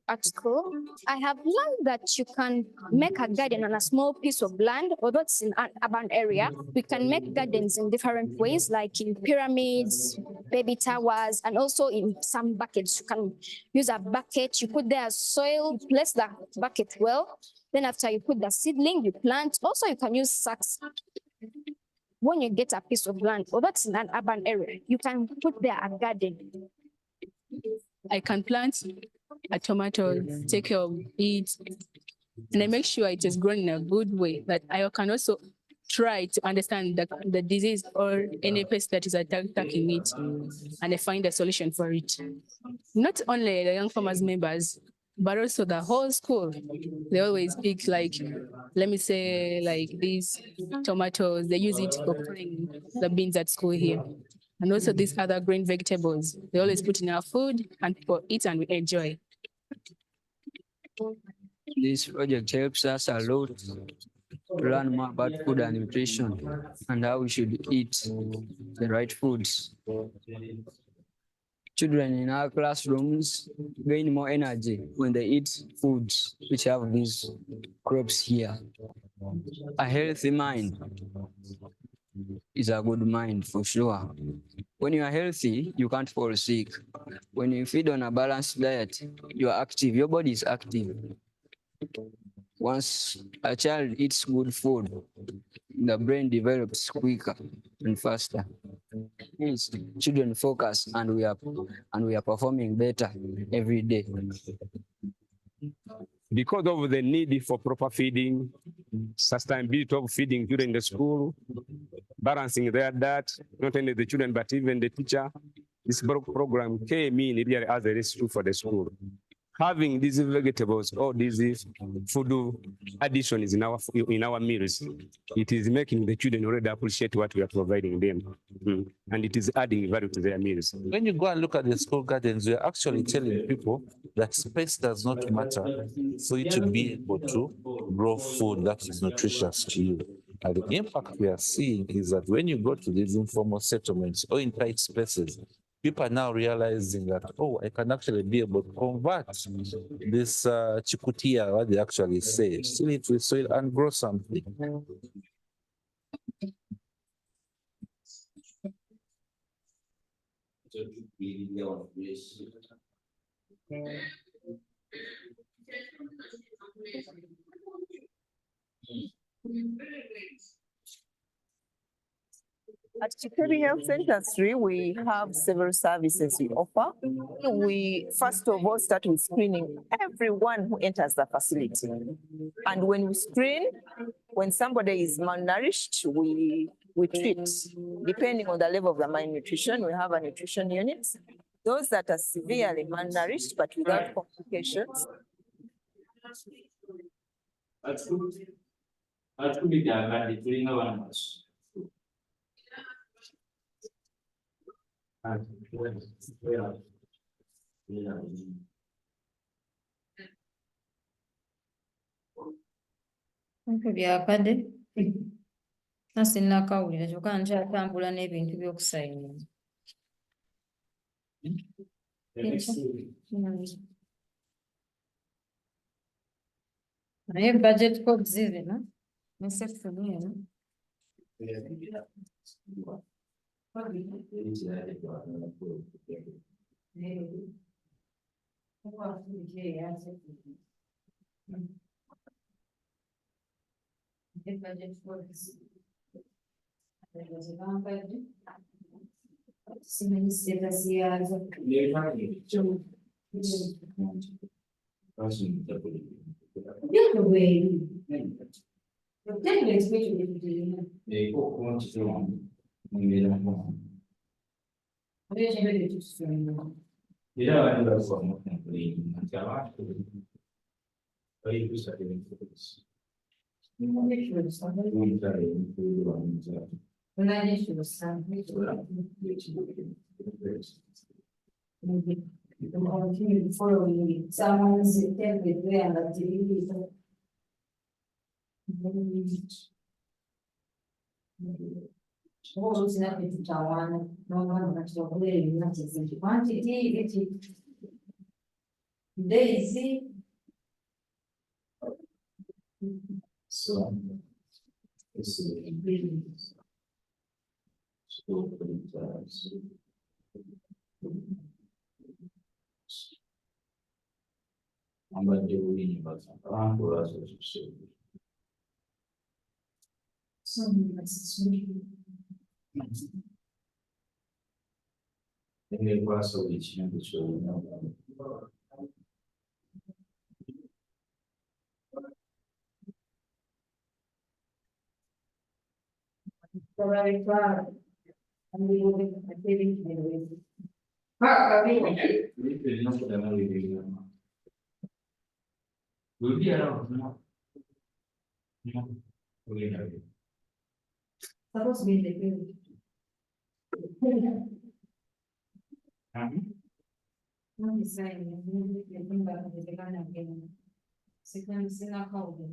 At school, I have learned that you can make a garden on a small piece of land, although it's in an urban area. We can make gardens in different ways, like in pyramids, baby towers, and also in some buckets. You can use a bucket, you put there soil, place the bucket well. Then after you put the seedling, you plant. Also, you can use sacks. When you get a piece of land, although it's in an urban area, you can put there a garden. I can plant a tomato, take care of it, and I make sure it is grown in a good way. But I can also try to understand the disease or any pest that is attacking it, and I find a solution for it. Not only the young farmers members, but also the whole school. They always pick, like, let me say, like these tomatoes, they use it for cooking the beans at school here. And also these other green vegetables, they always put in our food and people eat and we enjoy. This project helps us a lot to learn more about food and nutrition and how we should eat the right foods. Children in our classrooms gain more energy when they eat foods which have these crops here. A healthy mind is a good mind for sure. When you are healthy, you can't fall sick. When you feed on a balanced diet, you are active, your body is active. Once a child eats good food, the brain develops quicker and faster. Yes, children focus and we are performing better every day. Because of the need for proper feeding, sustainability of feeding during the school, balancing their diet, not only the children, but even the teacher, this program came in really as a rescue for the school. Having these vegetables or these food additions in our meals, it is making the children already appreciate what we are providing them. And it is adding value to their meals. When you go and look at the school gardens, we're actually telling people that space does not matter for you to be able to grow food that is nutritious to you. And the impact we are seeing is that when you go to these informal settlements or in tight spaces, people are now realizing that, oh, I can actually be able to convert this chikutia, what they actually say, seal it with soil and grow something. At Chikeri Health Centre, we have several services we offer. We first of all start with screening everyone who enters the facility. And when we screen, when somebody is malnourished, we treat. Depending on the level of the malnutrition, we have a nutrition unit. Those that are severely malnourished but without complications. Byakadde nasinakawulira kyokka nkyatambula n'ebintu by'okusayinga. Naye budget codes zino ne section eno Following someone's template way and activity. What was not with Tawan, no one but your way, not as a quantity, Daisy. So. This is the ingredients. School printers. I'm going to do reading about some for us as you see. Any question which you know. Very proud. And we will be activity. Will be around now. Supposed to be in the field. Not deciding, I think that the kind of game. Second, sina called them,